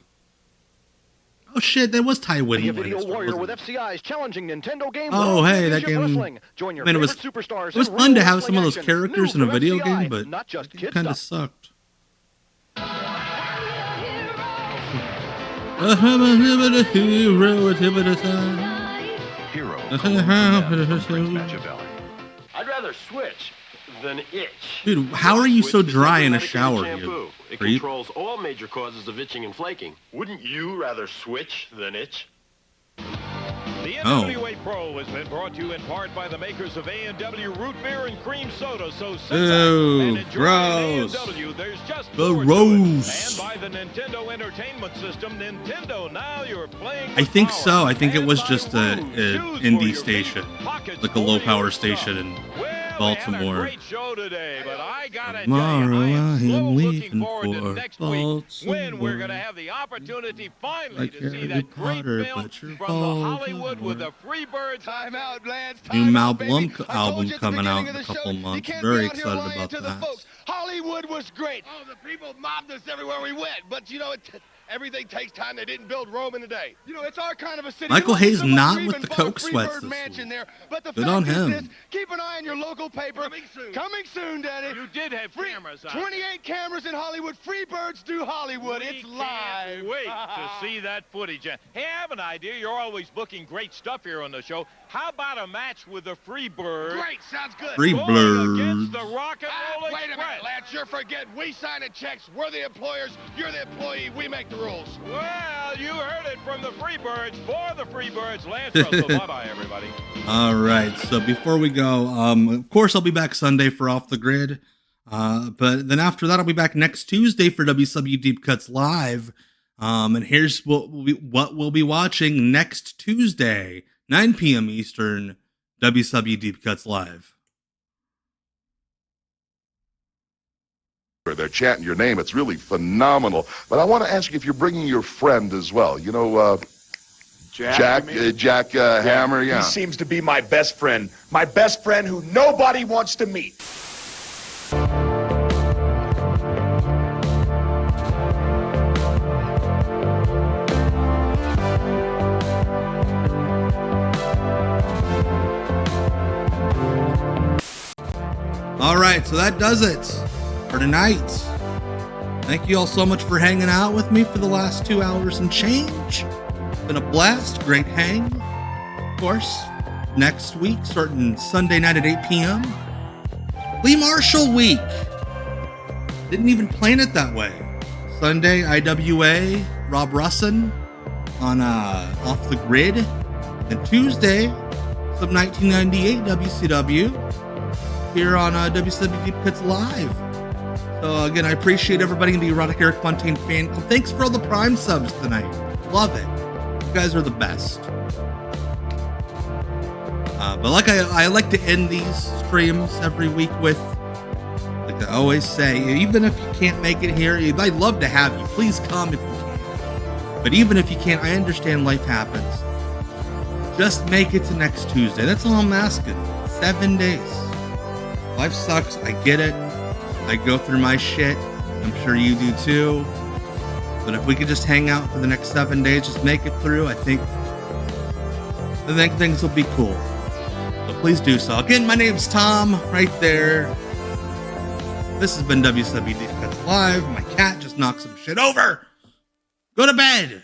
Oh shit, that was Ty Be a Whitman. video warrior with FCI's challenging Nintendo game. Oh, World hey, that Championship game. Wrestling. Join your Man, it was favorite superstars it was in fun real to have some of those wrestling characters action. in a video New from game, but not just it kid kind of stuff. sucked. I'd rather switch than itch. Dude, how are you so Switch is dry in a medicated shower, shampoo. It Are you- controls all major causes of itching and flaking. Wouldn't you rather switch than itch? The Oh. NWA Pro has been brought to you in part by the makers of A&W Root Beer and Cream Soda. So sit back Ew, and enjoy gross. A&W. There's just The more to it. roast. And by the Nintendo Entertainment System, Nintendo, now you're playing I with think power. so. I think it And was by just Woo, a shoes for indie your station, feet, pockets like a full low of power your station stuff. in We had a Baltimore. great show today, but I gotta Tomorrow tell you, I I am so am looking leaving forward to for next week when we're Baltimore. gonna have the opportunity finally Like to see Harry that great Potter, film but you're from the Hollywood with the Baltimore. Freebirds. Time out, Lance. New Mal Blum album coming out in a couple months. Very excited about that. Hollywood was great. Oh, the people mobbed us everywhere we went. But, you know, everything takes time. They didn't build Rome in a day. You know, it's our kind of a city. Michael There Hayes wasn't so much not we with even the bought a Coke sweats Freebird this mansion week. there. But the Good fact on is him. this, keep an eye on your local paper. Coming soon. Coming soon, Daddy. You did have cameras out. 28 cameras in Hollywood. Freebirds do Hollywood. We It's can't live. Wait to see that footage. Hey, I have an idea. You're always booking great stuff here on the show. How about a match with the Freebirds? Great, sounds good. Going against the Rock and Roll Wait a minute, Express. Lance. You're forgetting. We sign the checks. We're the employers. You're the employee. We make the rules. Well, you heard it from the Freebirds. For the Freebirds, Lance Russell. Bye-bye, everybody. All right. So before we go, of course, I'll be back Sunday for Off the Grid. But then after that, I'll be back next Tuesday for WCW Deep Cuts Live. And here's what we'll be watching next Tuesday, 9 p.m. Eastern, WCW Deep Cuts Live. They're chanting your name. It's really phenomenal. But I want to ask you if you're bringing your friend as well. You know, Jack Hammer, yeah. He seems to be my best friend. My best friend who nobody wants to meet. All right, so that does it for tonight. Thank you all so much for hanging out with me for the last 2 hours and change. It's been a blast, great hang. Of course, next week, starting Sunday night at 8 p.m., Lee Marshall Week. Didn't even plan it that way. Sunday, IWA, Rob Russin on Off the Grid. And Tuesday, some 1998 WCW here on WCW Deep Cuts Live. So again, I appreciate everybody in the Erotic Eric Fontaine fan club. Thanks for all the Prime subs tonight. Love it. You guys are the best. But like I like to end these streams every week with, like I always say, even if you can't make it here, I'd love to have you. Please come if you can. But even if you can't, I understand life happens. Just make it to next Tuesday. That's all I'm asking. 7 days. Life sucks. I get it. I go through my shit. I'm sure you do too. But if we could just hang out for the next 7 days, just make it through, I think things will be cool. So please do so. Again, my name's Tom, right there. This has been WCW Deep Cuts Live. My cat just knocked some shit over. Go to bed.